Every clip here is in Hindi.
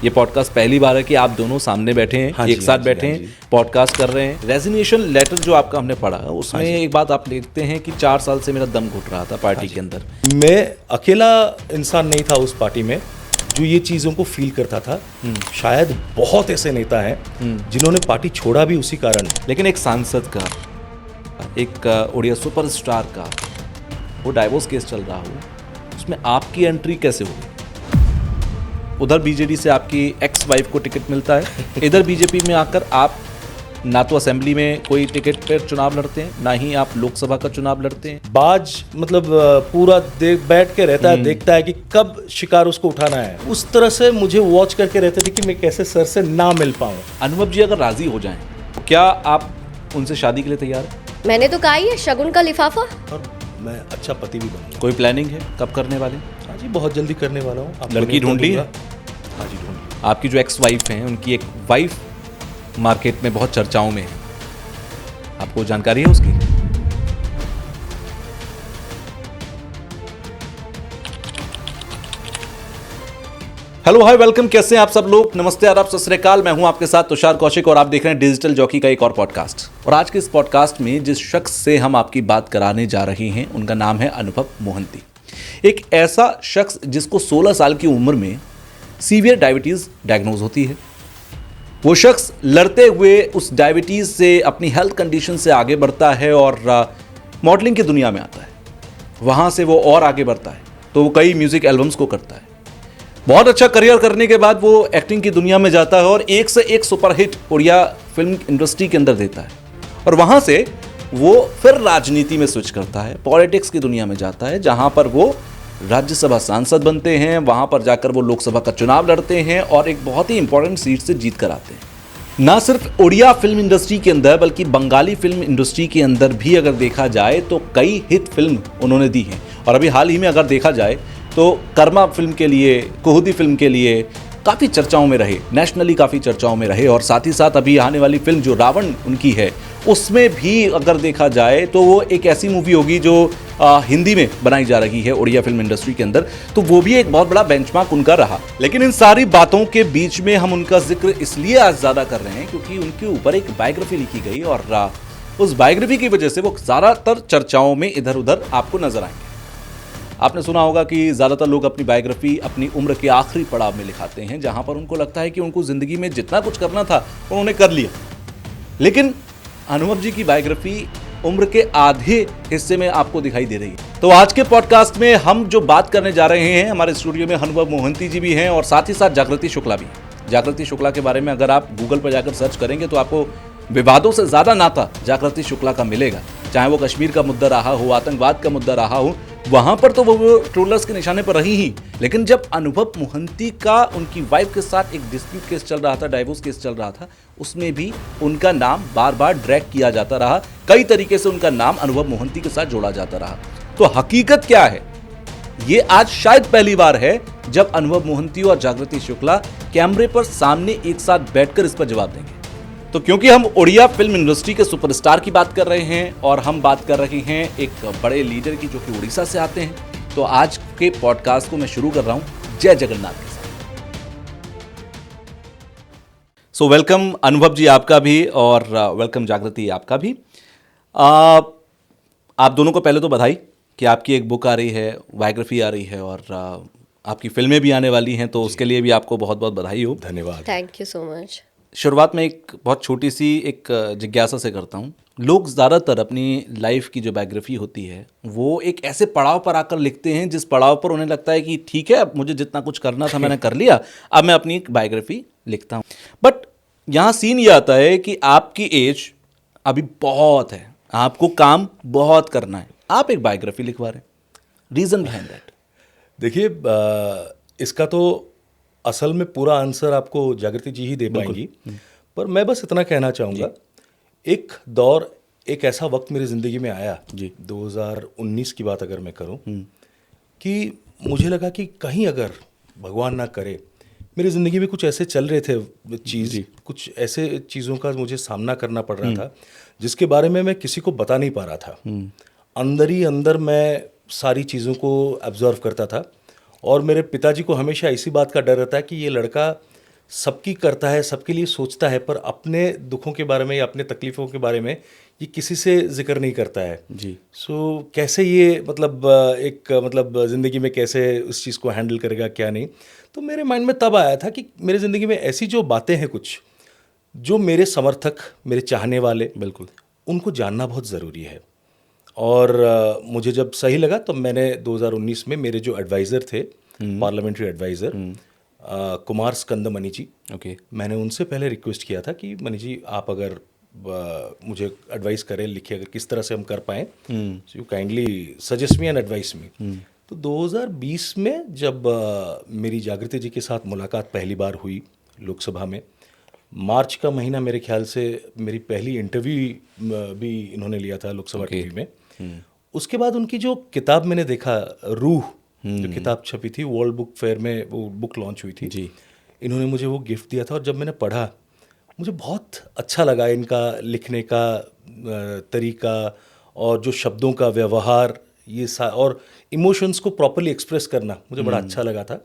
ये पॉडकास्ट पहली बार है कि आप दोनों सामने बैठे हैं, हाँ एक जी, साथ हाँ जी, बैठे हाँ हैं, जी। पॉडकास्ट कर रहे हैं। रेजिग्नेशन लेटर जो आपका हमने पढ़ा उसमें हाँ जी। एक बात आप लिखते हैं कि 4 साल से मेरा दम घुट रहा था पार्टी के अंदर। मैं अकेला इंसान नहीं था उस पार्टी में जो ये चीज़ों को फील करता था। शायद बहुत ऐसे नेता हैं जिन्होंने पार्टी छोड़ा भी उसी कारण। लेकिन एक सांसद का, एक उड़िया सुपरस्टार का वो डाइवोर्स केस चल रहा हो, उसमें आपकी एंट्री कैसे हुई? उधर बीजेडी से आपकी एक्स वाइफ को टिकट मिलता है, इधर बीजेपी में आकर आप ना तो असेंबली में कोई टिकट पर चुनाव लड़ते हैं, ना ही आप लोकसभा का चुनाव लड़ते हैं। बाज मतलब पूरा बैठ के रहता है, देखता है कि कब शिकार उसको उठाना है। उस तरह से मुझे वॉच करके रहते थे कि मैं कैसे सर से ना मिल पाऊँ। अनुभव जी अगर राजी हो जाएं, क्या आप उनसे शादी के लिए तैयार हैं? मैंने तो कहा ही है, शगुन का लिफाफा। और मैं अच्छा पति भी बनूंगा। कोई प्लानिंग है कब करने वाले? हाँ जी, बहुत जल्दी करने वाला हूँ। आपको लड़की न्योता ढूंढ ली है? दूंगा। हाँ जी, ढूंढ ली। आपकी जो एक्स वाइफ हैं उनकी एक वाइफ मार्केट में बहुत चर्चाओं में है, आपको जानकारी है उसकी? हेलो हाय वेलकम, कैसे हैं आप सब लोग? नमस्ते आदाब सत श्री अकाल। मैं हूं आपके साथ तुषार कौशिक और आप देख रहे हैं डिजिटल जॉकी का एक और पॉडकास्ट। और आज के इस पॉडकास्ट में जिस शख्स से हम आपकी बात कराने जा रहे हैं उनका नाम है अनुभव मोहंती। एक ऐसा शख्स जिसको 16 साल की उम्र में सीवियर डायबिटीज डायग्नोज होती है। वो शख्स लड़ते हुए उस डायबिटीज से, अपनी हेल्थ कंडीशन से आगे बढ़ता है और मॉडलिंग की दुनिया में आता है। वहां से वो और आगे बढ़ता है तो वो कई म्यूजिक एल्बम्स को करता है। बहुत अच्छा करियर करने के बाद वो एक्टिंग की दुनिया में जाता है और एक से एक सुपरहिट उड़िया फिल्म इंडस्ट्री के अंदर देता है। और वहां से वो फिर राजनीति में स्विच करता है, पॉलिटिक्स की दुनिया में जाता है, जहां पर वो राज्यसभा सांसद बनते हैं। वहां पर जाकर वो लोकसभा का चुनाव लड़ते हैं और एक बहुत ही इंपॉर्टेंट सीट से जीत कर आते हैं। ना सिर्फ उड़िया फिल्म इंडस्ट्री के अंदर बल्कि बंगाली फिल्म इंडस्ट्री के अंदर भी अगर देखा जाए तो कई हिट फिल्म उन्होंने दी हैं। और अभी हाल ही में अगर देखा जाए तो कर्मा फिल्म के लिए, कुहुदी फिल्म के लिए काफ़ी चर्चाओं में रहे, नेशनली काफ़ी चर्चाओं में रहे। और साथ ही साथ अभी आने वाली फिल्म जो रावण उनकी है उसमें भी अगर देखा जाए तो वो एक ऐसी मूवी होगी जो हिंदी में बनाई जा रही है उड़िया फिल्म इंडस्ट्री के अंदर, तो वो भी एक बहुत बड़ा बेंचमार्क उनका रहा। लेकिन इन सारी बातों के बीच में हम उनका जिक्र इसलिए आज ज़्यादा कर रहे हैं क्योंकि उनके ऊपर एक बायोग्राफी लिखी गई और उस बायोग्राफी की वजह से वो ज़्यादातर चर्चाओं में इधर उधर आपको नजर आएंगे। आपने सुना होगा कि ज़्यादातर लोग अपनी बायोग्राफी अपनी उम्र के आखिरी पड़ाव में लिखाते हैं, जहां पर उनको लगता है कि उनको ज़िंदगी में जितना कुछ करना था उन्होंने कर लिया। लेकिन अनुभव जी की बायोग्राफी उम्र के आधे हिस्से में आपको दिखाई दे रही है। तो आज के पॉडकास्ट में हम जो बात करने जा रहे हैं, हमारे स्टूडियो में अनुभव मोहंती जी भी हैं और साथ ही साथ जागृति शुक्ला भी। जागृति शुक्ला के बारे में अगर आप गूगल पर जाकर सर्च करेंगे तो आपको विवादों से ज़्यादा नाता जागृति शुक्ला का मिलेगा। चाहे वो कश्मीर का मुद्दा रहा हो, आतंकवाद का मुद्दा रहा हो, वहां पर तो वो ट्रोलर्स के निशाने पर रही ही। लेकिन जब अनुभव मोहंती का उनकी वाइफ के साथ एक डिस्प्यूट केस चल रहा था, डाइवोर्स केस चल रहा था, उसमें भी उनका नाम बार बार ड्रैग किया जाता रहा। कई तरीके से उनका नाम अनुभव मोहंती के साथ जोड़ा जाता रहा। तो हकीकत क्या है, ये आज शायद पहली बार है जब अनुभव मोहंती और जागृति शुक्ला कैमरे पर सामने एक साथ बैठकर इस पर जवाब देंगे। तो क्योंकि हम उड़िया फिल्म इंडस्ट्री के सुपरस्टार की बात कर रहे हैं और हम बात कर रहे हैं एक बड़े लीडर की जो कि उड़ीसा से आते हैं, तो आज के पॉडकास्ट को मैं शुरू कर रहा हूं जय जगन्नाथ के साथ। सो वेलकम अनुभव जी आपका भी और वेलकम जागृति आपका भी। आप दोनों को पहले तो बधाई कि आपकी एक बुक आ रही है, बायोग्राफी आ रही है और आपकी फिल्में भी आने वाली हैं, तो उसके लिए भी आपको बहुत बहुत बधाई हो। धन्यवाद। Thank you so much. शुरुआत में एक बहुत छोटी सी एक जिज्ञासा से करता हूँ। लोग ज़्यादातर अपनी लाइफ की जो बायोग्राफी होती है वो एक ऐसे पड़ाव पर आकर लिखते हैं जिस पड़ाव पर उन्हें लगता है कि ठीक है, अब मुझे जितना कुछ करना था मैंने कर लिया, अब मैं अपनी एक बायोग्राफी लिखता हूँ। बट यहाँ सीन ये आता है कि आपकी एज अभी बहुत है, आपको काम बहुत करना है, आप एक बायोग्राफी लिखवा रहे हैं, रीज़न बिहाइंड दैट? देखिए, इसका तो असल में पूरा आंसर आपको जागृति जी ही दे पाएंगी, पर मैं बस इतना कहना चाहूँगा, एक दौर, एक ऐसा वक्त मेरी ज़िंदगी में आया जी, 2019 की बात अगर मैं करूँ, कि मुझे लगा कि कहीं अगर भगवान ना करे मेरी ज़िंदगी में कुछ ऐसे चल रहे थे कुछ ऐसे चीज़ों का मुझे सामना करना पड़ रहा था जिसके बारे में मैं किसी को बता नहीं पा रहा था। अंदर ही अंदर मैं सारी चीज़ों को एब्जॉर्व करता था और मेरे पिताजी को हमेशा इसी बात का डर रहता है कि ये लड़का सबकी करता है, सबके लिए सोचता है, पर अपने दुखों के बारे में या अपने तकलीफ़ों के बारे में ये किसी से जिक्र नहीं करता है। जी। सो कैसे ये मतलब मतलब ज़िंदगी में कैसे उस चीज़ को हैंडल करेगा, क्या नहीं। तो मेरे माइंड में तब आया था कि मेरी ज़िंदगी में ऐसी जो बातें हैं कुछ, जो मेरे समर्थक, मेरे चाहने वाले, बिल्कुल। उनको जानना बहुत ज़रूरी है। और मुझे जब सही लगा तो मैंने 2019 में मेरे जो एडवाइज़र थे, पार्लियामेंट्री एडवाइज़र कुमार स्कंदमणि जी, ओके। मैंने उनसे पहले रिक्वेस्ट किया था कि मणि जी आप अगर मुझे एडवाइस करें, लिखिए अगर किस तरह से हम कर पाएँ, you kindly suggest me and advise me. तो 2020 में जब मेरी जागृति जी के साथ मुलाकात पहली बार हुई लोकसभा में, मार्च का महीना मेरे ख्याल से मेरी पहली इंटरव्यू भी इन्होंने लिया था लोकसभा टीवी में। उसके बाद उनकी जो किताब मैंने देखा, रूह, जो किताब छपी थी वर्ल्ड बुक फेयर में, वो बुक लॉन्च हुई थी जी। इन्होंने मुझे वो गिफ्ट दिया था। और जब मैंने पढ़ा, मुझे बहुत अच्छा लगा इनका लिखने का तरीका, और जो शब्दों का व्यवहार, ये और इमोशंस को प्रॉपरली एक्सप्रेस करना मुझे बड़ा अच्छा लगा था।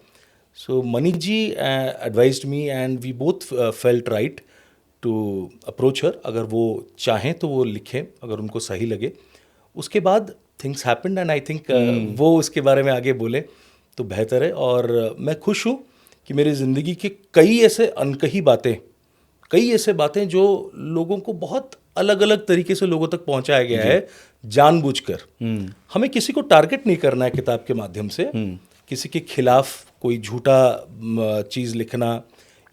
So Mani ji advised me and we both felt right to approach her. अगर वो चाहें तो वो लिखें, अगर उनको सही लगे। उसके बाद things happened and I think वो उसके बारे में आगे बोले तो बेहतर है। और मैं खुश हूँ कि मेरी ज़िंदगी के कई ऐसे बातें जो लोगों को बहुत अलग अलग तरीके से लोगों तक पहुंचाया गया है जानबूझकर। हमें किसी को टारगेट नहीं करना है किताब के माध्यम से, किसी के खिलाफ कोई झूठा चीज़ लिखना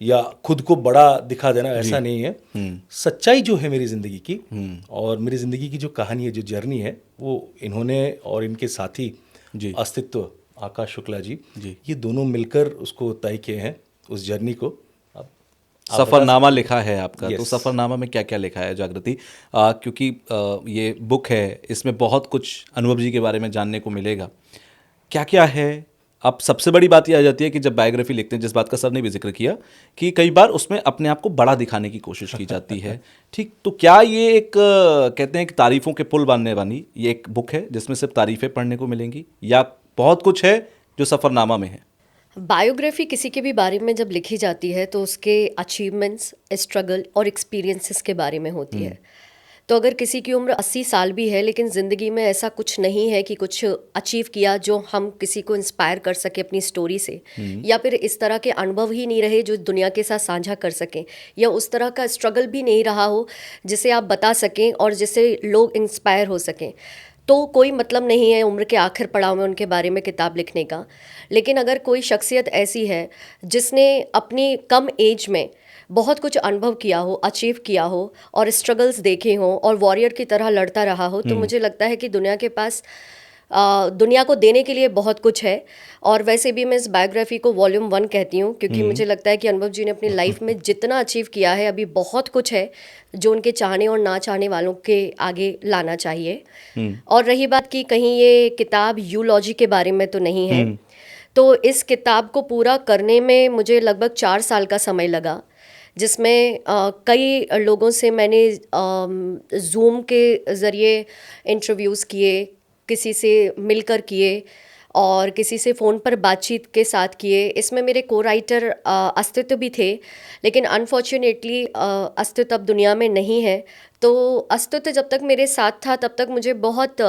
या खुद को बड़ा दिखा देना, ऐसा नहीं है। सच्चाई जो है मेरी ज़िंदगी की, और मेरी ज़िंदगी की जो कहानी है, जो जर्नी है, वो इन्होंने और इनके साथी अस्तित्व आकाश शुक्ला जी, ये दोनों मिलकर उसको तय किए हैं, उस जर्नी को। सफ़रनामा लिखा है आपका। Yes. तो सफ़रनामा में क्या क्या लिखा है जागृति? क्योंकि ये बुक है, इसमें बहुत कुछ अनुभव जी के बारे में जानने को मिलेगा। क्या क्या है? अब सबसे बड़ी बात यह आ जाती है कि जब बायोग्राफी लिखते हैं, जिस बात का सर ने भी जिक्र किया कि कई बार उसमें अपने आप को बड़ा दिखाने की कोशिश की जाती है। ठीक, तो क्या ये एक कहते हैं कि तारीफ़ों के पुल बांधने वाली ये एक बुक है जिसमें सिर्फ तारीफ़ें पढ़ने को मिलेंगी, या बहुत कुछ है जो सफ़रनामा में है? बायोग्राफी किसी के भी बारे में जब लिखी जाती है तो उसके अचीवमेंट्स, स्ट्रगल और एक्सपीरियंसेस के बारे में होती है। तो अगर किसी की उम्र 80 साल भी है लेकिन ज़िंदगी में ऐसा कुछ नहीं है कि कुछ अचीव किया जो हम किसी को इंस्पायर कर सके अपनी स्टोरी से, या फिर इस तरह के अनुभव ही नहीं रहे जो दुनिया के साथ साझा कर सकें, या उस तरह का स्ट्रगल भी नहीं रहा हो जिसे आप बता सकें और जिससे लोग इंस्पायर हो सकें, तो कोई मतलब नहीं है उम्र के आखिर पड़ाव में उनके बारे में किताब लिखने का। लेकिन अगर कोई शख्सियत ऐसी है जिसने अपनी कम एज में बहुत कुछ अनुभव किया हो, अचीव किया हो और स्ट्रगल्स देखे हों और वॉरियर की तरह लड़ता रहा हो, तो मुझे लगता है कि दुनिया के पास दुनिया को देने के लिए बहुत कुछ है। और वैसे भी मैं इस बायोग्राफी को वॉल्यूम 1 कहती हूँ, क्योंकि मुझे लगता है कि अनुभव जी ने अपनी लाइफ में जितना अचीव किया है, अभी बहुत कुछ है जो उनके चाहने और ना चाहने वालों के आगे लाना चाहिए। और रही बात कि कहीं ये किताब यूलॉजी के बारे में तो नहीं है, तो इस किताब को पूरा करने में मुझे लगभग 4 साल का समय लगा, जिसमें कई लोगों से मैंने ज़ूम के ज़रिए इंटरव्यूज़ किए, किसी से मिलकर किए और किसी से फ़ोन पर बातचीत के साथ किए। इसमें मेरे को राइटर अस्तित्व भी थे, लेकिन अनफॉर्चुनेटली अस्तित्व अब दुनिया में नहीं है। तो अस्तित्व जब तक मेरे साथ था तब तक मुझे बहुत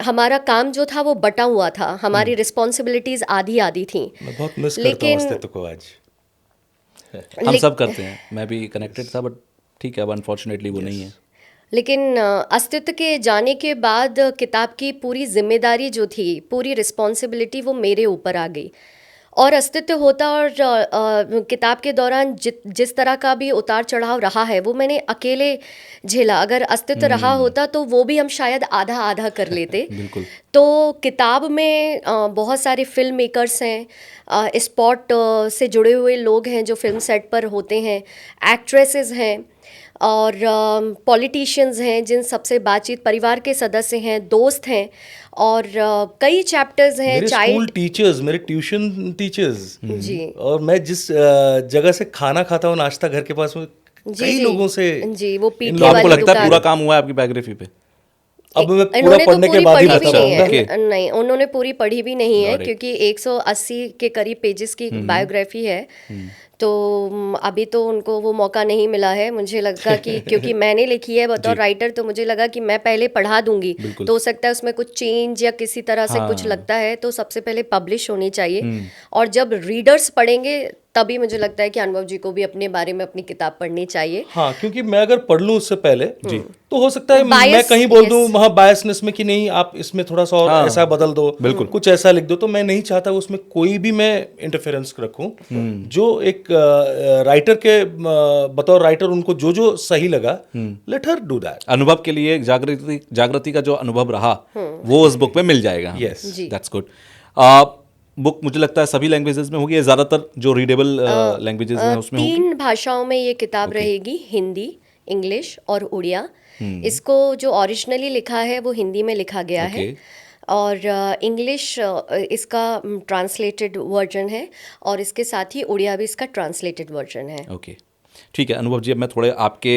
हमारा काम जो था वो बटा हुआ था, हमारी रिस्पॉन्सिबिलिटीज़ आधी आधी थी। मैं बहुत मिस करता हूँ अस्तित्व को आज। हम सब करते हैं, मैं भी कनेक्टेड था, बट ठीक है, अब अनफॉर्चुनेटली वो नहीं है। लेकिन अस्तित्व के जाने के बाद किताब की पूरी जिम्मेदारी जो थी, पूरी रिस्पॉन्सिबिलिटी वो मेरे ऊपर आ गई। और अस्तित्व होता और किताब के दौरान जिस तरह का भी उतार चढ़ाव रहा है वो मैंने अकेले झेला। अगर अस्तित्व रहा होता तो वो भी हम शायद आधा आधा कर लेते। बिल्कुल। तो किताब में बहुत सारे फिल्म मेकर्स हैं, स्पॉट से जुड़े हुए लोग हैं जो फिल्म सेट पर होते हैं, एक्ट्रेसेस हैं और पॉलिटिशियंस हैं जिन सबसे बातचीत, परिवार के सदस्य हैं, दोस्त हैं, और कई चैप्टर्स हैं, मेरे स्कूल टीचर्स, मेरे ट्यूशन टीचर्स जी, और मैं जिस जगह से खाना खाता हूँ, नाश्ता घर के पास में, कई लोगों से जी, वो पीटी तो आपको वाली लगता है दुकान। पूरा काम हुआ है आपकी बायोग्राफी पे? अब मैं पूरा इन्होंने तो पढ़ने के पूरी बाद ही पढ़ी भी बता नहीं पाऊंगा। है। नहीं, उन्होंने पूरी पढ़ी भी नहीं है, Got it. क्योंकि 180 के करीब पेजेस की बायोग्राफी है। तो अभी तो उनको वो मौका नहीं मिला है। मुझे लगा कि क्योंकि मैंने लिखी है बतौर राइटर, तो मुझे लगा कि मैं पहले पढ़ा दूंगी, तो हो सकता है उसमें कुछ चेंज या किसी तरह से कुछ लगता है, तो सबसे पहले पब्लिश होनी चाहिए। और जब रीडर्स पढ़ेंगे तभी मुझे लगता है कि अनुभव जी को भी अपने बारे में अपनी किताब पढ़नी चाहिए। हाँ, क्योंकि मैं अगर पढ़ लूँ उससे पहले तो हो सकता है Bias, मैं कहीं बोल दूँ yes. वहाँ बायसनेस में कि नहीं आप इसमें थोड़ा सा और ऐसा बदल दो, बिल्कुल कुछ ऐसा लिख दो, तो मैं नहीं चाहता उसमें कोई भी मैं इंटरफेरेंस रखूं। जो एक राइटर के बतौर राइटर उनको जो जो सही लगा, लेट हर डू दैट। अनुभव के लिए जागृति का जो अनुभव रहा वो उस बुक में मिल जाएगा हमें। Yes. जी। That's good. बुक मुझे लगता है सभी लैंग्वेजेस में होगी, ज़्यादातर जो रीडेबल लैंग्वेजेस हैं उसमें होगी। 3 भाषाओं में ये किताब रहेगी, हिंदी, इंग्लिश और उड़िया। इसको जो ओरिजिनली लिखा है वो हिंदी में लिखा गया है, और इंग्लिश इसका ट्रांसलेटेड वर्जन है, और इसके साथ ही उड़िया भी इसका ट्रांसलेटेड वर्जन है। ओके, ठीक है अनुभव जी, अब मैं थोड़े आपके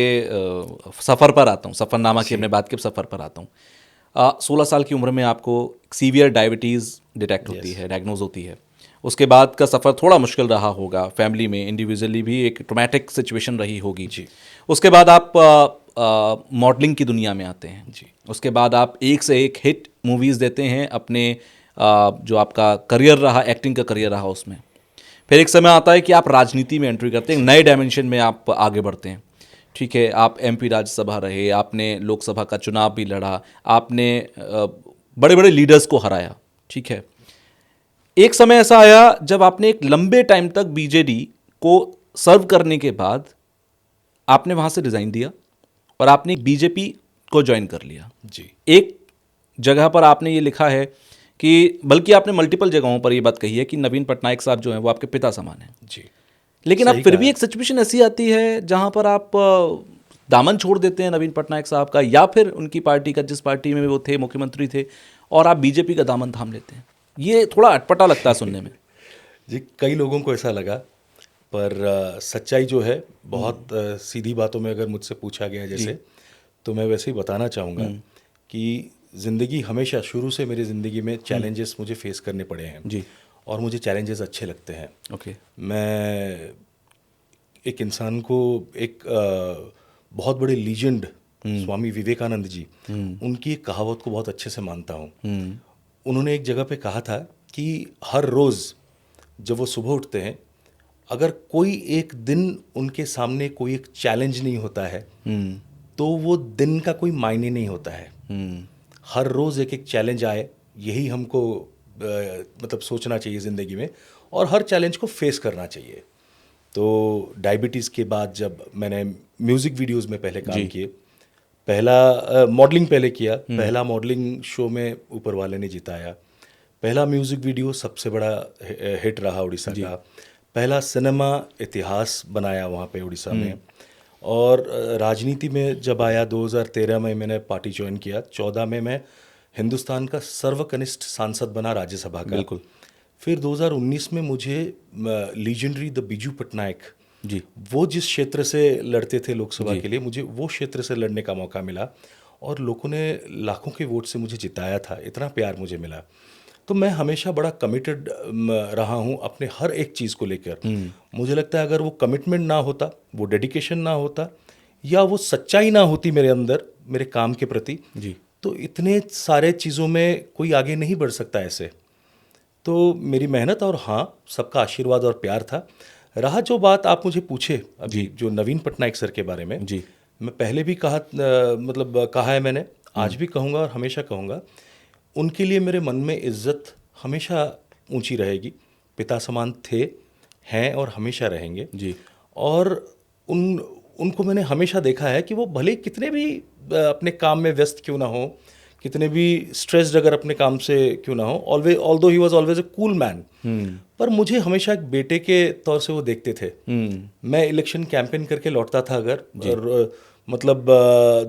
सफ़र पर आता हूँ, सफ़रनामा की अपने बात के सफ़र पर आता हूँ। 16 साल की उम्र में आपको सीवियर डायबिटीज़ डिटेक्ट होती है, डायग्नोज होती है। उसके बाद का सफ़र थोड़ा मुश्किल रहा होगा, फैमिली में इंडिविजुअली भी एक ट्रॉमेटिक सिचुएशन रही होगी जी। उसके बाद आप मॉडलिंग की दुनिया में आते हैं जी। उसके बाद आप एक से एक हिट मूवीज़ देते हैं अपने जो आपका करियर रहा, एक्टिंग का करियर रहा उसमें। फिर एक समय आता है कि आप राजनीति में एंट्री करते हैं, नए डायमेंशन में आप आगे बढ़ते हैं। ठीक है, आप एमपी राज्यसभा रहे, आपने लोकसभा का चुनाव भी लड़ा, आपने बड़े बड़े लीडर्स को हराया। ठीक है, एक समय ऐसा आया जब आपने एक लंबे टाइम तक बीजेडी को सर्व करने के बाद आपने वहाँ से रिज़ाइन दिया और आपने बीजेपी को ज्वाइन कर लिया जी। एक जगह पर आपने ये लिखा है कि, बल्कि आपने मल्टीपल जगहों पर ये बात कही है कि नवीन पटनायक साहब जो हैं वो आपके पिता समान हैं जी। लेकिन अब फिर भी एक सिचुएशन ऐसी आती है जहां पर आप दामन छोड़ देते हैं नवीन पटनायक साहब का, या फिर उनकी पार्टी का, जिस पार्टी में वो थे, मुख्यमंत्री थे, और आप बीजेपी का दामन थाम लेते हैं। ये थोड़ा अटपटा लगता है सुनने में। जी, कई लोगों को ऐसा लगा, पर सच्चाई जो है बहुत सीधी बातों में अगर मुझसे पूछा गया जैसे, तो मैं वैसे ही बताना चाहूँगा कि ज़िंदगी हमेशा शुरू से मेरी ज़िंदगी में चैलेंजेस मुझे फेस करने पड़े हैं जी। और मुझे चैलेंजेस अच्छे लगते हैं। ओके। मैं एक इंसान को एक बहुत बड़े लीजेंड स्वामी विवेकानंद जी, उनकी एक कहावत को बहुत अच्छे से मानता हूँ। उन्होंने एक जगह पे कहा था कि हर रोज़ जब वो सुबह उठते हैं, अगर कोई एक दिन उनके सामने कोई एक चैलेंज नहीं होता है तो वो दिन का कोई मायने नहीं होता है। हर रोज़ एक एक चैलेंज आए, यही हमको मतलब सोचना चाहिए ज़िंदगी में, और हर चैलेंज को फेस करना चाहिए। तो डायबिटीज़ के बाद जब मैंने म्यूज़िक वीडियोस में पहले काम किए, पहला मॉडलिंग पहले किया, पहला मॉडलिंग शो में ऊपर वाले ने जिताया, पहला म्यूज़िक वीडियो सबसे बड़ा हिट रहा उड़ीसा का, पहला सिनेमा इतिहास बनाया वहाँ पे उड़ीसा में। और राजनीति में जब आया 2013 में मैंने पार्टी ज्वाइन किया, 14 में मैं हिंदुस्तान का सर्वकनिष्ठ सांसद बना राज्यसभा का। बिल्कुल। फिर 2019 में मुझे लीजेंडरी द बीजू पटनायक जी, वो जिस क्षेत्र से लड़ते थे लोकसभा के लिए, मुझे वो क्षेत्र से लड़ने का मौका मिला और लोगों ने लाखों के वोट से मुझे जिताया था, इतना प्यार मुझे मिला। तो मैं हमेशा बड़ा कमिटेड रहा हूँ अपने हर एक चीज़ को लेकर। मुझे लगता है अगर वो कमिटमेंट ना होता, वो डेडिकेशन ना होता, या वो सच्चाई ना होती मेरे अंदर मेरे काम के प्रति जी, तो इतने सारे चीज़ों में कोई आगे नहीं बढ़ सकता ऐसे। तो मेरी मेहनत और हाँ, सबका आशीर्वाद और प्यार था। रहा जो बात आप मुझे पूछे अभी जो नवीन पटनायक सर के बारे में जी, मैं पहले भी कहा है मैंने, आज भी कहूँगा और हमेशा कहूँगा, उनके लिए मेरे मन में इज्जत हमेशा ऊंची रहेगी। पिता समान थे, हैं और हमेशा रहेंगे जी। और उनको मैंने हमेशा देखा है कि वो भले कितने भी अपने काम में व्यस्त क्यों ना हो, कितने भी स्ट्रेस्ड अगर अपने काम से क्यों ना हो, although he was always a cool man, पर मुझे हमेशा एक बेटे के तौर से वो देखते थे। मैं इलेक्शन कैंपेन करके लौटता था अगर, और मतलब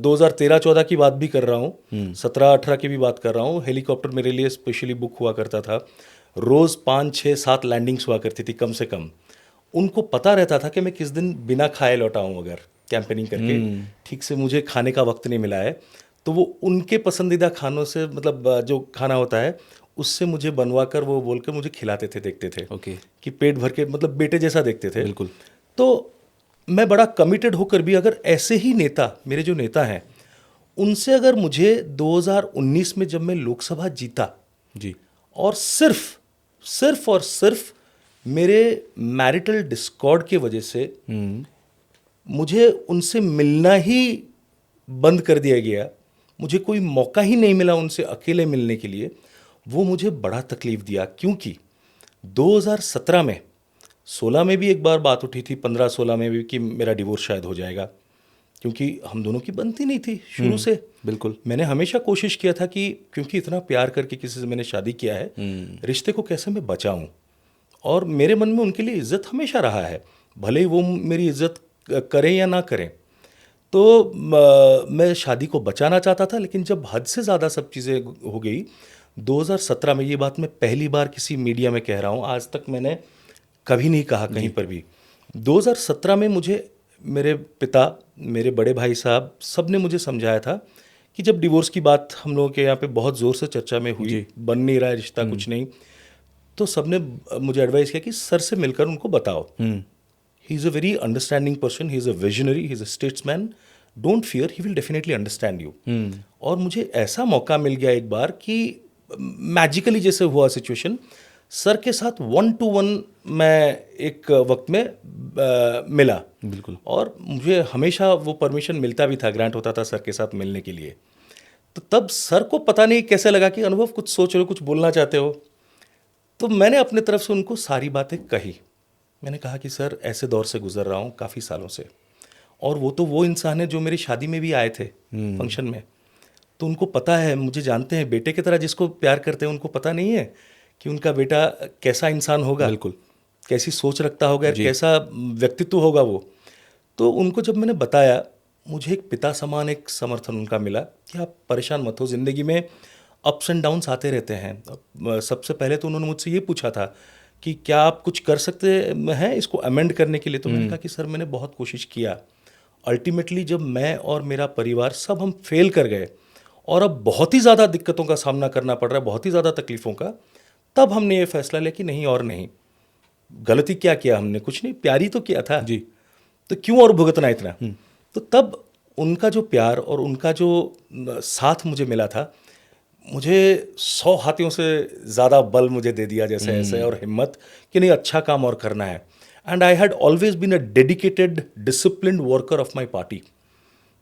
2013-14 की बात भी कर रहा हूँ, 17-18 की भी बात कर रहा हूँ, हेलीकॉप्टर मेरे लिए स्पेशली बुक हुआ करता था, रोज़ 5, 6, 7 लैंडिंग्स हुआ करती थी कम से कम। उनको पता रहता था कि मैं किस दिन बिना खाए लौटा हूँ, अगर कैंपेनिंग करके ठीक से मुझे खाने का वक्त नहीं मिला है, तो वो उनके पसंदीदा खानों से, मतलब जो खाना होता है उससे मुझे बनवा कर वो बोलकर मुझे खिलाते थे, देखते थे ओके। कि पेट भर के, मतलब बेटे जैसा देखते थे। बिल्कुल। तो मैं बड़ा कमिटेड होकर भी अगर ऐसे ही नेता, मेरे जो नेता हैं, उनसे अगर मुझे 2019 में जब मैं लोकसभा जीता जी। और सिर्फ और सिर्फ मेरे मैरिटल डिस्कॉर्ड की वजह से मुझे उनसे मिलना ही बंद कर दिया गया, मुझे कोई मौका ही नहीं मिला उनसे अकेले मिलने के लिए, वो मुझे बड़ा तकलीफ दिया। क्योंकि 2017 में, 16 में भी एक बार बात उठी थी, 15-16 में भी, कि मेरा डिवोर्स शायद हो जाएगा, क्योंकि हम दोनों की बनती नहीं थी शुरू से। बिल्कुल। मैंने मैंने हमेशा कोशिश किया था कि क्योंकि इतना प्यार करके किसी से मैंने शादी किया है, रिश्ते को कैसे मैं बचाऊं, और मेरे मन में उनके लिए इज्जत हमेशा रहा है, भले ही वो मेरी इज्जत करें या ना करें। तो मैं शादी को बचाना चाहता था, लेकिन जब हद से ज़्यादा सब चीज़ें हो गई 2017 में, ये बात मैं पहली बार किसी मीडिया में कह रहा हूँ, आज तक मैंने कभी नहीं कहा कहीं पर भी। 2017 में मुझे मेरे पिता, मेरे बड़े भाई साहब, सब ने मुझे समझाया था कि जब डिवोर्स की बात हम लोगों के यहाँ पे बहुत ज़ोर से चर्चा में हुई, बन नहीं रहा है रिश्ता, कुछ नहीं, तो सबने मुझे एडवाइस किया कि सर से मिलकर उनको बताओ। He is a very understanding person, he is a visionary, he is a statesman, don't fear, he will definitely understand you. और मुझे ऐसा मौका मिल गया एक बार कि मैजिकली जैसे हुआ सिचुएशन, सर के साथ 1-to-1 मैं एक वक्त में मिला। बिल्कुल। और मुझे हमेशा वो परमिशन मिलता भी था, ग्रांट होता था सर के साथ मिलने के लिए। तो तब सर को पता नहीं कैसे लगा कि अनुभव कुछ सोच रहे हो, कुछ बोलना चाहते हो। तो मैंने अपने तरफ से उनको सारी बातें कही। मैंने कहा कि सर ऐसे दौर से गुजर रहा हूँ काफ़ी सालों से, और वो तो वो इंसान है जो मेरी शादी में भी आए थे फंक्शन में, तो उनको पता है, मुझे जानते हैं, बेटे की तरह जिसको प्यार करते हैं उनको पता नहीं है कि उनका बेटा कैसा इंसान होगा, बिल्कुल, कैसी सोच रखता होगा, कैसा व्यक्तित्व होगा वो। तो उनको जब मैंने बताया, मुझे एक पिता समान एक समर्थन उनका मिला कि आप परेशान मत हो, ज़िंदगी में अप्स एंड डाउन्स आते रहते हैं। सबसे पहले तो उन्होंने मुझसे ये पूछा था कि क्या आप कुछ कर सकते हैं इसको अमेंड करने के लिए। तो मैंने कहा कि सर मैंने बहुत कोशिश किया, अल्टीमेटली जब मैं और मेरा परिवार सब हम फेल कर गए और अब बहुत ही ज़्यादा दिक्कतों का सामना करना पड़ रहा है, बहुत ही ज़्यादा तकलीफ़ों का, तब हमने ये फैसला लिया कि नहीं और नहीं। गलती क्या किया हमने? कुछ नहीं, प्यार ही तो किया था जी। तो क्यों और भुगतना इतना। तो तब उनका जो प्यार और उनका जो साथ मुझे मिला था, मुझे 100 हाथियों से ज़्यादा बल मुझे दे दिया जैसे ऐसे, और हिम्मत कि नहीं अच्छा काम और करना है। And I had always been a dedicated disciplined worker of my party.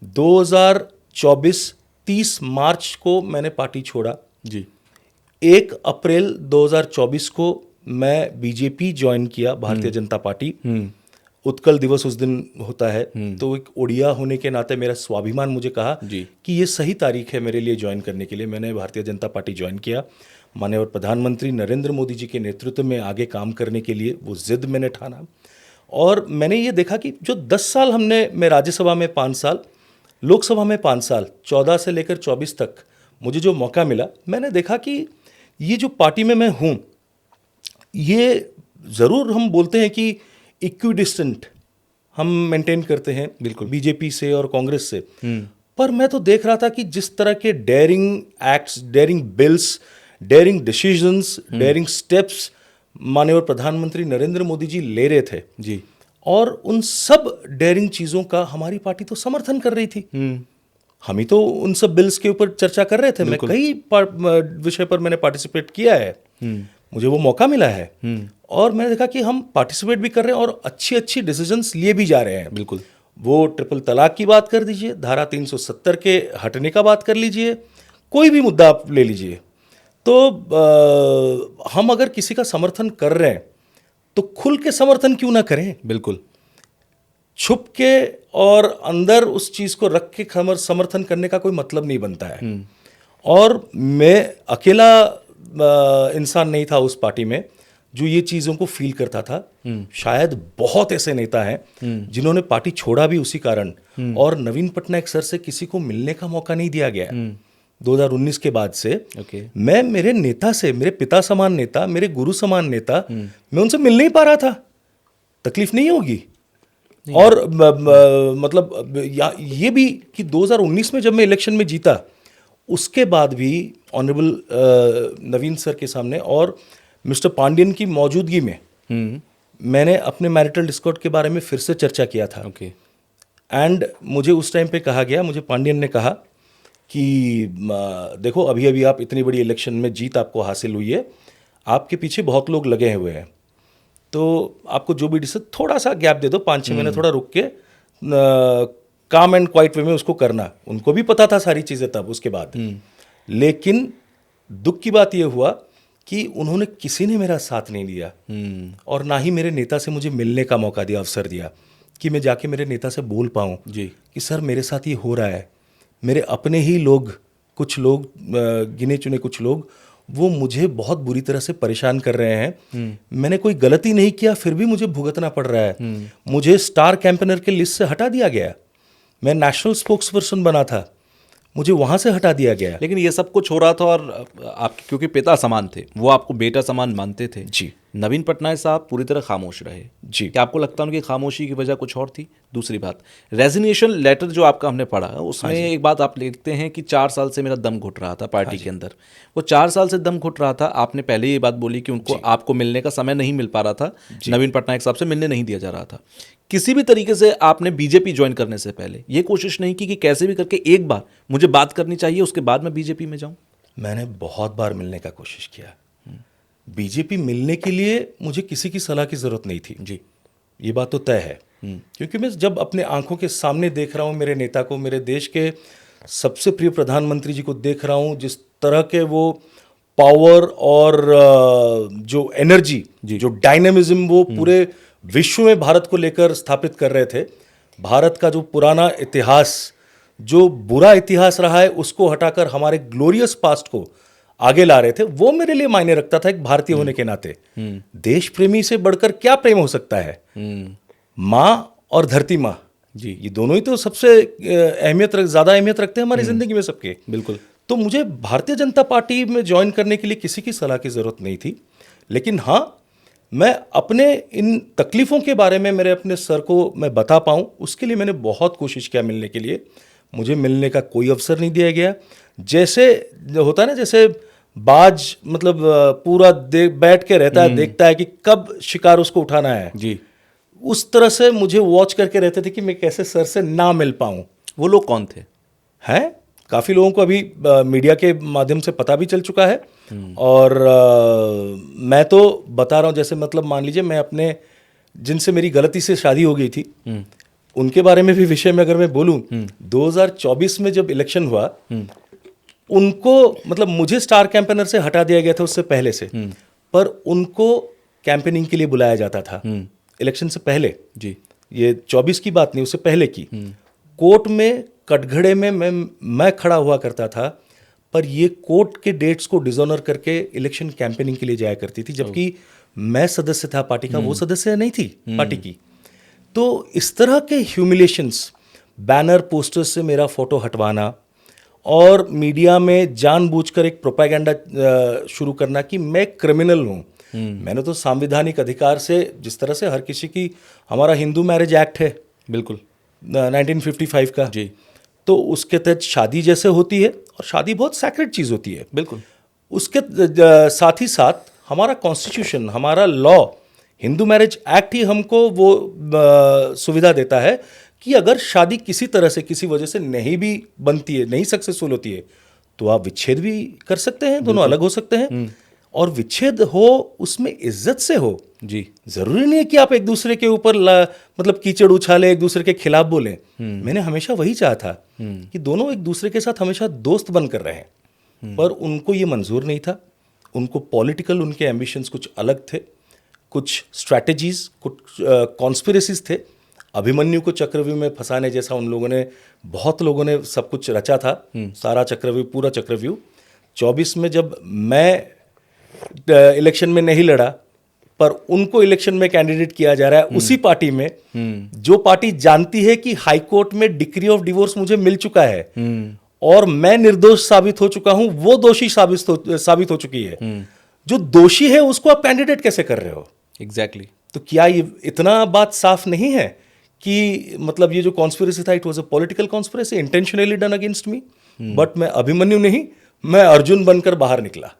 2024 30 मार्च को मैंने पार्टी छोड़ा जी। 1 अप्रैल 2024 को मैं बीजेपी ज्वाइन किया, भारतीय जनता पार्टी। उत्कल दिवस उस दिन होता है, तो एक ओडिया होने के नाते मेरा स्वाभिमान मुझे कहा कि ये सही तारीख है मेरे लिए ज्वाइन करने के लिए। मैंने भारतीय जनता पार्टी ज्वाइन किया। माननीय प्रधानमंत्री नरेंद्र मोदी जी के नेतृत्व में आगे काम करने के लिए वो जिद मैंने ठाना। और मैंने ये देखा कि जो 10 साल मैं राज्यसभा में 5 साल, लोकसभा में 5 साल, 14 से लेकर 24 तक मुझे जो मौका मिला, मैंने देखा कि ये जो पार्टी में मैं हूँ, ये ज़रूर हम बोलते हैं कि इक्विडिस्टेंट हम मेंटेन करते हैं बिल्कुल बीजेपी से और कांग्रेस से, पर मैं तो देख रहा था कि जिस तरह के daring acts, daring bills, daring decisions, daring steps माननीय प्रधानमंत्री नरेंद्र मोदी जी ले रहे थे जी, और उन सब डेयरिंग चीज़ों का हमारी पार्टी तो समर्थन कर रही थी। हम ही तो उन सब बिल्स के ऊपर चर्चा कर रहे थे। मैं कई विषय पर मैंने पार्टिसिपेट किया है, मुझे वो मौका मिला है, और मैंने देखा कि हम पार्टिसिपेट भी कर रहे हैं और अच्छी अच्छी डिसीजंस लिए भी जा रहे हैं। बिल्कुल। वो ट्रिपल तलाक की बात कर दीजिए, धारा 370 के हटने का बात कर लीजिए, कोई भी मुद्दा आप ले लीजिए, तो हम अगर किसी का समर्थन कर रहे हैं तो खुल के समर्थन क्यों ना करें। बिल्कुल। छुप के और अंदर उस चीज़ को रख के समर्थन करने का कोई मतलब नहीं बनता है। और मैं अकेला इंसान नहीं था उस पार्टी में जो ये चीज़ों को फील करता था। शायद बहुत ऐसे नेता हैं जिन्होंने पार्टी छोड़ा भी उसी कारण, और नवीन पटनायक सर से किसी को मिलने का मौका नहीं दिया गया 2019 के बाद से। मैं मेरे नेता से, मेरे पिता समान नेता, मेरे गुरु समान नेता, मैं उनसे मिल नहीं पा रहा था। तकलीफ नहीं होगी। और मतलब ये भी कि 2019 में जब मैं इलेक्शन में जीता, उसके बाद भी ऑनरेबल नवीन सर के सामने और मिस्टर पांडियन की मौजूदगी में मैंने अपने मैरिटल डिस्कॉर्ड के बारे में फिर से चर्चा किया था। ओके। एंड मुझे उस टाइम पे कहा गया, मुझे पांडियन ने कहा कि देखो अभी अभी आप इतनी बड़ी इलेक्शन में जीत आपको हासिल हुई है, आपके पीछे बहुत लोग लगे हुए हैं, तो आपको जो भी डिसीजन थोड़ा सा गैप दे दो, 5-6 महीने थोड़ा रुक के काम एंड क्वाइट वे में उसको करना। उनको भी पता था सारी चीज़ें तब उसके बाद। लेकिन दुख की बात यह हुआ कि उन्होंने किसी ने मेरा साथ नहीं दिया और ना ही मेरे नेता से मुझे मिलने का मौका दिया, अवसर दिया कि मैं जाके मेरे नेता से बोल पाऊँ जी कि सर मेरे साथ ये हो रहा है। मेरे अपने ही लोग, कुछ लोग, गिने चुने कुछ लोग, वो मुझे बहुत बुरी तरह से परेशान कर रहे हैं। मैंने कोई गलती नहीं किया फिर भी मुझे भुगतना पड़ रहा है। मुझे स्टार कैंपेनर के लिस्ट से हटा दिया गया। मैं नेशनल स्पोक्स पर्सन बना था, मुझे वहां से हटा दिया गया। लेकिन ये सब कुछ हो रहा था और आप क्योंकि पिता समान थे, वो आपको बेटा समान मानते थे। जी। नवीन पटनायक साहब पूरी तरह खामोश रहे जी। क्या आपको लगता है उनकी खामोशी की वजह कुछ और थी? दूसरी बात, रेजिग्नेशन लेटर जो आपका हमने पढ़ा उसमें एक बात आप लिखते हैं कि 4 साल से मेरा दम घुट रहा था पार्टी के अंदर। वो 4 साल से दम घुट रहा था, आपने पहले ये बात बोली कि उनको आपको मिलने का समय नहीं मिल पा रहा था, नवीन पटनायक साहब से मिलने नहीं दिया जा रहा था। किसी भी तरीके से आपने बीजेपी ज्वाइन करने से पहले ये कोशिश नहीं की कि कैसे भी करके एक बार मुझे बात करनी चाहिए, उसके बाद मैं बीजेपी में जाऊं? मैंने बहुत बार मिलने का कोशिश किया। बीजेपी मिलने के लिए मुझे किसी की सलाह की जरूरत नहीं थी। जी, ये बात तो तय है, क्योंकि मैं जब अपने आंखों के सामने देख रहा हूँ मेरे नेता को, मेरे देश के सबसे प्रिय प्रधानमंत्री जी को देख रहा हूँ, जिस तरह के वो पावर और जो एनर्जी, जो डायनेमिज्म वो पूरे विश्व में भारत को लेकर स्थापित कर रहे थे। भारत का जो पुराना इतिहास, जो बुरा इतिहास रहा है, उसको हटाकर हमारे ग्लोरियस पास्ट को आगे ला रहे थे, वो मेरे लिए मायने रखता था एक भारतीय होने के नाते। देश प्रेमी से बढ़कर क्या प्रेम हो सकता है? माँ और धरती माँ जी, ये दोनों ही तो सबसे ज्यादा अहमियत रखते हैं हमारी जिंदगी में सबके। बिल्कुल। तो मुझे भारतीय जनता पार्टी में ज्वाइन करने के लिए किसी की सलाह की जरूरत नहीं थी। लेकिन हाँ, मैं अपने इन तकलीफों के बारे में मेरे अपने सर को मैं बता पाऊँ, उसके लिए मैंने बहुत कोशिश किया मिलने के लिए। मुझे मिलने का कोई अवसर नहीं दिया गया। जैसे होता है ना, जैसे बाज मतलब पूरा बैठ के रहता है, देखता है कि कब शिकार उसको उठाना है जी, उस तरह से मुझे वॉच करके रहते थे कि मैं कैसे सर से ना मिल पाऊं। वो लोग कौन थे? हैं काफ़ी लोगों को अभी मीडिया के माध्यम से पता भी चल चुका है। और मैं तो बता रहा हूं, जैसे मतलब मान लीजिए मैं अपने जिनसे मेरी गलती से शादी हो गई थी उनके बारे में भी विषय में अगर मैं बोलूं, 2024 में जब इलेक्शन हुआ, उनको मतलब मुझे स्टार कैंपेनर से हटा दिया गया था उससे पहले से, पर उनको कैंपेनिंग के लिए बुलाया जाता था इलेक्शन से पहले। जी, ये 24 की बात नहीं, उससे पहले की। कोर्ट में कटघरे में मैं खड़ा हुआ करता था, पर ये कोर्ट के डेट्स को डिसऑनर करके इलेक्शन कैंपेनिंग के लिए जाया करती थी, जबकि मैं सदस्य था पार्टी का, वो सदस्य नहीं थी पार्टी की। तो इस तरह के ह्यूमिलेशंस, बैनर पोस्टर्स से मेरा फोटो हटवाना और मीडिया में जानबूझकर एक प्रोपेगेंडा शुरू करना कि मैं क्रिमिनल हूँ। मैंने तो संवैधानिक अधिकार से, जिस तरह से हर किसी की, हमारा हिंदू मैरिज एक्ट है बिल्कुल 1955 का जी, तो उसके तहत शादी जैसे होती है, और शादी बहुत सैक्रेड चीज़ होती है बिल्कुल। उसके साथ ही साथ हमारा कॉन्स्टिट्यूशन, हमारा लॉ, हिंदू मैरिज एक्ट ही हमको वो सुविधा देता है कि अगर शादी किसी तरह से, किसी वजह से नहीं भी बनती है, नहीं सक्सेसफुल होती है, तो आप विच्छेद भी कर सकते हैं, दोनों अलग हो सकते हैं। और विच्छेद हो उसमें इज्जत से हो जी, जरूरी नहीं है कि आप एक दूसरे के ऊपर मतलब कीचड़ उछाले, एक दूसरे के खिलाफ बोले। मैंने हमेशा वही चाहा था कि दोनों एक दूसरे के साथ हमेशा दोस्त बनकर रहें, पर उनको ये मंजूर नहीं था। उनको पॉलिटिकल, उनके एम्बिशंस कुछ अलग थे, कुछ स्ट्रैटेजीज, कुछ कॉन्स्पिरेसीज थे। अभिमन्यु को चक्रव्यूह में फंसाने जैसा उन लोगों ने, बहुत लोगों ने सब कुछ रचा था, सारा चक्रव्यूह, पूरा चक्रव्यूह। 24 में जब मैं इलेक्शन में नहीं लड़ा, पर उनको इलेक्शन में कैंडिडेट किया जा रहा है उसी पार्टी में, जो पार्टी जानती है कि हाई कोर्ट में डिक्री ऑफ डिवोर्स मुझे मिल चुका है और मैं निर्दोष साबित हो चुका हूं, वो दोषी साबित हो चुकी है। जो दोषी है उसको आप कैंडिडेट कैसे कर रहे हो? एग्जैक्टली। तो क्या ये इतना बात साफ नहीं है कि मतलब ये जो कॉन्स्पिरेसी था, it was a political conspiracy intentionally done against me? But मैं अभिमन्यु नहीं, मैं अर्जुन बनकर बाहर निकला।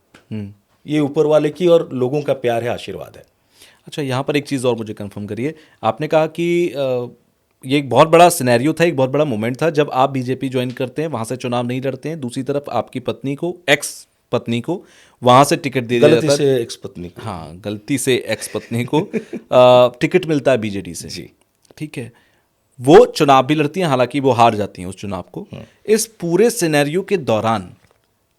ये ऊपर वाले की और लोगों का प्यार है, आशीर्वाद है। अच्छा, यहाँ पर एक चीज़ और मुझे कंफर्म करिए। आपने कहा कि ये एक बहुत बड़ा सिनेरियो था, एक बहुत बड़ा मोमेंट था जब आप बीजेपी ज्वाइन करते हैं, वहाँ से चुनाव नहीं लड़ते हैं, दूसरी तरफ आपकी पत्नी को, एक्स पत्नी को वहाँ से टिकट दे दिया गलती जाता है। से एक्स पत्नी को। हाँ, गलती से एक्स पत्नी को टिकट मिलता है बीजेडी से। जी। ठीक है, वो चुनाव भी लड़ती हैं, हालांकि वो हार जाती हैं उस चुनाव को। इस पूरे सिनेरियो के दौरान,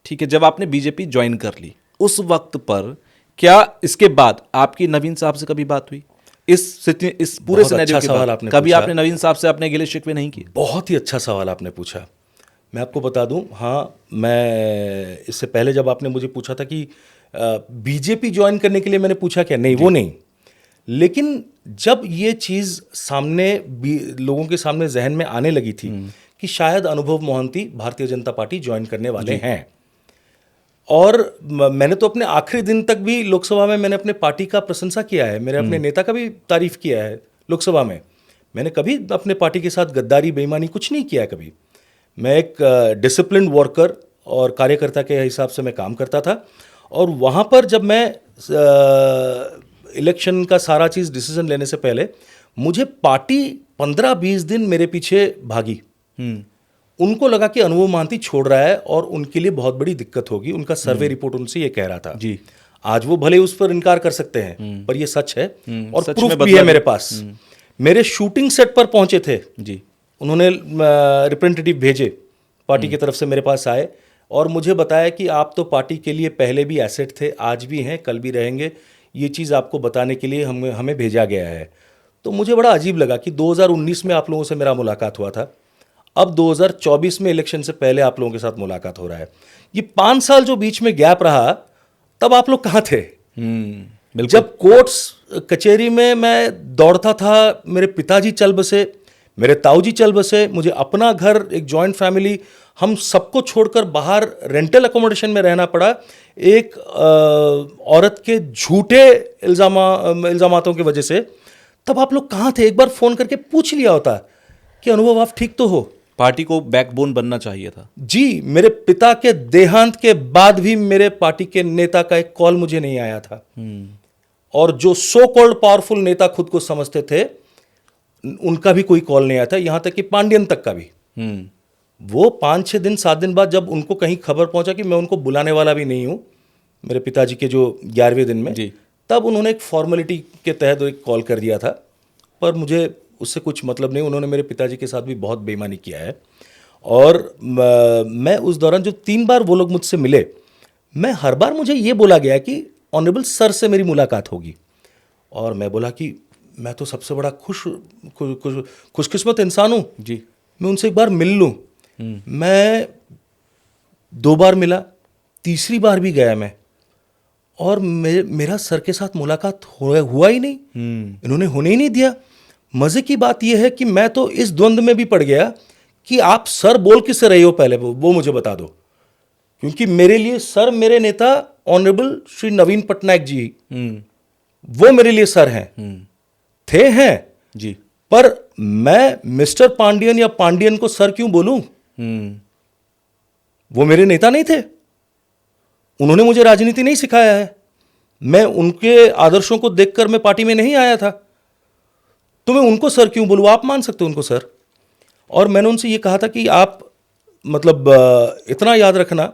ठीक है, जब आपने बीजेपी ज्वाइन कर ली, उस वक्त पर क्या इसके बाद आपकी नवीन साहब से कभी बात हुई? इस पूरे बहुत सिनेरियो अच्छा के सवाल बाद आपने कभी पूछा। आपने नवीन साहब से अपने गिले शिकवे नहीं किए? बहुत ही अच्छा सवाल आपने पूछा। मैं आपको बता दूं, हाँ, मैं इससे पहले जब आपने मुझे पूछा था कि बीजेपी ज्वाइन करने के लिए मैंने पूछा क्या, नहीं वो नहीं। लेकिन जब ये चीज़ सामने लोगों के सामने जहन में आने लगी थी कि शायद अनुभव मोहंती भारतीय जनता पार्टी ज्वाइन करने वाले हैं, और मैंने तो अपने आखिरी दिन तक भी लोकसभा में मैंने अपने पार्टी का प्रशंसा किया है, मेरे अपने नेता का भी तारीफ किया है लोकसभा में। मैंने कभी अपने पार्टी के साथ गद्दारी बेईमानी कुछ नहीं किया है कभी। मैं एक डिसिप्लिन्ड वर्कर और कार्यकर्ता के हिसाब से मैं काम करता था, और वहाँ पर जब मैं इलेक्शन का सारा चीज़ डिसीजन लेने से पहले मुझे पार्टी 15-20 दिन मेरे पीछे भागी। उनको लगा कि अनुभव मोहंती छोड़ रहा है और उनके लिए बहुत बड़ी दिक्कत होगी। उनका सर्वे रिपोर्ट उनसे ये कह रहा था। जी। आज वो भले उस पर इनकार कर सकते हैं, पर ये सच है और सच प्रूफ में भी है मेरे पास। मेरे शूटिंग सेट पर पहुंचे थे जी। उन्होंने, रिप्रेजेंटेटिव भेजे पार्टी की तरफ से, मेरे पास आए और मुझे बताया कि आप तो पार्टी के लिए पहले भी एसेट थे, आज भी हैं, कल भी रहेंगे। ये चीज़ आपको बताने के लिए हमें भेजा गया है। तो मुझे बड़ा अजीब लगा कि 2019 में आप लोगों से मेरा मुलाकात हुआ था, अब 2024 में इलेक्शन से पहले आप लोगों के साथ मुलाकात हो रहा है। ये 5 साल जो बीच में गैप रहा, तब आप लोग कहाँ थे? बिल्कुल। जब कोर्ट्स कचहरी में मैं दौड़ता था, मेरे पिताजी चल बसे, मेरे ताऊजी चल बसे, मुझे अपना घर, एक जॉइंट फैमिली, हम सबको छोड़कर बाहर रेंटल अकोमोडेशन में रहना पड़ा एक औरत के झूठे इल्जामातों की वजह से। तब आप लोग कहाँ थे? एक बार फोन करके पूछ लिया होता कि अनुभव आप ठीक तो हो। पार्टी को बैकबोन बनना चाहिए था। जी, मेरे पिता के देहांत के बाद भी मेरे पार्टी के नेता का एक कॉल मुझे नहीं आया था। और जो सो कॉल्ड पावरफुल नेता खुद को समझते थे, उनका भी कोई कॉल नहीं आया था, यहां तक कि पांडियन तक का भी। वो 5-6 दिन 7 दिन बाद जब उनको कहीं खबर पहुंचा कि मैं उनको बुलाने वाला भी नहीं हूं, मेरे पिताजी के जो 11वें दिन में जी। तब उन्होंने एक फॉर्मेलिटी के तहत एक कॉल कर दिया था, पर मुझे उससे कुछ मतलब नहीं। उन्होंने मेरे पिताजी के साथ भी बहुत बेईमानी किया है। और मैं उस दौरान जो 3 बार वो लोग मुझसे मिले, मैं हर बार मुझे ये बोला गया कि ऑनरेबल सर से मेरी मुलाकात होगी। और मैं बोला कि मैं तो सबसे बड़ा खुशकिस्मत इंसान हूँ जी, मैं उनसे एक बार मिल लूँ। मैं 2 बार मिला, तीसरी बार भी गया मैं, और मेरा सर के साथ मुलाकात हुआ ही नहीं। इन्होंने होने ही नहीं दिया। मजे की बात यह है कि मैं तो इस द्वंद में भी पड़ गया कि आप सर बोल किससे रहे हो, पहले वो मुझे बता दो। क्योंकि मेरे लिए सर, मेरे नेता ऑनरेबल श्री नवीन पटनायक जी, वो मेरे लिए सर हैं जी। पर मैं मिस्टर पांडियन या पांडियन को सर क्यों बोलूं? वो मेरे नेता नहीं थे, उन्होंने मुझे राजनीति नहीं सिखाया है, मैं उनके आदर्शों को देखकर मैं पार्टी में नहीं आया था, तो मैं उनको सर क्यों बोलूं? आप मान सकते हो उनको सर। और मैंने उनसे ये कहा था कि आप मतलब इतना याद रखना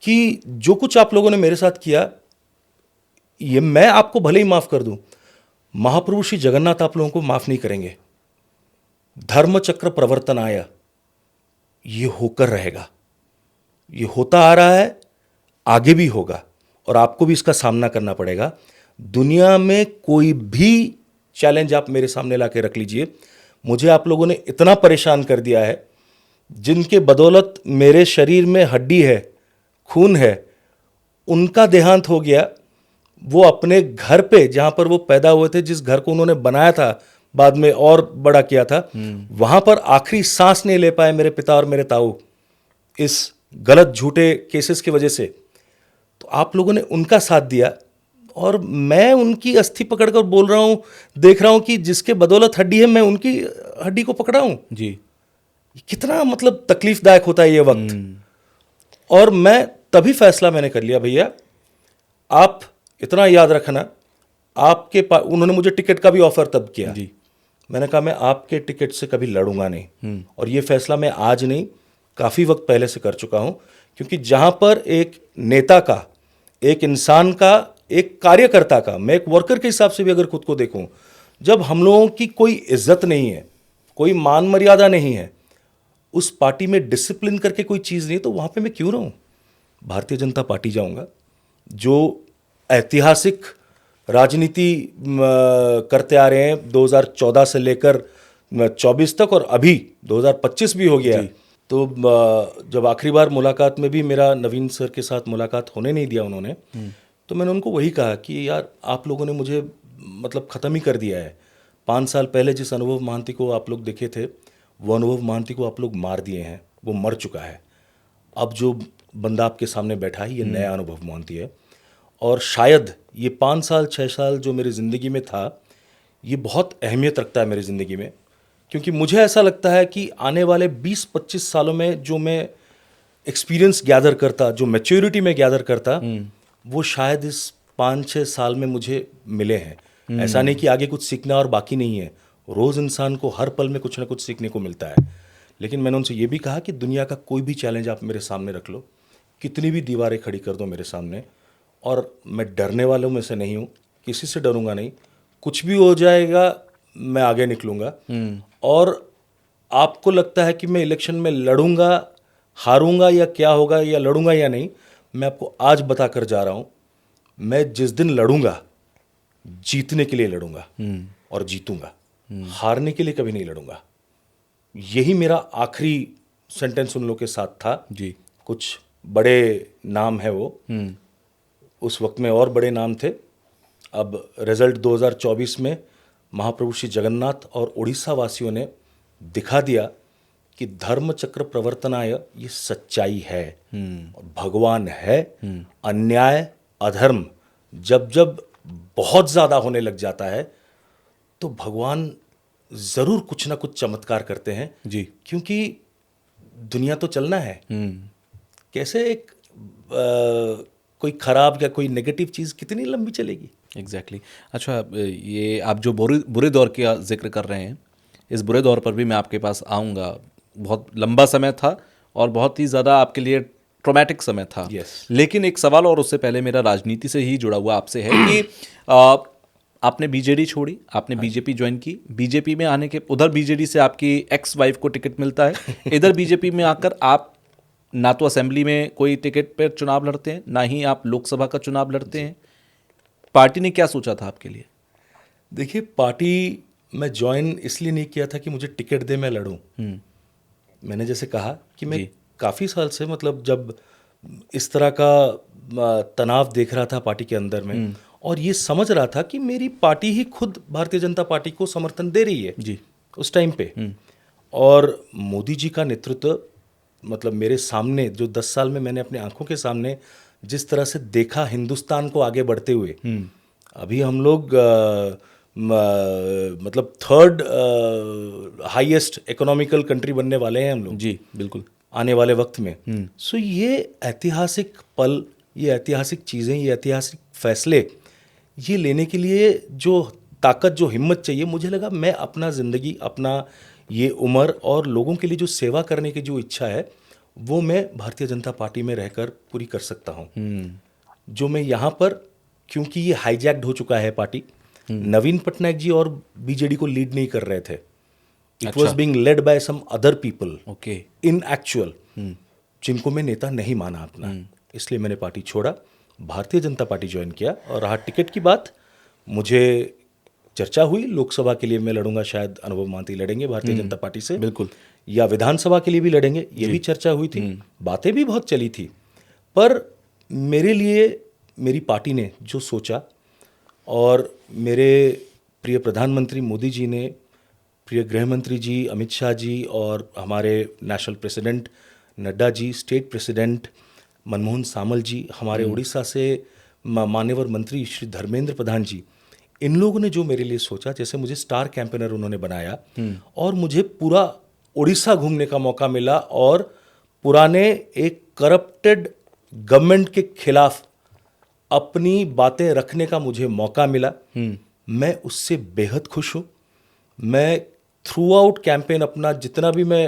कि जो कुछ आप लोगों ने मेरे साथ किया, ये मैं आपको भले ही माफ कर दूं, महाप्रभु श्री जगन्नाथ आप लोगों को माफ नहीं करेंगे। धर्म चक्र प्रवर्तन आया, ये होकर रहेगा, ये होता आ रहा है, आगे भी होगा, और आपको भी इसका सामना करना पड़ेगा। दुनिया में कोई भी चैलेंज आप मेरे सामने लाके रख लीजिए, मुझे आप लोगों ने इतना परेशान कर दिया है, जिनके बदौलत मेरे शरीर में हड्डी है, खून है, उनका देहांत हो गया। वो अपने घर पे, जहां पर वो पैदा हुए थे, जिस घर को उन्होंने बनाया था, बाद में और बड़ा किया था, वहां पर आखिरी सांस नहीं ले पाए मेरे पिता और मेरे ताऊ, इस गलत झूठे केसेस की वजह से। तो आप लोगों ने उनका साथ दिया, और मैं उनकी अस्थि पकड़कर बोल रहा हूं, देख रहा हूं कि जिसके बदौलत हड्डी है, मैं उनकी हड्डी को पकड़ा हूं। जी। कितना मतलब तकलीफदायक होता है ये वक्त। और मैं तभी फैसला मैंने कर लिया, भैया आप इतना याद रखना, आपके पास, उन्होंने मुझे टिकट का भी ऑफर तब किया जी। मैंने कहा मैं आपके टिकट से कभी लड़ूंगा नहीं। और ये फैसला मैं आज नहीं, काफ़ी वक्त पहले से कर चुका हूं, क्योंकि जहां पर एक नेता का, एक इंसान का, एक कार्यकर्ता का, मैं एक वर्कर के हिसाब से भी अगर खुद को देखूं, जब हम लोगों की कोई इज्जत नहीं है, कोई मान मर्यादा नहीं है, उस पार्टी में डिसिप्लिन करके कोई चीज़ नहीं, तो वहां पे मैं क्यों रहूं? भारतीय जनता पार्टी जाऊंगा, जो ऐतिहासिक राजनीति करते आ रहे हैं 2014 से लेकर 24 तक, और अभी 2025 भी हो गया। तो जब आखिरी बार मुलाकात में भी मेरा नवीन सर के साथ मुलाकात होने नहीं दिया उन्होंने, तो मैंने उनको वही कहा कि यार आप लोगों ने मुझे मतलब ख़त्म ही कर दिया है। 5 साल पहले जिस अनुभव महांती को आप लोग देखे थे, वो अनुभव महांती को आप लोग मार दिए हैं, वो मर चुका है। अब जो बंदा आपके सामने बैठा है, ये नया अनुभव महांती है। और शायद ये 5 साल 6 साल जो मेरी ज़िंदगी में था, ये बहुत अहमियत रखता है मेरी ज़िंदगी में, क्योंकि मुझे ऐसा लगता है कि आने वाले 20-25 सालों में जो मैं एक्सपीरियंस गैदर करता, जो मैच्योरिटी में गैदर करता, वो शायद इस 5-6 साल में मुझे मिले हैं। ऐसा नहीं कि आगे कुछ सीखना और बाकी नहीं है, रोज़ इंसान को हर पल में कुछ ना कुछ सीखने को मिलता है। लेकिन मैंने उनसे ये भी कहा कि दुनिया का कोई भी चैलेंज आप मेरे सामने रख लो, कितनी भी दीवारें खड़ी कर दो मेरे सामने, और मैं डरने वालों में से नहीं हूँ, किसी से डरूंगा नहीं, कुछ भी हो जाएगा मैं आगे निकलूंगा। और आपको लगता है कि मैं इलेक्शन में लड़ूंगा, हारूंगा या क्या होगा, या लड़ूंगा या नहीं, मैं आपको आज बता कर जा रहा हूँ, मैं जिस दिन लड़ूंगा, जीतने के लिए लड़ूंगा और जीतूंगा, हारने के लिए कभी नहीं लड़ूंगा। यही मेरा आखिरी सेंटेंस उन लोगों के साथ था जी। कुछ बड़े नाम है वो, उस वक्त में और बड़े नाम थे। अब रिजल्ट 2024 में महाप्रभु श्री जगन्नाथ और उड़ीसा वासियों ने दिखा दिया कि धर्म चक्र प्रवर्तनाय ये सच्चाई है, भगवान है। अन्याय अधर्म जब जब बहुत ज़्यादा होने लग जाता है, तो भगवान ज़रूर कुछ ना कुछ चमत्कार करते हैं जी। क्योंकि दुनिया तो चलना है। कैसे एक कोई खराब या कोई नेगेटिव चीज़ कितनी लंबी चलेगी? एग्जैक्टली अच्छा, ये आप जो बुरे दौर का जिक्र कर रहे हैं, इस बुरे दौर पर भी मैं आपके पास आऊँगा। बहुत लंबा समय था और बहुत ही ज़्यादा आपके लिए ट्रॉमेटिक समय था। Yes. लेकिन एक सवाल और उससे पहले मेरा राजनीति से ही जुड़ा हुआ आपसे है कि आपने बीजेडी छोड़ी, आपने बीजेपी ज्वाइन की। बीजेपी में आने के, उधर बीजेडी से आपकी एक्स वाइफ को टिकट मिलता है, इधर बीजेपी में आकर आप ना तो असेंबली में कोई टिकट पर चुनाव लड़ते हैं, ना ही आप लोकसभा का चुनाव लड़ते हैं। पार्टी ने क्या सोचा था आपके लिए? देखिए, पार्टी मैं ज्वाइन इसलिए नहीं किया था कि मुझे टिकट दे मैं लड़ूं। मैंने जैसे कहा कि मैं काफ़ी साल से, मतलब जब इस तरह का तनाव देख रहा था पार्टी के अंदर में, और ये समझ रहा था कि मेरी पार्टी ही खुद भारतीय जनता पार्टी को समर्थन दे रही है जी उस टाइम पे। और मोदी जी का नेतृत्व, मतलब मेरे सामने जो 10 साल में मैंने अपने आंखों के सामने जिस तरह से देखा हिंदुस्तान को आगे बढ़ते हुए, अभी हम लोग मतलब 3rd हाईएस्ट इकोनॉमिकल कंट्री बनने वाले हैं हम लोग। जी बिल्कुल, आने वाले वक्त में। सो ये ऐतिहासिक पल, ये ऐतिहासिक चीज़ें, ये ऐतिहासिक फैसले, ये लेने के लिए जो ताकत, जो हिम्मत चाहिए, मुझे लगा मैं अपना ज़िंदगी, अपना ये उम्र और लोगों के लिए जो सेवा करने की जो इच्छा है, वो मैं भारतीय जनता पार्टी में रहकर पूरी कर सकता हूँ। जो मैं यहाँ पर, क्योंकि ये हाईजैक्ड हो चुका है पार्टी, नवीन पटनायक जी और बीजेडी को लीड नहीं कर रहे थे। It was being led by some other people okay, in actual, जिनको मैं नेता नहीं माना अपना। इसलिए मैंने पार्टी छोड़ा, भारतीय जनता पार्टी ज्वाइन किया। और रहा टिकट की बात, मुझे चर्चा हुई लोकसभा के लिए मैं लड़ूंगा, शायद अनुभव महांती लड़ेंगे भारतीय जनता पार्टी से, बिल्कुल, या विधानसभा के लिए भी लड़ेंगे, ये भी चर्चा हुई थी, बातें भी बहुत चली थी। पर मेरे लिए मेरी पार्टी ने जो सोचा, और मेरे प्रिय प्रधानमंत्री मोदी जी ने, प्रिय गृह मंत्री जी अमित शाह जी, और हमारे national president Nadda ji, state president Manmohan सामल जी, हमारे उड़ीसा से मान्यवर मंत्री श्री धर्मेंद्र प्रधान जी, इन लोगों ने जो मेरे लिए सोचा, जैसे मुझे स्टार कैंपेनर उन्होंने बनाया और मुझे पूरा उड़ीसा घूमने का मौका मिला और पुराने एक करप्टेड गवर्नमेंट के खिलाफ अपनी बातें रखने का मुझे मौका मिला। मैं उससे बेहद खुश हूँ। मैं थ्रू आउट कैंपेन अपना जितना भी मैं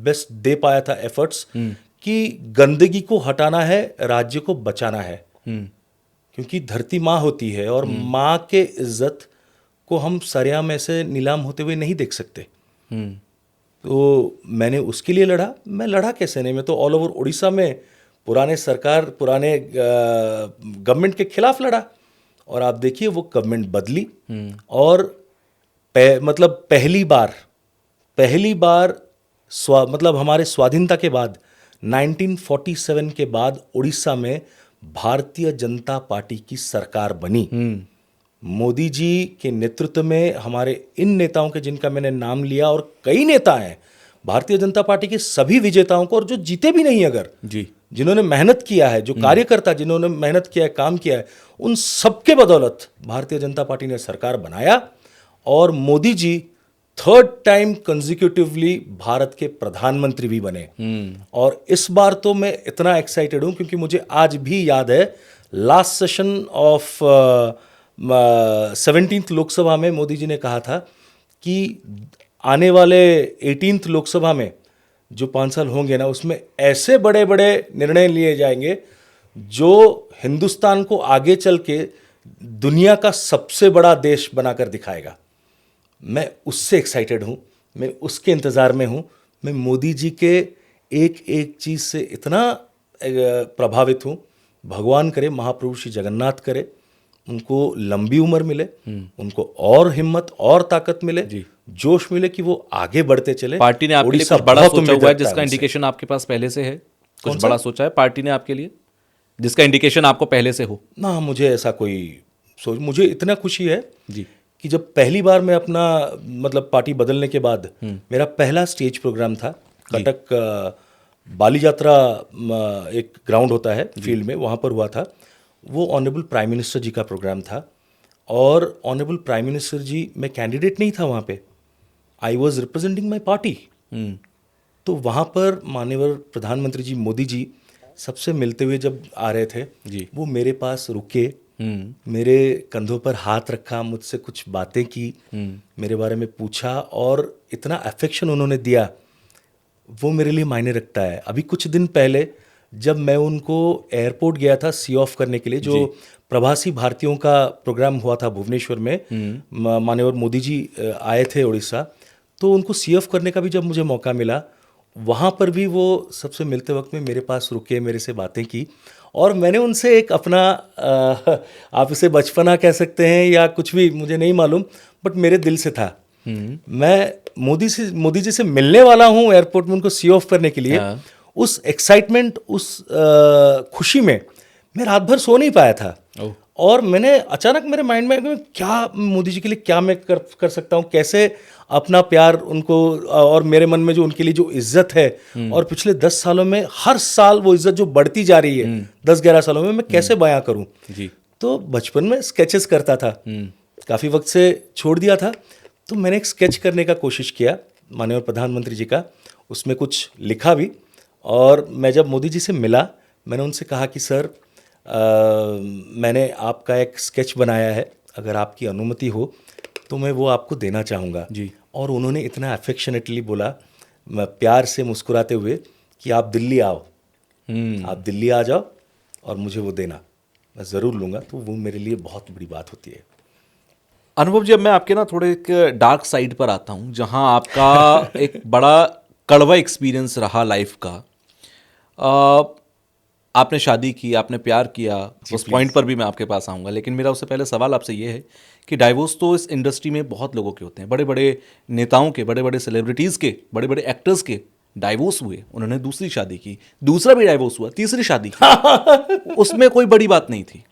बेस्ट दे पाया था एफर्ट्स कि गंदगी को हटाना है, राज्य को बचाना है, क्योंकि धरती माँ होती है और माँ के इज्जत को हम सरेआम ऐसे नीलाम होते हुए नहीं देख सकते। तो मैंने उसके लिए लड़ा। मैं लड़ा कैसे नहीं, मैं तो ऑल ओवर उड़ीसा में पुराने गवर्नमेंट के खिलाफ लड़ा। और आप देखिए वो गवर्नमेंट बदली और मतलब पहली बार मतलब हमारे स्वाधीनता के बाद 1947 के बाद उड़ीसा में भारतीय जनता पार्टी की सरकार बनी। मोदी जी के नेतृत्व में हमारे इन नेताओं के जिनका मैंने नाम लिया, और कई नेता हैं भारतीय जनता पार्टी के सभी विजेताओं को, और जो जीते भी नहीं अगर जी, जिन्होंने मेहनत किया है, जो कार्यकर्ता जिन्होंने मेहनत किया है, काम किया है, उन सबके बदौलत भारतीय जनता पार्टी ने सरकार बनाया और Modi ji 3rd time consecutively Bharat के प्रधानमंत्री भी बने। और इस बार तो मैं इतना एक्साइटेड हूं क्योंकि मुझे आज भी याद है last session of 17th Lok Sabha में मोदी जी ने कहा था कि आने वाले 18th लोकसभा में जो 5 साल होंगे ना, उसमें ऐसे बड़े बड़े निर्णय लिए जाएंगे जो हिंदुस्तान को आगे चल के दुनिया का सबसे बड़ा देश बनाकर दिखाएगा। मैं उससे एक्साइटेड हूँ, मैं उसके इंतज़ार में हूँ। मैं मोदी जी के एक एक चीज़ से इतना प्रभावित हूँ। भगवान करे, महाप्रभु श्री जगन्नाथ करे, उनको लंबी उम्र मिले, उनको और हिम्मत और ताकत मिले, जोश मिले कि वो आगे बढ़ते चले। पार्टी ने आपके लिए कुछ बड़ा सोचा हुआ है जिसका इंडिकेशन आपके पास पहले से है? कुछ बड़ा सोचा है पार्टी ने आपके लिए जिसका इंडिकेशन आपको पहले से हो? ना, मुझे ऐसा कोई सोच, मुझे इतना खुशी है जी कि जब पहली बार मैं अपना मतलब पार्टी बदलने के बाद मेरा पहला स्टेज प्रोग्राम था कटक बाली यात्रा, एक ग्राउंड होता है फील्ड में, वहाँ पर हुआ था। वो ऑनरेबल प्राइम मिनिस्टर जी का प्रोग्राम था और ऑनरेबल प्राइम मिनिस्टर जी, मैं कैंडिडेट नहीं था वहाँ पे, I was representing my party. तो वहाँ पर माननीय प्रधानमंत्री जी मोदी जी सबसे मिलते हुए जब आ रहे थे जी, वो मेरे पास रुके, मेरे कंधों पर हाथ रखा, मुझसे कुछ बातें की, मेरे बारे में पूछा और इतना अफेक्शन उन्होंने दिया, वो मेरे लिए मायने रखता है। अभी कुछ दिन पहले जब मैं उनको एयरपोर्ट गया था सी ऑफ करने के लिए, जो प्रवासी भारतीयों का प्रोग्राम हुआ था भुवनेश्वर में, माननीय मोदी जी आए थे उड़ीसा, तो उनको सी ऑफ करने का भी जब मुझे मौका मिला, वहाँ पर भी वो सबसे मिलते वक्त में मेरे पास रुके, मेरे से बातें की और मैंने उनसे एक अपना आप इसे बचपना कह सकते हैं या कुछ भी, मुझे नहीं मालूम, बट मेरे दिल से था। मैं मोदी जी से मिलने वाला हूँ एयरपोर्ट में उनको सी ऑफ करने के लिए। उस एक्साइटमेंट, उस खुशी में मैं रात भर सो नहीं पाया था। और मैंने अचानक मेरे माइंड में क्या मोदी जी के लिए क्या मैं कर सकता हूँ, कैसे अपना प्यार उनको, और मेरे मन में जो उनके लिए जो इज्जत है, और पिछले 10 सालों में हर साल वो इज्जत जो बढ़ती जा रही है, 10-11 सालों में मैं कैसे बयां करूं। तो बचपन में स्केचेस करता था, काफ़ी वक्त से छोड़ दिया था, तो मैंने एक स्केच करने का कोशिश किया माननीय प्रधानमंत्री जी का, उसमें कुछ लिखा भी। और मैं जब मोदी जी से मिला, मैंने उनसे कहा कि सर मैंने आपका एक स्केच बनाया है, अगर आपकी अनुमति हो तो मैं वो आपको देना चाहूँगा जी। और उन्होंने इतना अफेक्शनेटली बोला, प्यार से मुस्कुराते हुए, कि आप दिल्ली आओ, आप दिल्ली आ जाओ और मुझे वो देना, मैं ज़रूर लूँगा। तो वो मेरे लिए बहुत बड़ी बात होती है। अनुभव जी, अब मैं आपके ना थोड़े एक डार्क साइड पर आता हूँ, जहाँ आपका एक बड़ा कड़वा एक्सपीरियंस रहा लाइफ का। आपने शादी की, आपने प्यार किया, उस पॉइंट पर भी मैं आपके पास आऊँगा, लेकिन मेरा उससे पहले सवाल आपसे ये है कि डाइवोर्स तो इस इंडस्ट्री में बहुत लोगों के होते हैं, बड़े बड़े नेताओं के, बड़े बड़े सेलिब्रिटीज़ के, बड़े बड़े एक्टर्स के डाइवोर्स हुए, उन्होंने दूसरी शादी की, दूसरा भी डाइवोर्स हुआ, तीसरी शादी की उसमें कोई बड़ी बात नहीं थी।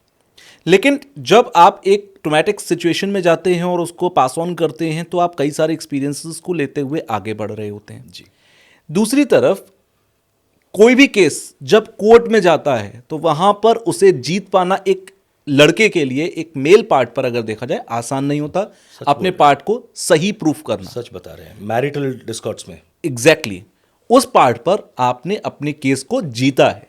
लेकिन जब आप एक ट्रॉमेटिक सिचुएशन में जाते हैं और उसको पास ऑन करते हैं, तो आप कई सारे एक्सपीरियंसेस को लेते हुए आगे बढ़ रहे होते हैं जी। दूसरी तरफ कोई भी केस जब कोर्ट में जाता है तो वहां पर उसे जीत पाना एक लड़के के लिए, एक मेल पार्ट पर अगर देखा जाए, आसान नहीं होता अपने पार्ट को सही प्रूफ करना। सच बता रहे हैं, मैरिटल डिस्कॉर्ड्स में एग्जैक्टली उस पार्ट पर आपने अपने केस को जीता है।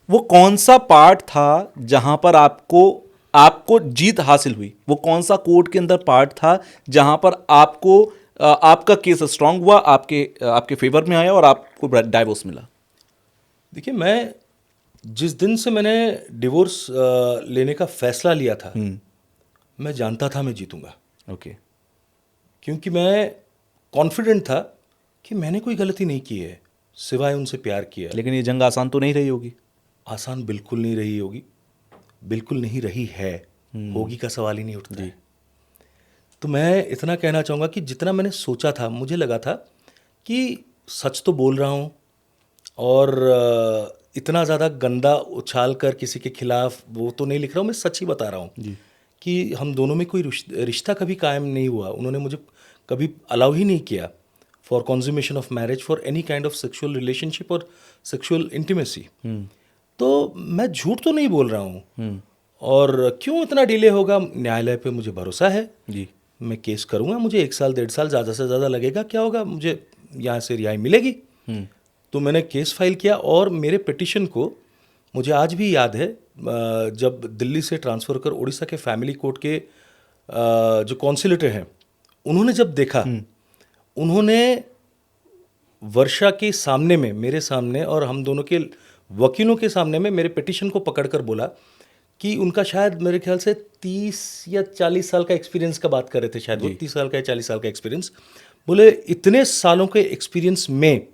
वो कौन सा पार्ट था जहां पर आपको जीत हासिल हुई? वो कौन सा कोर्ट के अंदर पार्ट था जहां पर आपका केस स्ट्रांग हुआ, आपके फेवर में आया और आपको डाइवोर्स मिला? देखिए, मैं जिस दिन से मैंने डिवोर्स लेने का फैसला लिया था, मैं जानता था मैं जीतूंगा। ओके। क्योंकि मैं कॉन्फिडेंट था कि मैंने कोई गलती नहीं की है, सिवाय उनसे प्यार किया। लेकिन ये जंग आसान तो नहीं रही होगी? आसान बिल्कुल नहीं रही होगी, बिल्कुल नहीं रही है, होगी का सवाल ही नहीं उठता है। तो मैं इतना कहना चाहूँगा कि जितना मैंने सोचा था, मुझे लगा था कि सच तो बोल रहा हूँ और इतना ज़्यादा गंदा उछाल कर किसी के खिलाफ वो तो नहीं लिख रहा हूँ, मैं सच ही बता रहा हूँ कि हम दोनों में कोई रिश्ता कभी कायम नहीं हुआ। उन्होंने मुझे कभी अलाउ ही नहीं किया for consummation of marriage, for any kind of sexual relationship और सेक्सुअल इंटीमेसी। तो मैं झूठ तो नहीं बोल रहा हूँ। और क्यों इतना डिले होगा? न्यायालय पे मुझे भरोसा है जी। मैं केस करूँगा, मुझे 1 साल 1.5 साल ज़्यादा से ज़्यादा लगेगा, क्या होगा, मुझे यहाँ से रिहाई मिलेगी। तो मैंने केस फाइल किया और मेरे पिटिशन को मुझे आज भी याद है, जब दिल्ली से ट्रांसफ़र कर उड़ीसा के फैमिली कोर्ट के जो कॉन्सिलेटर हैं, उन्होंने जब देखा, उन्होंने वर्षा के सामने में, मेरे सामने और हम दोनों के वकीलों के सामने में मेरे पिटिशन को पकड़कर बोला कि उनका शायद मेरे ख्याल से 30 या 40 साल का एक्सपीरियंस का बात कर रहे थे, शायद वो 30 साल का या 40 साल का एक्सपीरियंस। बोले इतने सालों के एक्सपीरियंस में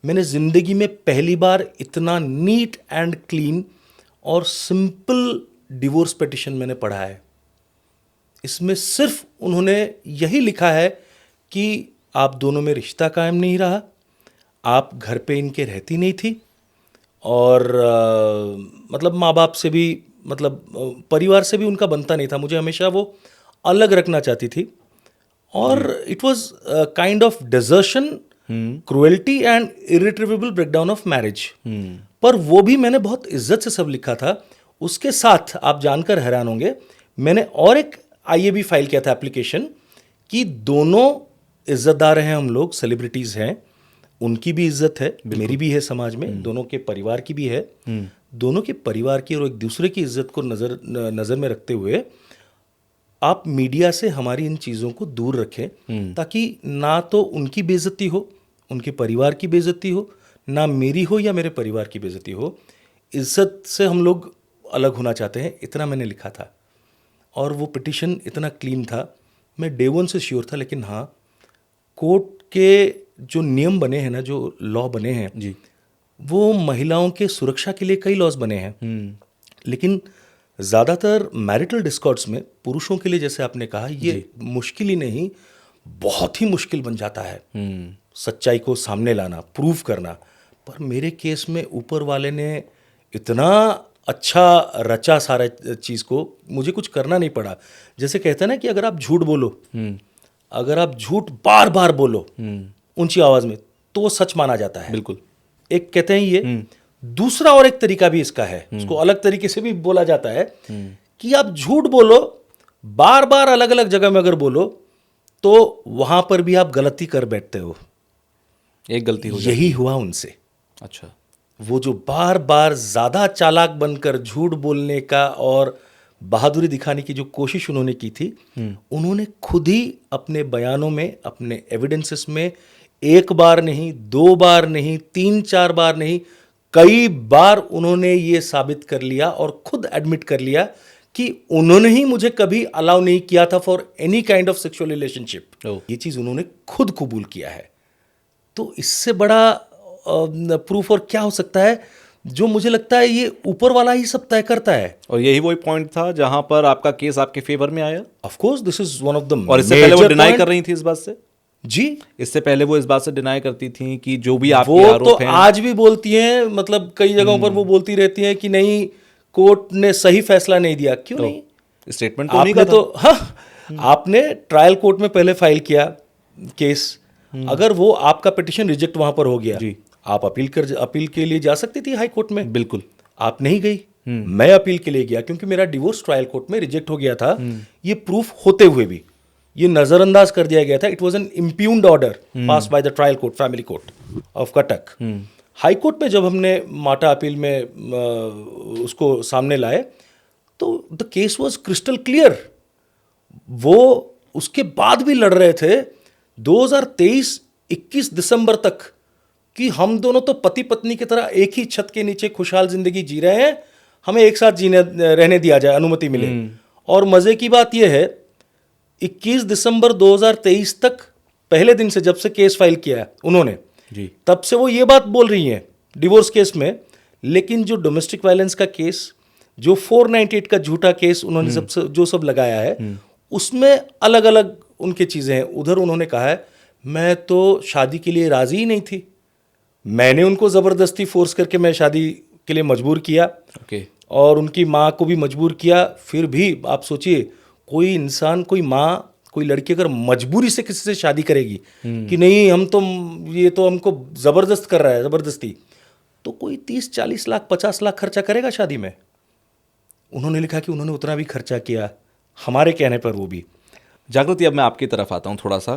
मैंने ज़िंदगी में पहली बार इतना नीट एंड क्लीन और सिंपल डिवोर्स पिटिशन मैंने पढ़ा है। इसमें सिर्फ उन्होंने यही लिखा है कि आप दोनों में रिश्ता कायम नहीं रहा, आप घर पे इनके रहती नहीं थी और मतलब माँ बाप से भी, मतलब परिवार से भी उनका बनता नहीं था, मुझे हमेशा वो अलग रखना चाहती थी और it was kind of desertion, cruelty and irretrievable breakdown of marriage. पर वो भी मैंने बहुत इज्जत से सब लिखा था। उसके साथ आप जानकर हैरान होंगे, मैंने और एक आईएबी फाइल किया था एप्लीकेशन कि दोनों इज्जतदार हैं, हम लोग सेलिब्रिटीज़ हैं, उनकी भी इज्जत है, मेरी भी है समाज में, दोनों के परिवार की भी है, दोनों के परिवार की और एक दूसरे की इज्जत को नज़र में रखते हुए आप मीडिया से हमारी इन चीज़ों को दूर रखें, ताकि ना तो उनकी बेइज्जती हो, उनके परिवार की बेइज्जती हो, ना मेरी हो या मेरे परिवार की बेइज्जती हो। इज्जत से हम लोग अलग होना चाहते हैं, इतना मैंने लिखा था। और वो पिटिशन इतना क्लीन था, मैं डे वन से श्योर था। लेकिन हाँ, कोर्ट के जो नियम बने हैं ना, जो लॉ बने हैं जी, वो महिलाओं के सुरक्षा के लिए कई लॉज बने हैं, लेकिन ज़्यादातर मैरिटल डिस्कॉर्ड्स में पुरुषों के लिए, जैसे आपने कहा, ये मुश्किल ही नहीं, बहुत ही मुश्किल बन जाता है सच्चाई को सामने लाना, प्रूव करना। पर मेरे केस में ऊपर वाले ने इतना अच्छा रचा सारा चीज़ को, मुझे कुछ करना नहीं पड़ा। जैसे कहते हैं ना कि अगर आप झूठ बोलो, अगर आप झूठ बार बार बोलो ऊंची आवाज़ में, तो वो सच माना जाता है। बिल्कुल। एक कहते हैं ये। दूसरा और एक तरीका भी इसका है, उसको अलग तरीके से भी बोला जाता है कि आप झूठ बोलो, बार बार अलग अलग जगह में अगर बोलो, तो वहां पर भी आप गलती कर बैठते हो। एक गलती हो जाती यही हुआ उनसे। अच्छा। वो जो बार बार ज़्यादा चालाक बनकर झूठ बोलने का और बहादुरी दिखाने की जो कोशिश उन्होंने की थी, उन्होंने खुद ही अपने बयानों में, अपने एविडेंसेस में, 1 बार नहीं, 2 बार नहीं, 3-4 बार नहीं, कई बार उन्होंने ये साबित कर लिया और खुद एडमिट कर लिया कि उन्होंने ही मुझे कभी अलाउ नहीं किया था for any kind of sexual relationship. ये चीज़ उन्होंने खुद कबूल किया है। तो इससे बड़ा प्रूफ और क्या हो सकता है? जो मुझे लगता है ये ऊपर वाला ही सब तय करता है। और यही वही पॉइंट था जहां पर आपका केस आपके फेवर में आया। Of course this is one of the, और इससे पहले वो डिनाई कर रही थी इस बात से। जी, इससे पहले वो इस बात से डिनाई करती थी कि जो भी आपके वो आरोप तो हैं, आज भी बोलती हैं, मतलब कई जगहों पर वो बोलती रहती हैं कि नहीं, कोर्ट ने सही फैसला नहीं दिया। क्यों नहीं? स्टेटमेंट तो नहीं आपने का तो आपने ट्रायल कोर्ट में पहले फाइल किया केस, अगर वो आपका पिटिशन रिजेक्ट वहां पर हो गया, जी, आप अपील के लिए जा सकती थी हाई कोर्ट में। बिल्कुल। आप नहीं गई, मैं अपील के लिए गया क्योंकि मेरा डिवोर्स ट्रायल कोर्ट में रिजेक्ट हो गया था। ये प्रूफ होते हुए भी ये नजरअंदाज कर दिया गया था। It was an इम्प्यून्ड order pass by the trial court, family court of Cuttack. High court में जब हमने माटा अपील में उसको सामने लाए तो the case was crystal clear. वो उसके बाद भी लड़ रहे थे 2023 21 दिसंबर तक कि हम दोनों तो पति पत्नी की तरह एक ही छत के नीचे खुशहाल जिंदगी जी रहे हैं, हमें एक साथ रहने दिया जाए, अनुमति मिले। और मजे की बात यह है 21 दिसंबर 2023 तक, पहले दिन से जब से केस फाइल किया है उन्होंने जी, तब से वो ये बात बोल रही हैं डिवोर्स केस में। लेकिन जो डोमेस्टिक वायलेंस का केस, जो 498 का झूठा केस उन्होंने जो सब लगाया है, उसमें अलग अलग उनकी चीज़ें हैं। उधर उन्होंने कहा है मैं तो शादी के लिए राज़ी ही नहीं थी, मैंने उनको ज़बरदस्ती फोर्स करके मैं शादी के लिए मजबूर किया, ओके, और उनकी माँ को भी मजबूर किया। फिर भी आप सोचिए, कोई इंसान, कोई माँ, कोई लड़की अगर मजबूरी से किसी से शादी करेगी कि नहीं हम तो, ये तो हमको ज़बरदस्त कर रहा है, ज़बरदस्ती, तो कोई 30-40 लाख 50 लाख खर्चा करेगा शादी में। उन्होंने लिखा कि उन्होंने उतना भी खर्चा किया हमारे कहने पर, वो भी। जागृति, अब मैं आपकी तरफ आता हूँ थोड़ा सा।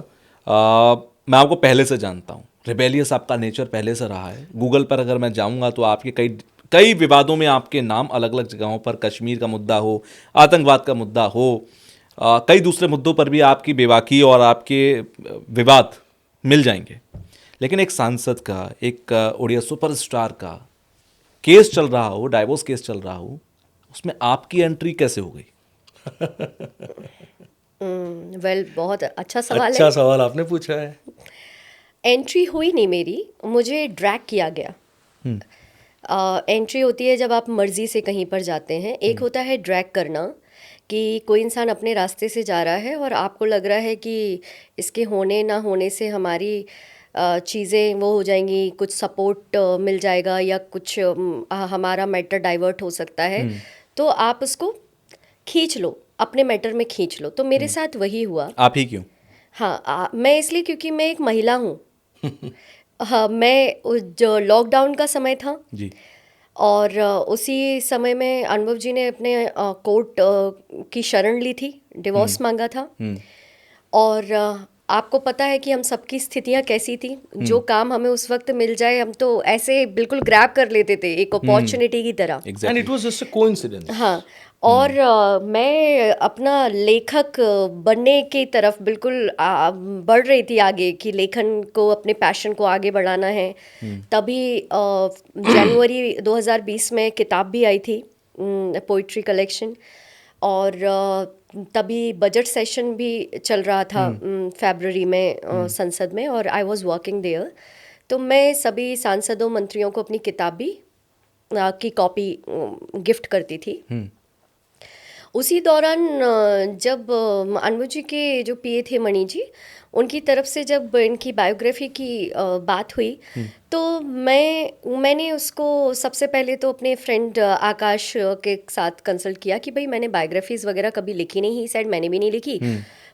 मैं आपको पहले से जानता हूँ, रिबेलियस आपका नेचर पहले से रहा है। गूगल पर अगर मैं जाऊँगा तो आपके कई विवादों में आपके नाम अलग अलग जगहों पर, कश्मीर का मुद्दा हो, आतंकवाद का मुद्दा हो, कई दूसरे मुद्दों पर भी आपकी बेबाकी और आपके विवाद मिल जाएंगे। लेकिन एक सांसद का, एक ओडिया सुपरस्टार का केस चल रहा हो, डाइवोर्स केस चल रहा हो, उसमें आपकी एंट्री कैसे हो गई? वेल, बहुत अच्छा सवाल अच्छा है। सवाल आपने पूछा है। एंट्री हुई नहीं मेरी, मुझे ड्रैग किया गया। एंट्री होती है जब आप मर्जी से कहीं पर जाते हैं, एक होता है ड्रैग करना, कि कोई इंसान अपने रास्ते से जा रहा है और आपको लग रहा है कि इसके होने ना होने से हमारी चीज़ें वो हो जाएंगी, कुछ सपोर्ट मिल जाएगा या कुछ हमारा मैटर डाइवर्ट हो सकता है, तो आप उसको खींच लो, अपने मैटर में खींच लो। तो मेरे साथ वही हुआ। आप ही क्यों? हाँ, मैं इसलिए क्योंकि मैं एक महिला हूँ। हाँ, मैं जो लॉकडाउन का समय था जी, और उसी समय में अनुभव जी ने अपने कोर्ट की शरण ली थी, डिवोर्स मांगा था। और आपको पता है कि हम सबकी स्थितियां कैसी थी। जो काम हमें उस वक्त मिल जाए हम तो ऐसे बिल्कुल ग्रैब कर लेते थे, एक अपॉर्चुनिटी की तरह। And it was just a coincidence. हाँ, और मैं अपना लेखक बनने की तरफ बिल्कुल बढ़ रही थी आगे, कि लेखन को, अपने पैशन को आगे बढ़ाना है। तभी जनवरी 2020 में किताब भी आई थी, पोइट्री कलेक्शन, और तभी बजट सेशन भी चल रहा था फरवरी में संसद में, और आई वाज वर्किंग देयर। तो मैं सभी सांसदों, मंत्रियों को अपनी किताब भी की कॉपी गिफ्ट करती थी। उसी दौरान जब अनुभव जी के जो पीए थे मणि जी, उनकी तरफ से जब इनकी बायोग्राफी की बात हुई, तो मैंने उसको सबसे पहले तो अपने फ्रेंड आकाश के साथ कंसल्ट किया कि भाई मैंने बायोग्राफीज़ वगैरह कभी लिखी नहीं। ही सेड मैंने भी नहीं लिखी।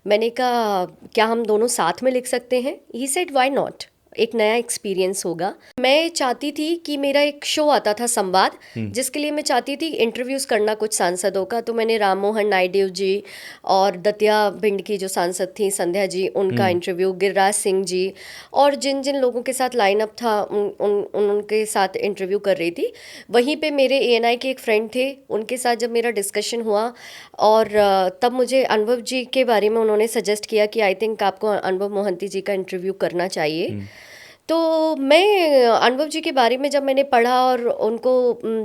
मैंने कहा क्या हम दोनों साथ में लिख सकते हैं? ही सेड व्हाई नॉट, एक नया एक्सपीरियंस होगा। मैं चाहती थी कि मेरा एक शो आता था संवाद, जिसके लिए मैं चाहती थी इंटरव्यूज़ करना कुछ सांसदों का। तो मैंने राम मोहन नायडू जी और दतिया भिंड की जो सांसद थी संध्या जी, उनका इंटरव्यू, गिरिराज सिंह जी, और जिन जिन लोगों के साथ लाइनअप था उनके साथ इंटरव्यू कर रही थी। वहीं पे मेरे एएनआई के एक फ्रेंड थे, उनके साथ जब मेरा डिस्कशन हुआ, और तब मुझे अनुभव जी के बारे में उन्होंने सजेस्ट किया कि आई थिंक आपको अनुभव मोहंती जी का इंटरव्यू करना चाहिए। तो मैं अनुभव जी के बारे में जब मैंने पढ़ा और उनको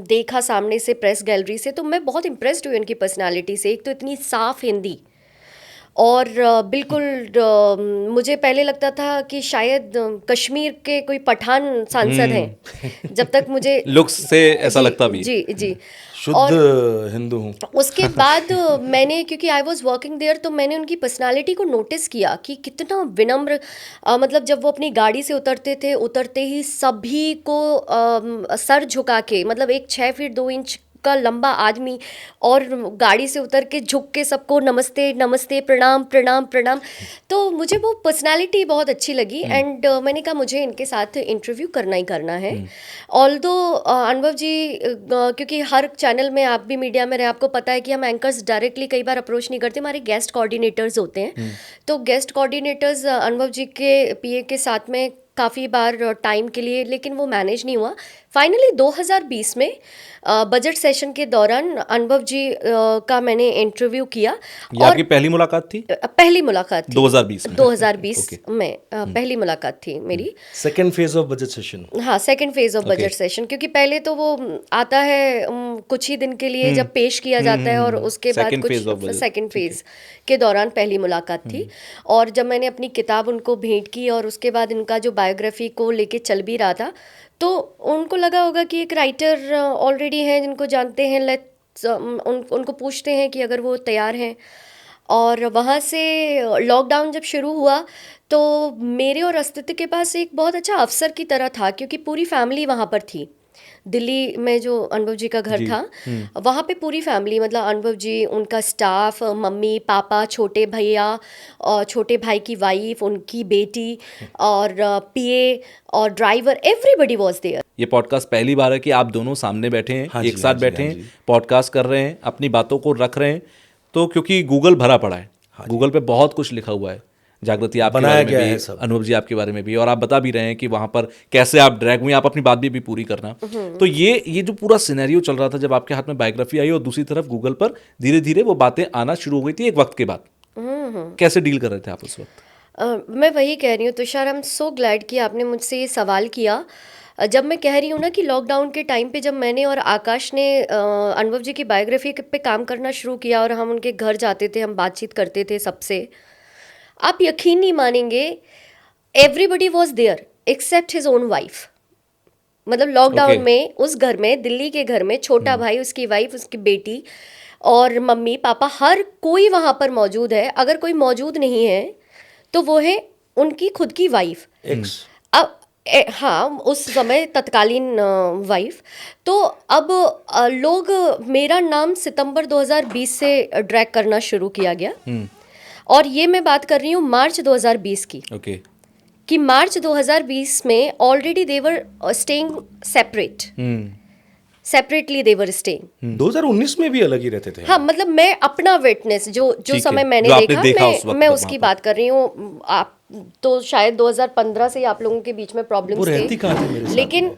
देखा सामने से, प्रेस गैलरी से, तो मैं बहुत इम्प्रेस्ड हुई उनकी पर्सनालिटी से। एक तो इतनी साफ हिंदी, और बिल्कुल मुझे पहले लगता था कि शायद कश्मीर के कोई पठान सांसद हैं, जब तक मुझे लुक्स से ऐसा लगता भी है। जी जी। शुद्ध हिंदू हूँ। उसके बाद मैंने, क्योंकि आई वॉज वर्किंग देयर, तो मैंने उनकी पर्सनालिटी को नोटिस किया कि कितना विनम्र, मतलब जब वो अपनी गाड़ी से उतरते थे, उतरते ही सभी को सर झुका के, मतलब एक 6 फीट 2 इंच का लंबा आदमी और गाड़ी से उतर के झुक के सबको नमस्ते नमस्ते प्रणाम प्रणाम प्रणाम। तो मुझे वो पर्सनालिटी बहुत अच्छी लगी एंड मैंने कहा मुझे इनके साथ इंटरव्यू करना ही करना है। ऑल्दो अनुभव जी क्योंकि हर चैनल में आप भी मीडिया में रहे, आपको पता है कि हम एंकर्स डायरेक्टली कई बार अप्रोच नहीं करते, हमारे गेस्ट कोऑर्डिनेटर्स होते हैं। तो गेस्ट कोऑर्डिनेटर्स अनुभव जी के पीए के साथ में काफ़ी बार टाइम के लिए, लेकिन वो मैनेज नहीं हुआ। फाइनली 2020 में बजट सेशन के दौरान अनुभव जी का मैंने इंटरव्यू किया। ये आपकी पहली मुलाकात थी? पहली मुलाकात थी 2020 में। 2020 में पहली मुलाकात थी मेरी। Second phase of budget session. हाँ, second phase of budget session, क्योंकि पहले तो वो आता है कुछ ही दिन के लिए जब पेश किया जाता है और उसके बाद Second phase of कुछ budget, सेकंड फेज के दौरान पहली मुलाकात थी। और जब मैंने अपनी किताब उनको भेंट की और उसके बाद इनका जो बायोग्राफी को लेके चल भी रहा था, तो उनको लगा होगा कि एक राइटर ऑलरेडी हैं जिनको जानते हैं, लेट्स उनको पूछते हैं कि अगर वो तैयार हैं। और वहाँ से लॉकडाउन जब शुरू हुआ तो मेरे और अस्तित्व के पास एक बहुत अच्छा अवसर की तरह था, क्योंकि पूरी फैमिली वहाँ पर थी। दिल्ली में जो अनुभव जी का घर था वहाँ पे पूरी फैमिली, मतलब अनुभव जी, उनका स्टाफ, मम्मी पापा, छोटे भैया और छोटे भाई की वाइफ, उनकी बेटी और पीए और ड्राइवर, एवरीबडी वाज देयर। ये पॉडकास्ट पहली बार है कि आप दोनों सामने बैठे हैं, हाँ एक जी, साथ हाँ जी, बैठे हाँ हैं, जी। पॉडकास्ट कर रहे हैं, अपनी बातों को रख रहे हैं। तो क्योंकि गूगल भरा पड़ा है, गूगल पे बहुत कुछ लिखा हुआ है, जागृति आपके बनाया बारे में गया भी, है सब। अनुभव जी आपके बारे में भी, और आप बता भी रहे हैं कि वहाँ पर कैसे आप ड्रैग हुई। आप अपनी बात भी पूरी करना। तो ये जो पूरा सिनेरियो चल रहा था जब आपके हाथ में बायोग्राफी आई और दूसरी तरफ गूगल पर धीरे धीरे वो बातें आना शुरू हो गई थी एक वक्त के बाद, कैसे डील कर रहे थे आप उस वक्त? मैं वही कह रही हूँ Tushar, I am so glad कि आपने मुझसे ये सवाल किया। जब मैं कह रही हूँ ना कि लॉकडाउन के टाइम पे जब मैंने और आकाश ने अनुभव जी की बायोग्राफी पे काम करना शुरू किया और हम उनके घर जाते थे, हम बातचीत करते थे सबसे, आप यकीन नहीं मानेंगे, everybody was there except his own wife. मतलब लॉकडाउन Okay. में उस घर में, दिल्ली के घर में, छोटा भाई, उसकी वाइफ, उसकी बेटी और मम्मी पापा, हर कोई वहाँ पर मौजूद है। अगर कोई मौजूद नहीं है तो वो है उनकी खुद की वाइफ। एक्स। अब हाँ, उस समय तत्कालीन वाइफ। तो अब लोग, मेरा नाम सितंबर 2020 से ड्रैग करना शुरू किया गया। और ये मैं बात कर रही हूँ मार्च 2020 की, ओके। कि मार्च 2020 में already they're staying separately they're staying. 2019 में भी अलग ही रहते थे। हाँ, मतलब मैं अपना विटनेस जो ठीक है, समय मैंने जो आपने देखा उस देखा, वक्त मैं पर उसकी वहाँ बात कर रही हूँ। आप तो शायद 2015 से ही आप लोगों के बीच में वो प्रॉब्लम्स रहती थे, कहाँ थी मेरे साथ लेकिन में?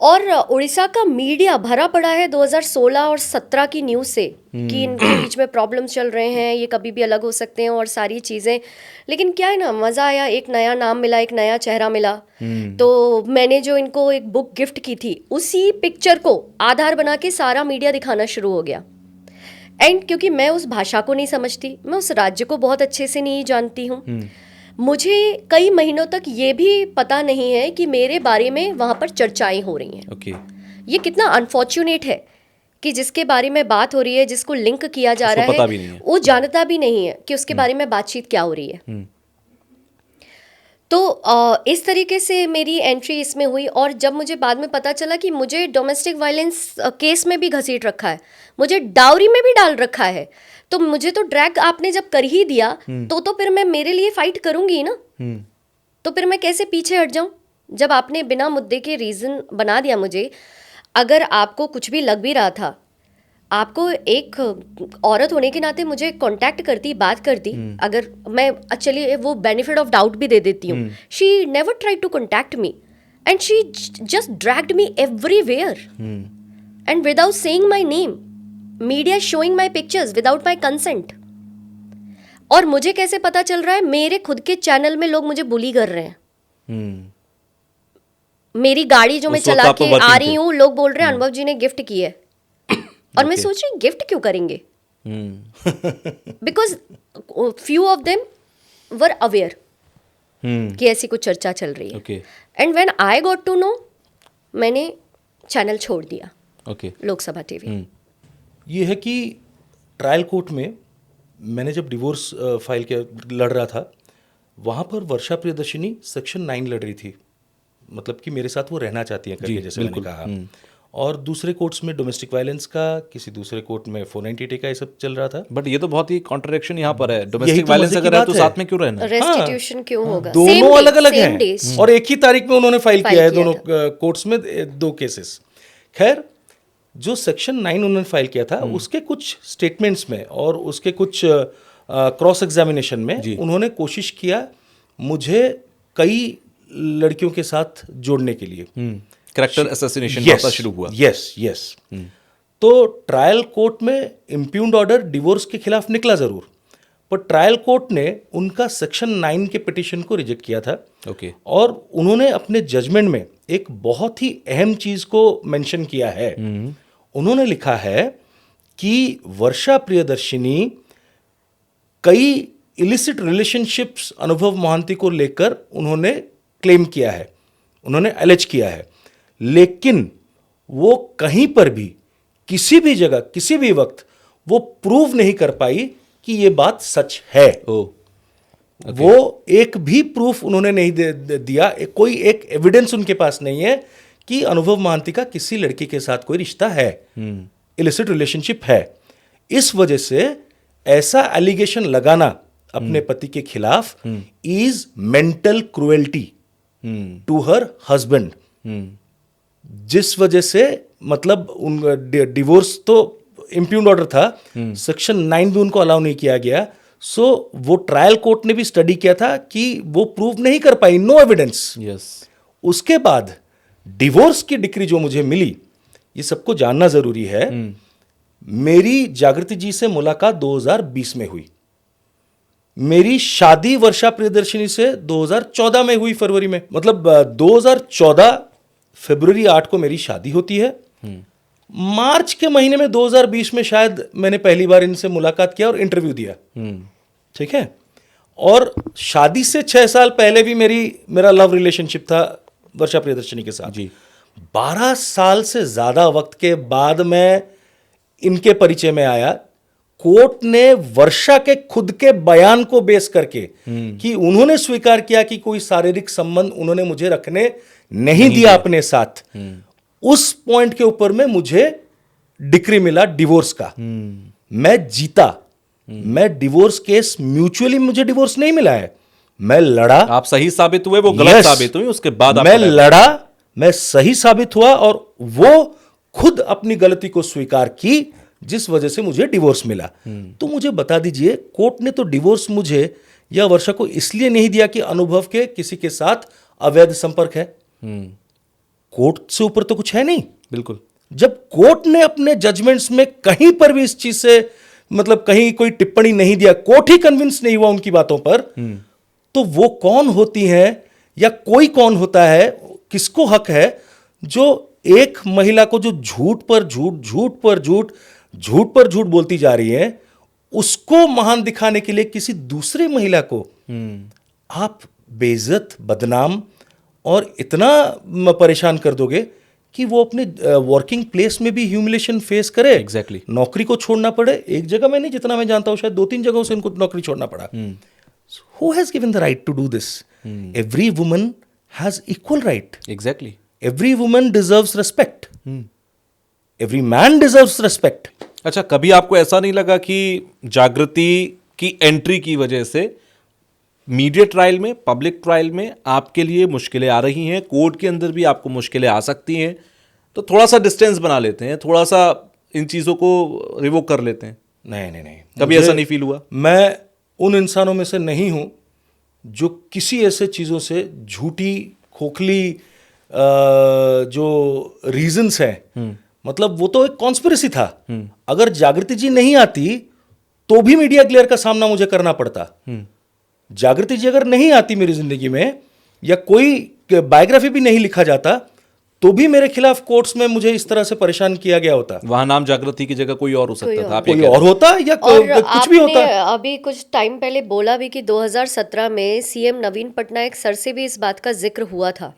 और उड़ीसा का मीडिया भरा पड़ा है 2016 और 17 की न्यूज़ से कि इनके बीच में प्रॉब्लम्स चल रहे हैं, ये कभी भी अलग हो सकते हैं और सारी चीज़ें। लेकिन क्या है ना, मज़ा आया, एक नया नाम मिला, एक नया चेहरा मिला। तो मैंने जो इनको एक बुक गिफ्ट की थी, उसी पिक्चर को आधार बना के सारा मीडिया दिखाना शुरू हो गया। एंड क्योंकि मैं उस भाषा को नहीं समझती, मैं उस राज्य को बहुत अच्छे से नहीं जानती हूँ, मुझे कई महीनों तक ये भी पता नहीं है कि मेरे बारे में वहाँ पर चर्चाएं हो रही हैं। ओके। ये कितना अनफॉर्चुनेट है कि जिसके बारे में बात हो रही है, जिसको लिंक किया जा उसको रहा पता भी नहीं है। वो जानता भी नहीं है कि उसके बारे में बातचीत क्या हो रही है। तो इस तरीके से मेरी एंट्री इसमें हुई। और जब मुझे बाद में पता चला कि मुझे डोमेस्टिक वायलेंस केस में भी घसीट रखा है, मुझे डाउरी में भी डाल रखा है, तो मुझे तो ड्रैग आपने जब कर ही दिया तो फिर मैं मेरे लिए फाइट करूंगी ना। तो फिर मैं कैसे पीछे हट जाऊं जब आपने बिना मुद्दे के रीज़न बना दिया मुझे। अगर आपको कुछ भी लग भी रहा था, आपको एक औरत होने के नाते मुझे कांटेक्ट करती, बात करती, अगर मैं चलिए वो बेनिफिट ऑफ डाउट भी दे देती हूँ, she never try to contact me and she just dragged me everywhere and without saying my name, media showing my pictures without my consent. और मुझे कैसे पता चल रहा है? मेरे खुद के चैनल में लोग मुझे बुली कर रहे हैं। मेरी गाड़ी जो मैं उस वक्त चला आप तो के working आ रही थे। हूँ, लोग बोल रहे हैं अनुभव जी ने गिफ्ट की है। और मैं सोच रही गिफ्ट क्यों करेंगे, because few of them were aware कि ऐसी कुछ चर्चा चल रही है। Okay. And when I got to know, मैंने चैनल छोड़ दिया, ओके। लोकसभा टीवी। ये है कि ट्रायल कोर्ट में मैंने जब डिवोर्स फाइल किया, लड़ रहा था, वहाँ पर वर्षा प्रियदर्शिनी सेक्शन 9 लड़ रही थी, मतलब कि मेरे साथ वो रहना चाहती हैं करके, जैसे मैंने कहा। और दूसरे कोर्ट्स में डोमेस्टिक वायलेंस का, किसी दूसरे कोर्ट में 498 का, ये सब चल रहा था। बट ये तो बहुत ही कॉन्ट्रडिक्शन यहाँ पर है। यही डोमेस्टिक तो वायलेंस मजे की अगर है बात तो है। साथ में क्यों रहना? रेस्टिट्यूशन क्यों होगा? दोनों अलग अलग same हैं days। और एक ही तारीख में उन्होंने फाइल किया है किया दोनों कोर्ट्स में, दो केसेस। खैर, जो सेक्शन 9 उन्होंने फाइल किया था उसके कुछ स्टेटमेंट्स में और उसके कुछ क्रॉस एग्जामिनेशन में उन्होंने कोशिश किया मुझे कई लड़कियों के साथ जोड़ने के लिए। कैरेक्टर असैसिनेशन शुरू हुआ। यस। तो ट्रायल कोर्ट में इम्प्यून्ड ऑर्डर डिवोर्स के खिलाफ निकला जरूर, पर ट्रायल कोर्ट ने उनका सेक्शन 9 के पिटीशन को रिजेक्ट किया था। ओके। और उन्होंने अपने जजमेंट में एक बहुत ही अहम चीज को मेंशन किया है। उन्होंने लिखा है कि वर्षा प्रियदर्शिनी कई इलिसिट रिलेशनशिप्स अनुभव मोहंती को लेकर उन्होंने क्लेम किया है, उन्होंने एलेज किया है, लेकिन वो कहीं पर भी किसी भी जगह किसी भी वक्त वो प्रूव नहीं कर पाई कि ये बात सच है। वो एक भी प्रूफ उन्होंने नहीं दिया, कोई एक एविडेंस उनके पास नहीं है कि अनुभव मोहंती का किसी लड़की के साथ कोई रिश्ता है, इलिसिट रिलेशनशिप है। इस वजह से ऐसा एलिगेशन लगाना अपने पति के खिलाफ is mental cruelty to her husband, जिस वजह से मतलब उन डिवोर्स तो इम्प्यून्ड ऑर्डर था, सेक्शन 9 भी उनको अलाउ नहीं किया गया। सो वो ट्रायल कोर्ट ने भी स्टडी किया था कि वो प्रूव नहीं कर पाई, नो एविडेंस। उसके बाद डिवोर्स की डिक्री जो मुझे मिली, ये सबको जानना जरूरी है। मेरी जागृति जी से मुलाकात 2020 में हुई, मेरी शादी वर्षा प्रियदर्शिनी से 2014 में हुई, फरवरी में। मतलब 2014 फरवरी 8 को मेरी शादी होती है। मार्च के महीने में 2020 में शायद मैंने पहली बार इनसे मुलाकात किया और इंटरव्यू दिया। ठीक है। और शादी से 6 साल पहले भी मेरा लव रिलेशनशिप था वर्षा प्रियदर्शिनी के साथ जी। 12 साल से ज्यादा वक्त के बाद मैं इनके परिचय में आया। कोर्ट ने वर्षा के खुद के बयान को बेस करके कि उन्होंने स्वीकार किया कि कोई शारीरिक संबंध उन्होंने मुझे रखने नहीं दिया अपने साथ, उस पॉइंट के ऊपर में मुझे डिक्री मिला डिवोर्स का। मैं जीता, मैं डिवोर्स केस म्यूचुअली, मुझे डिवोर्स नहीं मिला है, मैं लड़ा। आप सही साबित हुए, वो गलत साबित हुई, उसके बाद मैं लड़ा, मैं सही साबित हुआ और वो खुद अपनी गलती को स्वीकार की, जिस वजह से मुझे डिवोर्स मिला। तो मुझे बता दीजिए, कोर्ट ने तो डिवोर्स मुझे या वर्षा को इसलिए नहीं दिया कि अनुभव के किसी के साथ अवैध संपर्क है। कोर्ट से ऊपर तो कुछ है नहीं। बिल्कुल। जब कोर्ट ने अपने जजमेंट्स में कहीं पर भी इस चीज से मतलब कहीं कोई टिप्पणी नहीं दिया, कोर्ट ही कन्विंस नहीं हुआ उनकी बातों पर, तो वो कौन होती हैं या कोई कौन होता है, किसको हक है जो एक महिला को जो झूठ पर झूठ, झूठ पर झूठ, झूठ पर झूठ बोलती जा रही है, उसको महान दिखाने के लिए किसी दूसरी महिला को आप बेइज्जत, बदनाम और इतना परेशान कर दोगे कि वो अपने वर्किंग प्लेस में भी ह्यूमिलेशन फेस करे। Exactly. नौकरी को छोड़ना पड़े। एक जगह में नहीं, जितना मैं जानता हूं शायद 2-3 जगहों से इनको नौकरी छोड़ना पड़ा। Who has given the right to do this? Every woman has equal right. Exactly. Every woman deserves respect. Every man deserves respect. अच्छा, कभी आपको ऐसा नहीं लगा कि जागृति की एंट्री की वजह से मीडिया ट्रायल में, पब्लिक ट्रायल में आपके लिए मुश्किलें आ रही हैं, कोर्ट के अंदर भी आपको मुश्किलें आ सकती हैं, तो थोड़ा सा डिस्टेंस बना लेते हैं, थोड़ा सा इन चीज़ों को रिवोक कर लेते हैं? नहीं, कभी ऐसा नहीं फील हुआ? मैं उन इंसानों में से नहीं हूं जो किसी ऐसे चीज़ों से, झूठी खोखली जो रीजंस हैं, मतलब वो तो एक कॉन्स्पिरेसी था। अगर जागृति जी नहीं आती तो भी मीडिया ग्लेयर का सामना मुझे करना पड़ता। जागृति जी अगर नहीं आती मेरी जिंदगी में, या कोई बायोग्राफी भी नहीं लिखा जाता, तो भी मेरे खिलाफ कोर्ट्स में मुझे इस तरह से परेशान किया गया होता। वहां नाम जागृति की जगह कोई और हो सकता था, कोई और होता या कुछ भी होता। अभी कुछ टाइम पहले बोला भी कि 2017 में सीएम नवीन पटनायक सर से भी इस बात का जिक्र हुआ था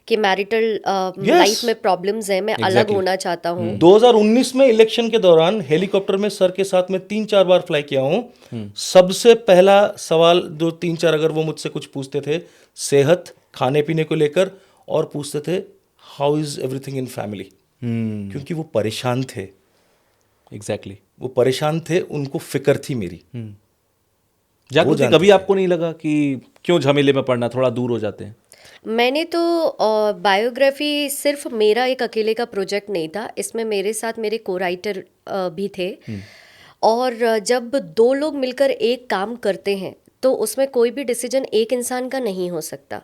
कि मैरिटल लाइफ में प्रॉब्लम्स हैं, मैं अलग होना चाहता हूँ। 2019 में इलेक्शन के दौरान हेलीकॉप्टर में सर के साथ में 3-4 बार फ्लाई किया हूँ। सबसे पहला सवाल 2-3-4 अगर वो मुझसे कुछ पूछते थे, सेहत, खाने पीने को लेकर, और पूछते थे how is everything in family. क्योंकि वो परेशान थे, एग्जैक्टली। वो परेशान थे, उनको फिक्र थी मेरी। जागृति, जानते कभी थे। आपको नहीं लगा कि क्यों झमेले में पड़ना, थोड़ा दूर हो जाते हैं? मैंने तो बायोग्राफी सिर्फ मेरा एक अकेले का प्रोजेक्ट नहीं था, इसमें मेरे साथ मेरे को राइटर भी थे। और जब दो लोग मिलकर एक काम करते हैं तो उसमें कोई भी डिसीजन एक इंसान का नहीं हो सकता।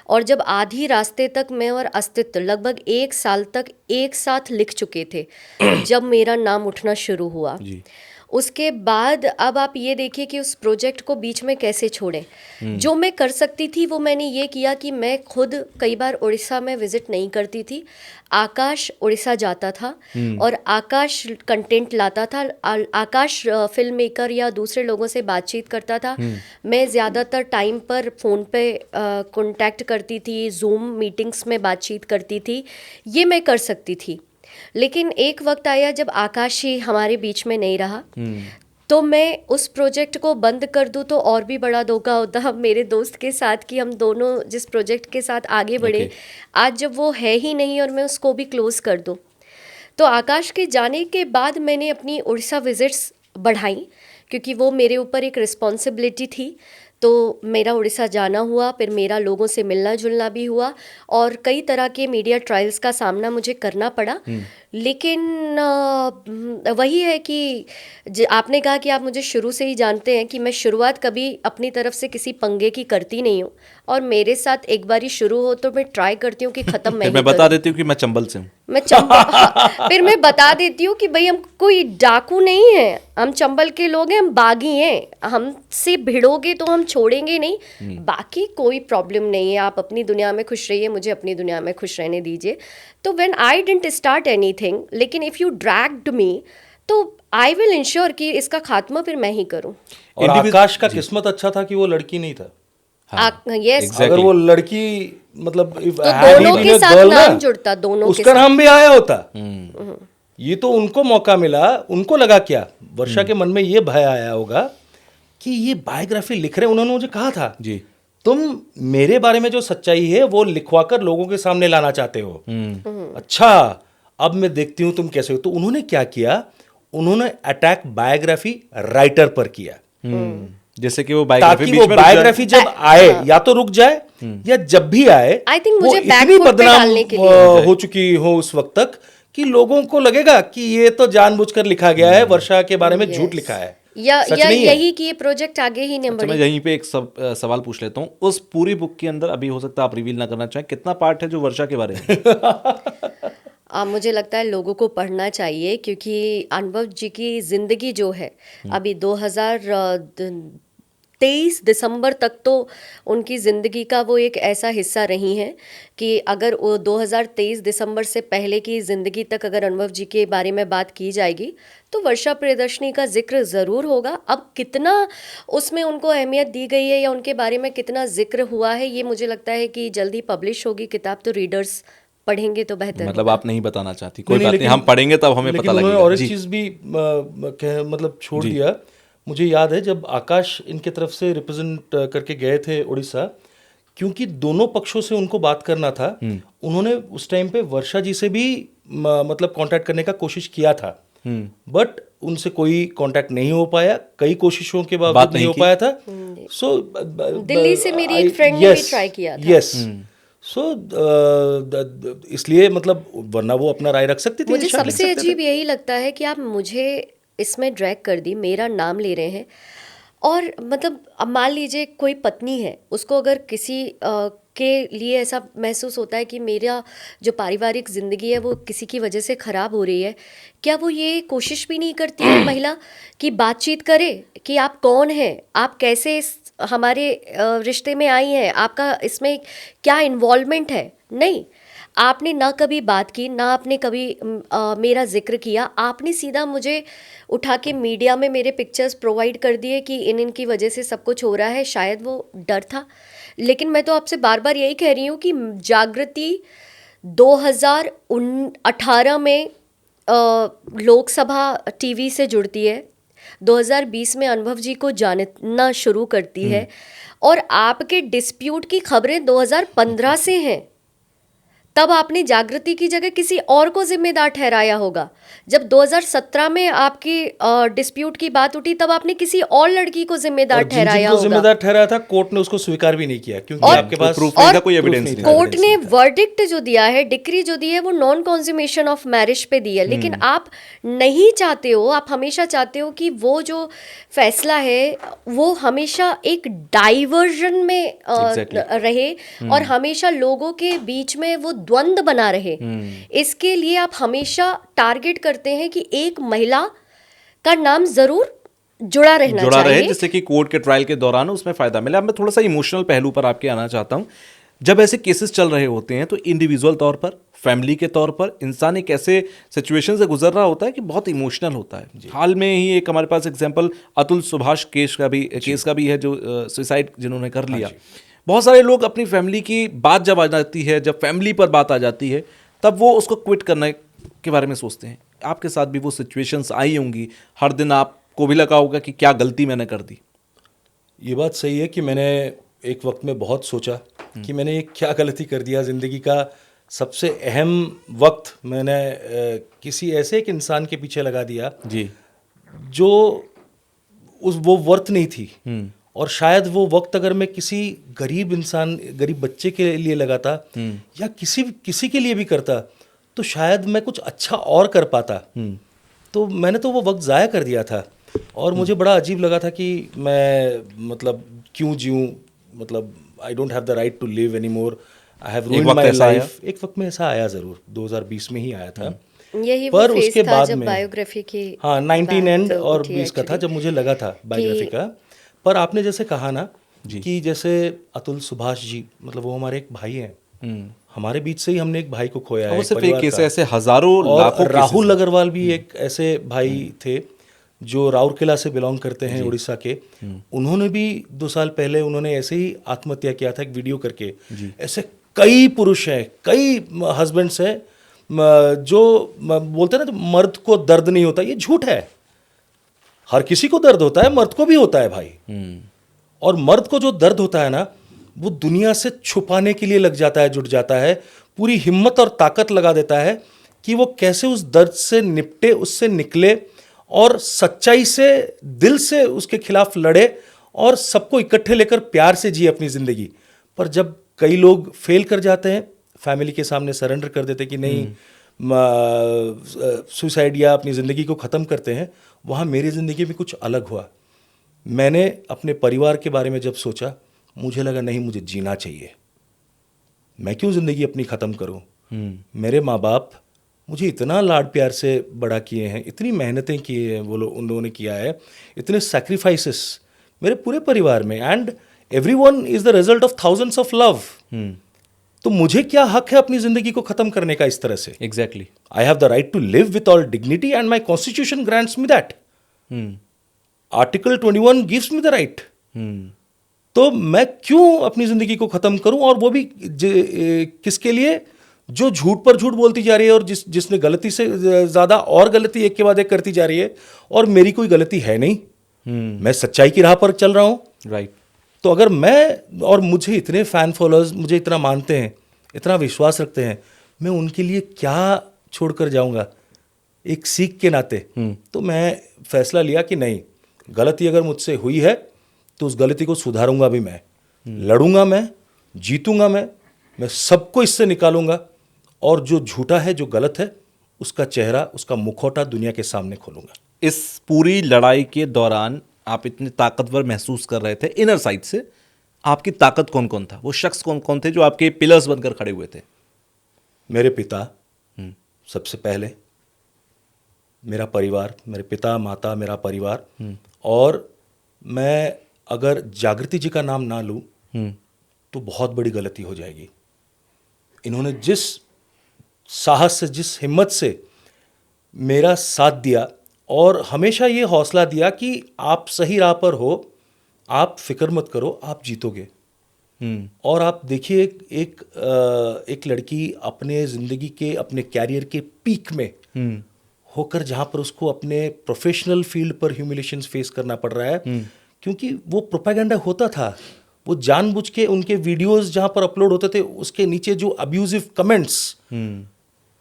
और जब आधी रास्ते तक मैं और अस्तित्व लगभग 1 साल तक एक साथ लिख चुके थे जब मेरा नाम उठना शुरू हुआ, जी। उसके बाद अब आप ये देखिए कि उस प्रोजेक्ट को बीच में कैसे छोड़ें। जो मैं कर सकती थी वो मैंने ये किया कि मैं खुद कई बार उड़ीसा में विजिट नहीं करती थी। आकाश उड़ीसा जाता था और आकाश कंटेंट लाता था। आकाश फिल्म मेकर या दूसरे लोगों से बातचीत करता था। मैं ज़्यादातर टाइम पर फ़ोन पे कांटेक्ट करती थी, जूम मीटिंग्स में बातचीत करती थी। ये मैं कर सकती थी। लेकिन एक वक्त आया जब आकाश ही हमारे बीच में नहीं रहा, तो मैं उस प्रोजेक्ट को बंद कर दूं तो और भी बड़ा धोखा होता मेरे दोस्त के साथ कि हम दोनों जिस प्रोजेक्ट के साथ आगे बढ़े, आज जब वो है ही नहीं और मैं उसको भी क्लोज कर दूं। तो आकाश के जाने के बाद मैंने अपनी उड़ीसा विजिट्स बढ़ाई, क्योंकि वो मेरे ऊपर एक रिस्पॉन्सिबिलिटी थी। तो मेरा उड़ीसा जाना हुआ, फिर मेरा लोगों से मिलना जुलना भी हुआ और कई तरह के मीडिया ट्रायल्स का सामना मुझे करना पड़ा। लेकिन वही है कि आपने कहा कि आप मुझे शुरू से ही जानते हैं कि मैं शुरुआत कभी अपनी तरफ से किसी पंगे की करती नहीं हूँ। और मेरे साथ एक बार ही शुरू हो तो मैं ट्राई करती हूँ कि ख़त्म मैं फिर ही मैं बता करूँ। देती हूँ कि मैं चंबल से हूँ। मैं चंबल फिर मैं बता देती हूँ कि भाई हम कोई डाकू नहीं है, हम चंबल के लोग हैं, हम बागी हैं। हमसे भिड़ोगे तो हम छोड़ेंगे नहीं, बाकी कोई प्रॉब्लम नहीं है। आप अपनी दुनिया में खुश रहिए, मुझे अपनी दुनिया में खुश रहने दीजिए। तो when I didn't start anything, लेकिन इफ़ यू ड्रैग्ड मी तो आई विल इंश्योर कि इसका खात्मा फिर मैं ही करूँ। और आकाश का किस्मत अच्छा था कि वो लड़की नहीं था। यस, अगर वो लड़की, मतलब if तो had he दोनों been के a साथ girl नाम ना, जुड़ता, दोनों के उसका साथ। नाम भी आया होता। ये तो उनको मौका मिला, उनको लगा क्या, वर्षा के मन में ये भय आया होगा कि ये बायोग्राफी लिख रहे हैं। उन्होंने मुझे कहा था, जी। तुम मेरे बारे में जो सच्चाई है वो लिखवाकर लोगों के सामने लाना चाहते हो। अच्छा, अब मैं देखती हूँ तुम कैसे हो। तो उन्होंने क्या किया, उन्होंने अटैक बायोग्राफी राइटर पर किया, जैसे कि वो बायोग्राफी ताकि बीच वो में रुक जाए। बायोग्राफी जब आए या तो रुक जाए या जब भी आए I think वो मुझे back इतनी foot पे बदनाम डालने के लिए। हो चुकी हो उस वक्त तक कि लोगों को लगेगा कि ये तो जानबूझकर लिखा गया है, वर्षा के बारे में झूठ लिखा है। या सच या नहीं है। यही कि ये प्रोजेक्ट आगे ही नहीं अच्छा, मैं बढ़े। यहीं पे एक सवाल पूछ लेता हूँ। उस पूरी बुक के अंदर, अभी हो सकता है आप रिवील ना करना चाहें, कितना पार्ट है जो वर्षा के बारे में? मुझे लगता है लोगों को पढ़ना चाहिए, क्योंकि अनुभव जी की ज़िंदगी जो है अभी 2023 दिसंबर तक तो उनकी ज़िंदगी का वो एक ऐसा हिस्सा रही है कि अगर वो 2023 दिसंबर से पहले की ज़िंदगी तक अगर अनुभव जी के बारे में बात की जाएगी तो वर्षा प्रियदर्शनी का जिक्र ज़रूर होगा। अब कितना उसमें उनको अहमियत दी गई है या उनके बारे में कितना जिक्र हुआ है, ये मुझे लगता है कि जल्दी पब्लिश होगी किताब, तो रीडर्स पढ़ेंगे तो बेहतर मतलब होगा। आप नहीं बताना चाहती? कोई नहीं, बात नहीं, हम पढ़ेंगे तब हमें लेकिन पता उन्होंने लगेगा। और एक जी। चीज़ भी मतलब छोड़ दिया। मुझे याद है जब आकाश इनके तरफ से रिप्रेजेंट करके गए थे उड़ीसा, क्योंकि दोनों पक्षों से उनको बात करना था, उन्होंने उस टाइम पे वर्षा जी से भी मतलब कांटेक्ट करने का कोशिश किया था, बट उनसे कोई कांटेक्ट नहीं हो पाया, कई कोशिशों के बात बावजूद नहीं नहीं हो की। पाया था। सो दिल्ली से मेरी एक फ्रेंड ने भी ट्राई किया था। यस, सो इसलिए मतलब वरना वो अपना राय रख सकती थी, मुझे निशान लिख सबसे सकते थे। अजीब यही लगता है कि आप मुझे इसमें ड्रैग कर दी, मेरा नाम ले रहे हैं। और मतलब अब मान लीजिए कोई पत्नी है, उसको अगर किसी के लिए ऐसा महसूस होता है कि मेरा जो पारिवारिक ज़िंदगी है वो किसी की वजह से ख़राब हो रही है, क्या वो ये कोशिश भी नहीं करती है महिला कि बातचीत करे कि आप कौन हैं, आप कैसे इस हमारे रिश्ते में आई हैं, आपका इसमें क्या इन्वॉल्वमेंट है? नहीं, आपने ना कभी बात की, ना आपने कभी मेरा जिक्र किया। आपने सीधा मुझे उठा के मीडिया में मेरे पिक्चर्स प्रोवाइड कर दिए कि इनकी वजह से सब कुछ हो रहा है। शायद वो डर था, लेकिन मैं तो आपसे बार बार यही कह रही हूँ कि जागृति 2018 में लोकसभा टीवी से जुड़ती है, 2020 में अनुभव जी को जानना शुरू करती है, और आपके डिस्प्यूट की खबरें 2015 से हैं। तब आपने जागृति की जगह किसी और को जिम्मेदार ठहराया होगा। जब 2017 में आपकी डिस्प्यूट की बात उठी तब आपने किसी और लड़की को जिम्मेदार और ठहराया जिनको होगा। जिम्मेदार ठहराया था, कोर्ट ने उसको स्वीकार भी नहीं किया क्योंकि और- आपके पास प्रूफ नहीं था, कोई proof एविडेंस नहीं नहीं था। था। कोर्ट ने वर्डिक्ट जो दिया है, डिक्री जो दी है, वो नॉन कंज्यूमेशन ऑफ मैरिज पे दी है, लेकिन आप नहीं चाहते हो, आप हमेशा चाहते हो कि वो जो फैसला है वो हमेशा एक डाइवर्जन में Exactly. रहे और हमेशा लोगों के बीच में वो द्वंद्व बना रहे। इसके लिए आप हमेशा टारगेट करते हैं कि एक महिला का नाम जरूर जुड़ा रहना जुड़ा रहे, चाहिए। जिससे कि कोर्ट के ट्रायल के दौरान उसमें फायदा मिले। अब मैं थोड़ा सा इमोशनल पहलू पर आपके आना चाहता हूँ। जब ऐसे केसेस चल रहे होते हैं तो इंडिविजुअल तौर पर, फैमिली के तौर पर इंसान एक ऐसे सिचुएशन से गुजर रहा होता है कि बहुत इमोशनल होता है। हाल में ही एक हमारे पास एग्जांपल अतुल सुभाष केस का भी है, जो सुसाइड जिन्होंने कर लिया। बहुत सारे लोग अपनी फैमिली की बात जब आ जाती है, जब फैमिली पर बात आ जाती है, तब वो उसको क्विट करने के बारे में सोचते हैं। आपके साथ भी वो सिचुएशंस आई होंगी, हर दिन आपको भी लगा होगा कि क्या गलती मैंने कर दी। ये बात सही है कि मैंने एक वक्त में बहुत सोचा कि मैंने ये क्या गलती कर दिया। ज़िंदगी का सबसे अहम वक्त मैंने किसी ऐसे एक इंसान के पीछे लगा दिया जी। जो वो वर्थ नहीं थी। और शायद वो वक्त अगर मैं किसी गरीब इंसान, गरीब बच्चे के लिए लगाता या किसी के लिए भी करता तो शायद मैं कुछ अच्छा और कर पाता। तो मैंने तो वो वक्त ज़ाया कर दिया था और मुझे बड़ा अजीब लगा था कि मैं मतलब क्यों जीऊँ, मतलब I don't have the right to live any more, I have ruined my life. एक वक्त में ऐसा आया ज़रूर, 2020 में ही आया था। यही पर वो फेज उसके था बाद जब में बायोग्राफी की हाँ 19 एंड बात और उठी 20 का था, actually। जब मुझे लगा था बायोग्राफी का। पर आपने जैसे कहा ना कि जैसे अतुल सुभाष जी, मतलब वो हमारे एक भाई हैं, हमारे बीच से ही हमने एक भाई को खोया है। वो एक सिर्फ एक परिवार केस का। ऐसे हजारों और लाखों राहुल अग्रवाल भी एक ऐसे भाई थे जो राउरकेला से बिलोंग करते हैं, उड़ीसा के। उन्होंने भी 2 साल पहले उन्होंने ऐसे ही आत्महत्या किया था एक वीडियो करके। ऐसे कई पुरुष हैं, कई हस्बैंड्स हैं जो बोलते हैं ना, तो मर्द को दर्द नहीं होता, ये झूठ है। हर किसी को दर्द होता है, मर्द को भी होता है भाई। और मर्द को जो दर्द होता है ना, वो दुनिया से छुपाने के लिए लग जाता है, जुट जाता है, पूरी हिम्मत और ताकत लगा देता है कि वो कैसे उस दर्द से निपटे, उससे निकले और सच्चाई से, दिल से उसके खिलाफ लड़े और सबको इकट्ठे लेकर प्यार से जिए अपनी ज़िंदगी। पर जब कई लोग फेल कर जाते हैं, फैमिली के सामने सरेंडर कर देते कि नहीं, सुसाइड या अपनी ज़िंदगी को ख़त्म करते हैं, वहाँ मेरी ज़िंदगी में कुछ अलग हुआ। मैंने अपने परिवार के बारे में जब सोचा, मुझे लगा नहीं, मुझे जीना चाहिए। मैं क्यों ज़िंदगी अपनी ख़त्म करूं? मेरे माँ बाप मुझे इतना लाड प्यार से बड़ा किए हैं, इतनी मेहनतें की हैं वो लोग, उन लोगों ने किया है, इतने सैक्रिफाइसेस मेरे पूरे परिवार में। And everyone is the result of thousands of love. तो मुझे क्या हक है अपनी ज़िंदगी को ख़त्म करने का इस तरह से? Exactly. I have the right to live with all dignity and my constitution grants me that. Article 21 gives me the right. तो मैं क्यों अपनी ज़िंदगी को ख़त्म करूं, और वो भी किसके लिए? जो झूठ पर झूठ बोलती जा रही है और जिसने गलती से ज़्यादा और गलती एक के बाद एक करती जा रही है, और मेरी कोई गलती है नहीं। मैं सच्चाई की राह पर चल रहा हूँ। राइट। तो अगर मैं, और मुझे इतने फ़ैन फॉलोअर्स मुझे इतना मानते हैं, इतना विश्वास रखते हैं, मैं उनके लिए क्या छोड़ कर जाऊँगा एक सीख के नाते? तो मैं फैसला लिया कि नहीं, गलती अगर मुझसे हुई है तो उस गलती को सुधारूंगा भी मैं, लड़ूंगा मैं, जीतूंगा मैं सबको इससे निकालूंगा, और जो झूठा है, जो गलत है, उसका चेहरा, उसका मुखौटा दुनिया के सामने खोलूंगा। इस पूरी लड़ाई के दौरान आप इतने ताकतवर महसूस कर रहे थे, इनर साइड से आपकी ताकत कौन कौन था? वो शख्स कौन कौन थे जो आपके पिलर्स बनकर खड़े हुए थे? मेरे पिता सबसे पहले, मेरा परिवार, मेरे पिता माता, मेरा परिवार। और मैं अगर जागृति जी का नाम ना लूं तो बहुत बड़ी गलती हो जाएगी। इन्होंने जिस साहस से, जिस हिम्मत से मेरा साथ दिया और हमेशा ये हौसला दिया कि आप सही राह पर हो, आप फिक्र मत करो, आप जीतोगे। और आप देखिए, एक लड़की अपने ज़िंदगी के, अपने कैरियर के पीक में होकर, जहाँ पर उसको अपने प्रोफेशनल फील्ड पर ह्यूमिलेशंस फेस करना पड़ रहा है, क्योंकि वो प्रोपेगेंडा होता था, वो जानबूझ के उनके वीडियोस जहाँ पर अपलोड होते थे उसके नीचे जो अब्यूजिव कमेंट्स,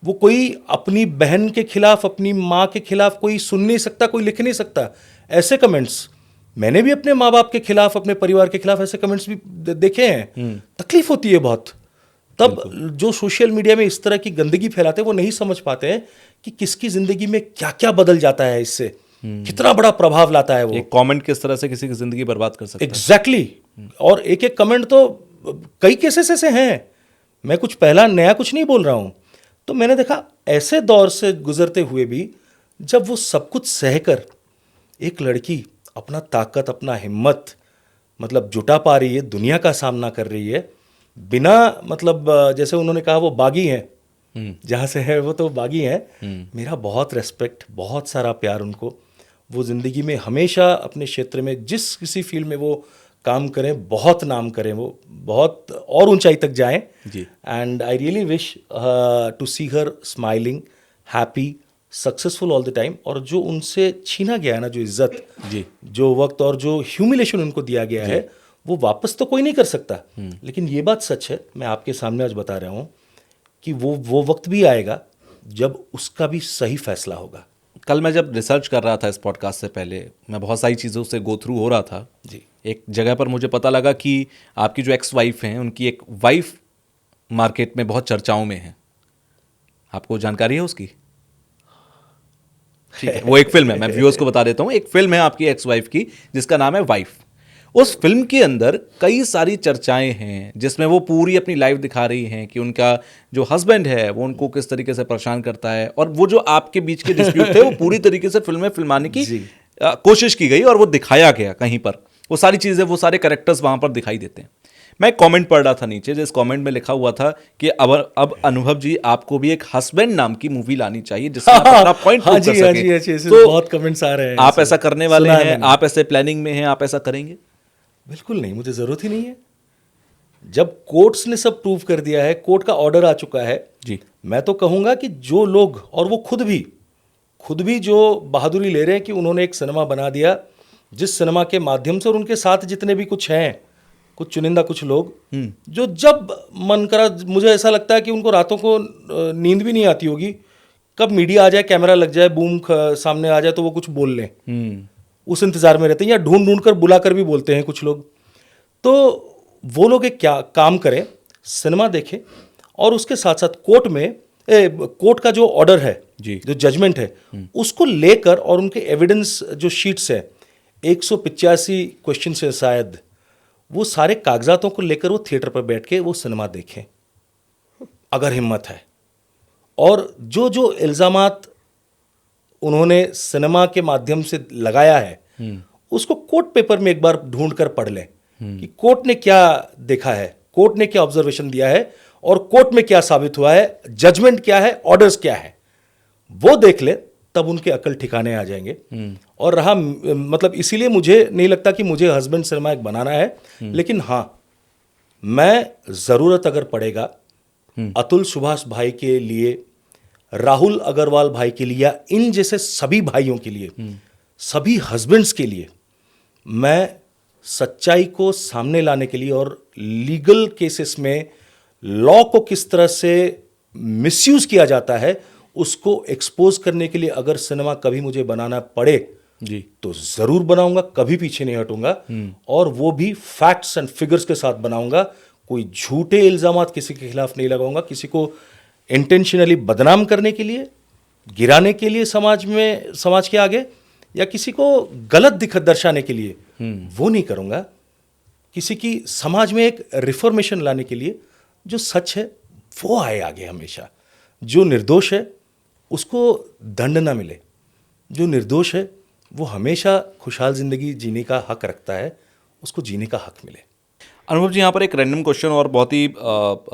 वो कोई अपनी बहन के खिलाफ, अपनी माँ के खिलाफ कोई सुन नहीं सकता, कोई लिख नहीं सकता ऐसे कमेंट्स। मैंने भी अपने माँ बाप के खिलाफ, अपने परिवार के खिलाफ ऐसे कमेंट्स भी देखे हैं। तकलीफ होती है बहुत। तब जो सोशल मीडिया में इस तरह की गंदगी फैलाते हैं वो नहीं समझ पाते हैं कि किसकी जिंदगी में क्या क्या बदल जाता है, इससे कितना बड़ा प्रभाव लाता है वो। एक कमेंट किस तरह से किसी की जिंदगी बर्बाद कर सकता है। एग्जैक्टली। और एक एक कमेंट तो कई केसेस ऐसे हैं, मैं कुछ पहला नया कुछ नहीं बोल रहा हूं। तो मैंने देखा ऐसे दौर से गुजरते हुए भी जब वो सब कुछ सहकर एक लड़की अपना ताकत, अपना हिम्मत मतलब जुटा पा रही है, दुनिया का सामना कर रही है बिना मतलब जैसे उन्होंने कहा वो बागी हैं, जहाँ से है वो तो बागी हैं। मेरा बहुत रेस्पेक्ट, बहुत सारा प्यार उनको। वो ज़िंदगी में हमेशा अपने क्षेत्र में जिस किसी फील्ड में वो काम करें, बहुत नाम करें, वो बहुत और ऊंचाई तक जाएं। जी। And I really wish to see her smiling, happy, successful all the time. और जो उनसे छीना गया है ना, जो इज्जत, जी। जो वक्त और जो ह्यूमिलेशन उनको दिया गया है, वो वापस तो कोई नहीं कर सकता। लेकिन ये बात सच है, मैं आपके सामने आज बता रहा हूँ कि वो वक्त भी आएगा जब उसका भी सही फैसला होगा। कल मैं जब रिसर्च कर रहा था इस पॉडकास्ट से पहले, मैं बहुत सारी चीज़ों से गो थ्रू हो रहा था जी। एक जगह पर मुझे पता लगा कि आपकी जो एक्स वाइफ हैं, उनकी एक वाइफ मार्केट में बहुत चर्चाओं में है। आपको जानकारी है उसकी? ठीक है, वो एक फिल्म है, मैं व्यूअर्स को बता देता हूँ। एक फिल्म है आपकी एक्स वाइफ की जिसका नाम है वाइफ। उस फिल्म के अंदर कई सारी चर्चाएं हैं जिसमें वो पूरी अपनी लाइफ दिखा रही हैं कि उनका जो हस्बैंड है वो उनको किस तरीके से परेशान करता है, और वो जो आपके बीच के डिस्प्यूट थे वो पूरी तरीके से फिल्म में फिल्माने की कोशिश की गई और वो दिखाया गया कहीं पर। वो सारी चीज़ें, वो सारे कैरेक्टर्स वहाँ पर दिखाई देते हैं। मैं एक कमेंट पढ़ रहा था नीचे, जिस कमेंट में लिखा हुआ था कि अब अनुभव जी आपको भी एक हस्बैंड नाम की मूवी लानी चाहिए जिसमें आप अपना पॉइंट प्रूव कर सकें। तो बहुत कमेंट्स आ रहे हैं। आप ऐसा करने वाले हैं? आप ऐसे प्लानिंग में हैं? आप ऐसा करेंगे? बिल्कुल नहीं, मुझे जरूरत ही नहीं है। जब कोर्ट्स ने सब प्रूव कर दिया है, कोर्ट का ऑर्डर आ चुका है जी, मैं तो कहूंगा कि जो लोग, और वो खुद भी जो बहादुरी ले रहे हैं कि उन्होंने एक सिनेमा बना दिया जिस सिनेमा के माध्यम से, और उनके साथ जितने भी कुछ हैं, कुछ चुनिंदा कुछ लोग जो जब मन करा, मुझे ऐसा लगता है कि उनको रातों को नींद भी नहीं आती होगी, कब मीडिया आ जाए, कैमरा लग जाए, बूम सामने आ जाए तो वो कुछ बोल लें, उस इंतजार में रहते हैं। या ढूंढ ढूंढ कर बुला कर भी बोलते हैं कुछ लोग। तो वो लोग एक क्या काम करें, सिनेमा देखें और उसके साथ साथ कोर्ट का जो ऑर्डर है जी, जो जजमेंट है उसको लेकर, और उनके एविडेंस जो शीट्स है 185 क्वेश्चन से शायद, वो सारे कागजातों को लेकर वो थिएटर पर बैठ के वो सिनेमा देखें अगर हिम्मत है। और जो जो इल्ज़ामात उन्होंने सिनेमा के माध्यम से लगाया है उसको कोर्ट पेपर में एक बार ढूंढ कर पढ़ लें कि कोर्ट ने क्या देखा है, कोर्ट ने क्या ऑब्जर्वेशन दिया है, और कोर्ट में क्या साबित हुआ है, जजमेंट क्या है, ऑर्डर्स क्या है, वो देख ले, तब उनके अकल ठिकाने आ जाएंगे। और रहा मतलब, इसीलिए मुझे नहीं लगता कि मुझे हस्बैंड सिनेमा एक बनाना है, लेकिन हाँ, मैं ज़रूरत अगर पड़ेगा अतुल सुभाष भाई के लिए, राहुल अग्रवाल भाई के लिए, या इन जैसे सभी भाइयों के लिए, सभी हस्बैंड्स के लिए, मैं सच्चाई को सामने लाने के लिए और लीगल केसेस में लॉ को किस तरह से मिसयूज किया जाता है उसको एक्सपोज करने के लिए अगर सिनेमा कभी मुझे बनाना पड़े जी, तो जरूर बनाऊंगा, कभी पीछे नहीं हटूंगा। और वो भी फैक्ट्स एंड फिगर्स के साथ बनाऊंगा। कोई झूठे इल्जामात किसी के खिलाफ नहीं लगाऊंगा, किसी को इंटेंशनली बदनाम करने के लिए, गिराने के लिए समाज के आगे, या किसी को गलत दर्शाने के लिए वो नहीं करूंगा। किसी की समाज में एक रिफॉर्मेशन लाने के लिए, जो सच है वो आए आगे हमेशा, जो निर्दोष है उसको दंड ना मिले, जो निर्दोष है वो हमेशा खुशहाल जिंदगी जीने का हक रखता है, उसको जीने का हक मिले। अनुभव जी, यहाँ पर एक रैंडम क्वेश्चन और बहुत ही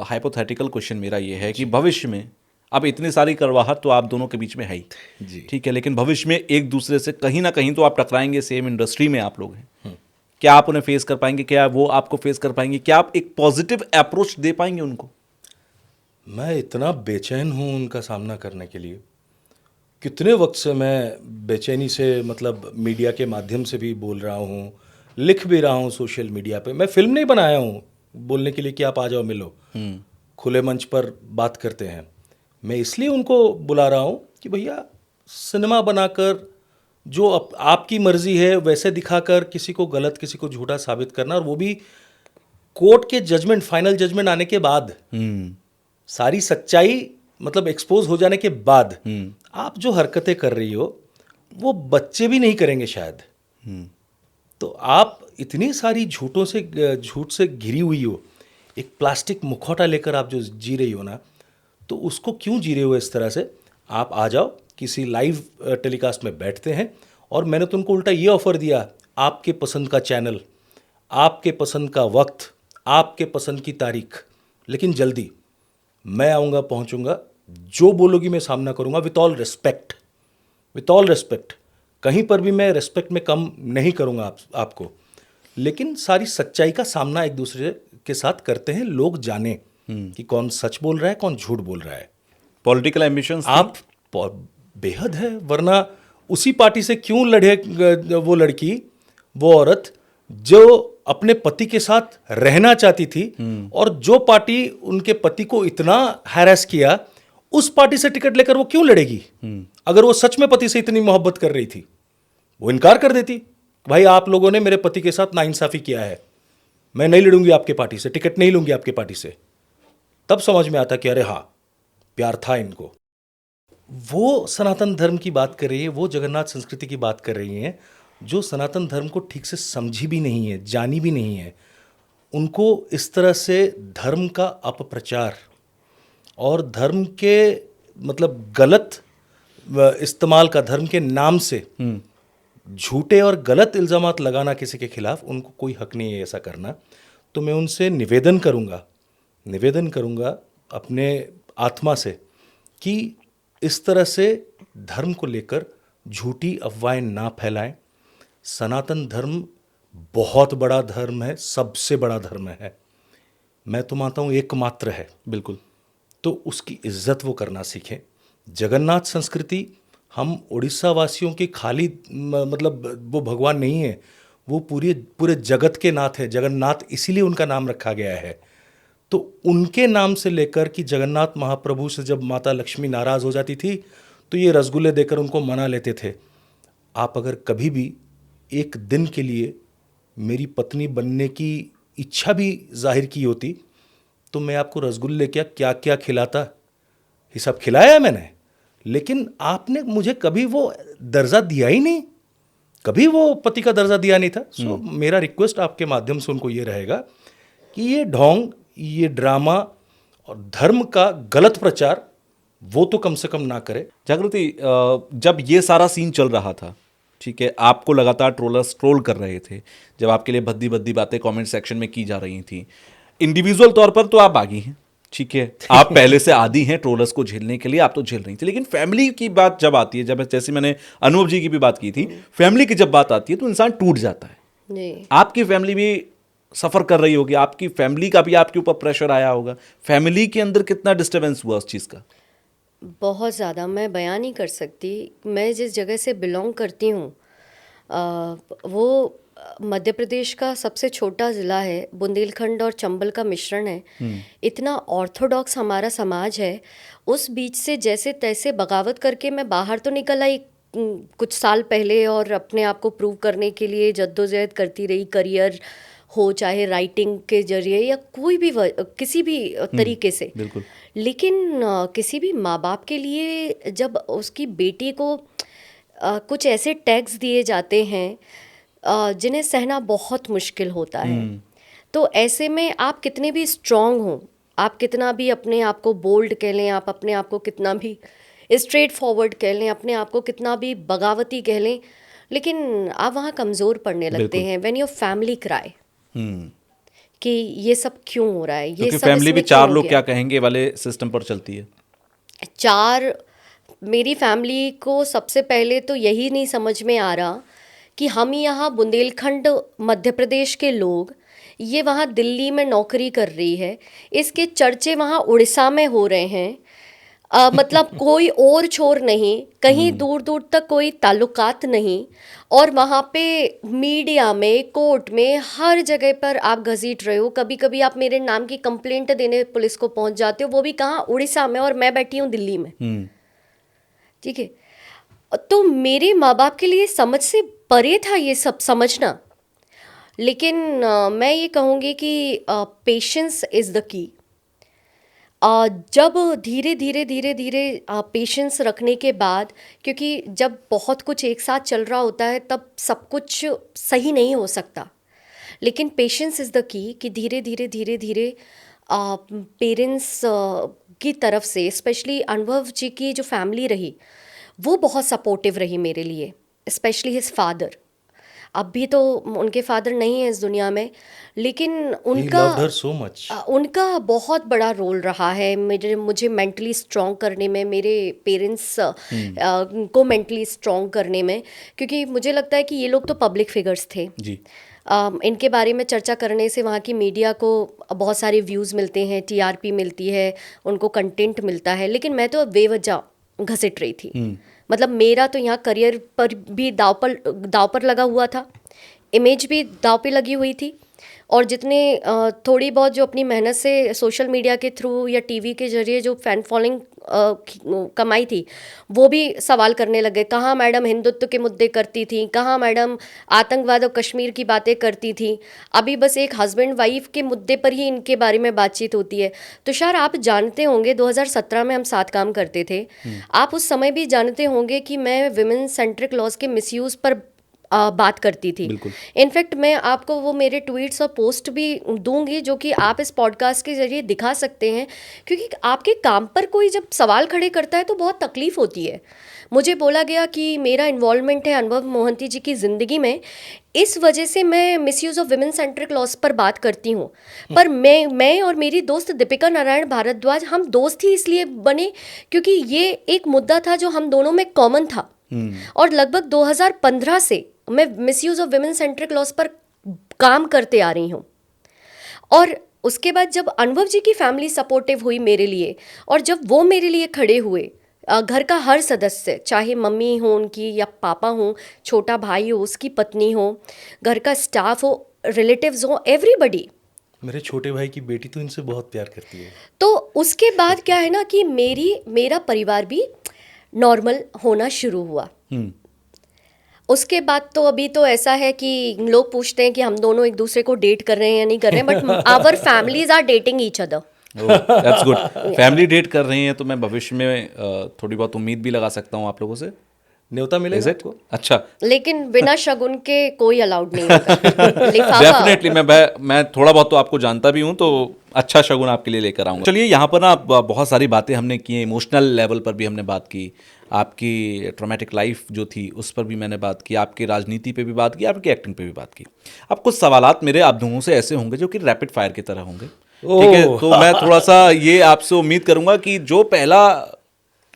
हाइपोथेटिकल क्वेश्चन मेरा ये है कि भविष्य में, अब इतनी सारी करवाहट तो आप दोनों के बीच में है ही जी, ठीक है, लेकिन भविष्य में एक दूसरे से कहीं ना कहीं तो आप टकराएंगे, सेम इंडस्ट्री में आप लोग हैं, क्या आप उन्हें फेस कर पाएंगे? क्या वो आपको फेस कर पाएंगे? क्या आप एक पॉजिटिव अप्रोच दे पाएंगे उनको? मैं इतना बेचैन हूं उनका सामना करने के लिए। कितने वक्त से मैं बेचैनी से, मतलब मीडिया के माध्यम से भी बोल रहा हूं, लिख भी रहा हूँ सोशल मीडिया पे। मैं फिल्म नहीं बनाया हूँ बोलने के लिए कि आप आ जाओ मिलो, खुले मंच पर बात करते हैं। मैं इसलिए उनको बुला रहा हूँ कि भैया सिनेमा बनाकर जो आपकी मर्जी है वैसे दिखाकर किसी को गलत किसी को झूठा साबित करना, और वो भी कोर्ट के जजमेंट, फाइनल जजमेंट आने के बाद, सारी सच्चाई मतलब एक्सपोज हो जाने के बाद आप जो हरकतें कर रही हो वो बच्चे भी नहीं करेंगे शायद। तो आप इतनी सारी झूठ से घिरी हुई हो, एक प्लास्टिक मुखौटा लेकर आप जो जी रही हो ना, तो उसको क्यों जी रहे हो इस तरह से? आप आ जाओ, किसी लाइव टेलीकास्ट में बैठते हैं। और मैंने तो उनको उल्टा ये ऑफ़र दिया, आपके पसंद का चैनल, आपके पसंद का वक्त, आपके पसंद की तारीख, लेकिन जल्दी मैं आऊँगा, पहुँचूँगा, जो बोलोगी मैं सामना करूँगा with all respect, with all respect. कहीं पर भी मैं रिस्पेक्ट में कम नहीं करूँगा आपको, लेकिन सारी सच्चाई का सामना एक दूसरे के साथ करते हैं, लोग जाने कि कौन सच बोल रहा है कौन झूठ बोल रहा है। पॉलिटिकल एम्बिशंस आप बेहद है, वरना उसी पार्टी से क्यों लड़े वो लड़की, वो औरत जो अपने पति के साथ रहना चाहती थी, और जो पार्टी उनके पति को इतना हैरेस किया, उस पार्टी से टिकट लेकर वो क्यों लड़ेगी? अगर वो सच में पति से इतनी मोहब्बत कर रही थी, वो इनकार कर देती, भाई आप लोगों ने मेरे पति के साथ नाइंसाफी किया है, मैं नहीं लड़ूंगी आपके पार्टी से, टिकट नहीं लूंगी आपके पार्टी से। तब समझ में आता कि अरे हाँ, प्यार था इनको। वो सनातन धर्म की बात कर रही है, वो जगन्नाथ संस्कृति की बात कर रही हैं, जो सनातन धर्म को ठीक से समझी भी नहीं है, जानी भी नहीं है। उनको इस तरह से धर्म का अपप्रचार और धर्म के मतलब गलत इस्तेमाल का, धर्म के नाम से झूठे और गलत इल्ज़ामात लगाना किसी के खिलाफ, उनको कोई हक नहीं है ऐसा करना। तो मैं उनसे निवेदन करूँगा अपने आत्मा से कि इस तरह से धर्म को लेकर झूठी अफवाहें ना फैलाएं। सनातन धर्म बहुत बड़ा धर्म है, सबसे बड़ा धर्म है, मैं तो मानता हूँ एकमात्र है। बिल्कुल। तो उसकी इज्जत वो करना सीखें। जगन्नाथ संस्कृति हम उड़ीसा वासियों की खाली मतलब वो भगवान नहीं है, वो पूरे जगत के नाथ है। जगन्नाथ इसीलिए उनका नाम रखा गया है। तो उनके नाम से लेकर कि जगन्नाथ महाप्रभु से जब माता लक्ष्मी नाराज़ हो जाती थी तो ये रसगुल्ले देकर उनको मना लेते थे। आप अगर कभी भी एक दिन के लिए मेरी पत्नी बनने की इच्छा भी जाहिर की होती तो मैं आपको रसगुल्ले क्या क्या खिलाता, ये सब खिलाया है मैंने, लेकिन आपने मुझे कभी वो दर्जा दिया ही नहीं, कभी वो पति का दर्जा दिया नहीं था। सो मेरा रिक्वेस्ट आपके माध्यम से उनको ये रहेगा कि ये ढोंग, ये ड्रामा और धर्म का गलत प्रचार वो तो कम से कम ना करे। जागृति, जब ये सारा सीन चल रहा था, ठीक है, आपको लगातार ट्रोलर्स ट्रोल कर रहे थे, जब आपके लिए भद्दी भद्दी बातें कमेंट सेक्शन में की जा रही थी, इंडिविजुअल तौर पर तो आप बागी हैं, ठीक है, आप पहले से आदी हैं ट्रोलर्स को झेलने के लिए, आप तो झेल रही थी। लेकिन फैमिली की बात जब आती है, जब जैसे मैंने अनुभव जी की भी बात की थी, फैमिली की जब बात आती है तो इंसान टूट जाता है। जी। आपकी फैमिली भी सफ़र कर रही होगी, आपकी फैमिली का भी आपके ऊपर प्रेशर आया होगा, फैमिली के अंदर कितना डिस्टर्बेंस हुआ उस चीज़ का? बहुत ज़्यादा, मैं बयान नहीं कर सकती। मैं जिस जगह से बिलोंग करती हूँ वो मध्य प्रदेश का सबसे छोटा ज़िला है, बुंदेलखंड और चंबल का मिश्रण है। इतना ऑर्थोडॉक्स हमारा समाज है, उस बीच से जैसे तैसे बगावत करके मैं बाहर तो निकल आई कुछ साल पहले, और अपने आप को प्रूव करने के लिए जद्दोजहद करती रही, करियर हो चाहे राइटिंग के जरिए या कोई भी किसी भी तरीके से। बिल्कुल। लेकिन किसी भी माँ बाप के लिए जब उसकी बेटी को कुछ ऐसे टैग्स दिए जाते हैं जिन्हें सहना बहुत मुश्किल होता है, तो ऐसे में आप कितने भी स्ट्रांग हों, आप कितना भी अपने आप को बोल्ड कह लें, आप अपने आप को कितना भी स्ट्रेट फॉरवर्ड कह लें, अपने आप को कितना भी बगावती कह लें, लेकिन आप वहाँ कमज़ोर पड़ने लगते हैं व्हेन योर फैमिली क्राई कि ये सब क्यों हो रहा है, ये क्योंकि सब फैमिली भी इसमें क्यों चार हो लोग गया? क्या कहेंगे वाले सिस्टम पर चलती है। चार, मेरी फैमिली को सबसे पहले तो यही नहीं समझ में आ रहा कि हम यहाँ बुंदेलखंड मध्य प्रदेश के लोग, ये वहाँ दिल्ली में नौकरी कर रही है, इसके चर्चे वहाँ उड़ीसा में हो रहे हैं, मतलब कोई और छोर नहीं, कहीं दूर दूर तक कोई ताल्लुकात नहीं, और वहाँ पे मीडिया में, कोर्ट में, हर जगह पर आप घसीट रहे हो। कभी कभी आप मेरे नाम की कंप्लेंट देने पुलिस को पहुँच जाते हो, वो भी कहाँ, उड़ीसा में, और मैं बैठी हूँ दिल्ली में। ठीक है, तो मेरे माँ बाप के लिए समझ से परे था ये सब समझना। लेकिन मैं ये कहूँगी कि पेशेंस इज़ द की। जब धीरे धीरे धीरे धीरे पेशेंस रखने के बाद, क्योंकि जब बहुत कुछ एक साथ चल रहा होता है तब सब कुछ सही नहीं हो सकता, लेकिन पेशेंस इज़ द की, कि धीरे धीरे धीरे धीरे पेरेंट्स की तरफ से, स्पेशली अनुभव जी की जो फैमिली रही वो बहुत सपोर्टिव रही मेरे लिए, स्पेशली हिज फादर। अब भी तो उनके फादर नहीं है इस दुनिया में, लेकिन He loved her so much. उनका बहुत बड़ा रोल रहा है मुझे मेंटली स्ट्रॉन्ग करने में, मेरे पेरेंट्स को मेंटली स्ट्रॉन्ग करने में, क्योंकि मुझे लगता है कि ये लोग तो पब्लिक फिगर्स थे जी। इनके बारे में चर्चा करने से वहाँ की मीडिया को बहुत सारे व्यूज़ मिलते हैं, टीआरपी मिलती है, उनको कंटेंट मिलता है, लेकिन मैं तो बेवजह घसीट रही थी। मतलब मेरा तो यहाँ करियर पर भी दाव पर लगा हुआ था, इमेज भी दाव पे लगी हुई थी, और जितने थोड़ी बहुत जो अपनी मेहनत से सोशल मीडिया के थ्रू या टीवी के जरिए जो फैन फॉलोइंग कमाई थी, वो भी सवाल करने लगे। कहाँ मैडम हिंदुत्व के मुद्दे करती थी, कहाँ मैडम आतंकवाद और कश्मीर की बातें करती थी, अभी बस एक हस्बैंड वाइफ के मुद्दे पर ही इनके बारे में बातचीत होती है। तुषार, आप जानते होंगे 2017 में हम साथ काम करते थे, आप उस समय भी जानते होंगे कि मैं विमेन सेंट्रिक लॉज के मिसयूज़ पर बात करती थी। इनफैक्ट मैं आपको वो मेरे ट्वीट्स और पोस्ट भी दूंगी जो कि आप इस पॉडकास्ट के जरिए दिखा सकते हैं, क्योंकि आपके काम पर कोई जब सवाल खड़े करता है तो बहुत तकलीफ होती है। मुझे बोला गया कि मेरा इन्वॉल्वमेंट है अनुभव मोहंती जी की ज़िंदगी में, इस वजह से मैं misuse of women centric loss पर बात करती हूँ। पर मैं और मेरी दोस्त दीपिका नारायण भारद्वाज, हम दोस्त ही इसलिए बने क्योंकि ये एक मुद्दा था जो हम दोनों में कॉमन था। और लगभग 2015 से मैं misuse of women centric loss पर काम करते आ रही हूँ। और उसके बाद जब अनुभव जी की फैमिली सपोर्टिव हुई मेरे लिए, और जब वो मेरे लिए खड़े हुए, घर का हर सदस्य, चाहे मम्मी हो उनकी या पापा हो, छोटा भाई हो, उसकी पत्नी हो, घर का स्टाफ हो, रिलेटिव्स हो, एवरीबडी। मेरे छोटे भाई की बेटी तो इनसे बहुत प्यार करती है। तो उसके बाद क्या है ना कि मेरा परिवार भी नॉर्मल होना शुरू हुआ। उसके बाद तो अभी तो ऐसा है कि लोग पूछते हैं कि हम दोनों एक दूसरे को डेट कर रहे हैं या नहीं कर रहे हैं, but our families are dating each other. That's good. Family date कर रही हैं तो मैं भविष्य में थोड़ी बहुत उम्मीद भी लगा सकता हूँ आप लोगों से। न्योता Is मिलेगा it? आपको? अच्छा, लेकिन बिना शगुन के कोई अलाउड नहीं होगा। लिफाफा डेफिनेटली मैं थोड़ा बहुत तो आपको जानता भी हूँ, तो अच्छा शगुन आपके लिए लेकर आऊँगा। चलिए, यहाँ पर ना बहुत सारी बातें हमने की हैं, इमोशनल लेवल पर भी हमने बात की, आपकी ट्रॉमेटिक लाइफ जो थी उस पर भी मैंने बात की, आपकी राजनीति पे भी बात की, आपकी एक्टिंग पे भी बात की। अब कुछ सवालात मेरे आप दोनों से ऐसे होंगे जो कि रैपिड फायर की तरह होंगे, ठीक है? तो मैं थोड़ा सा ये आपसे उम्मीद करूंगा कि जो पहला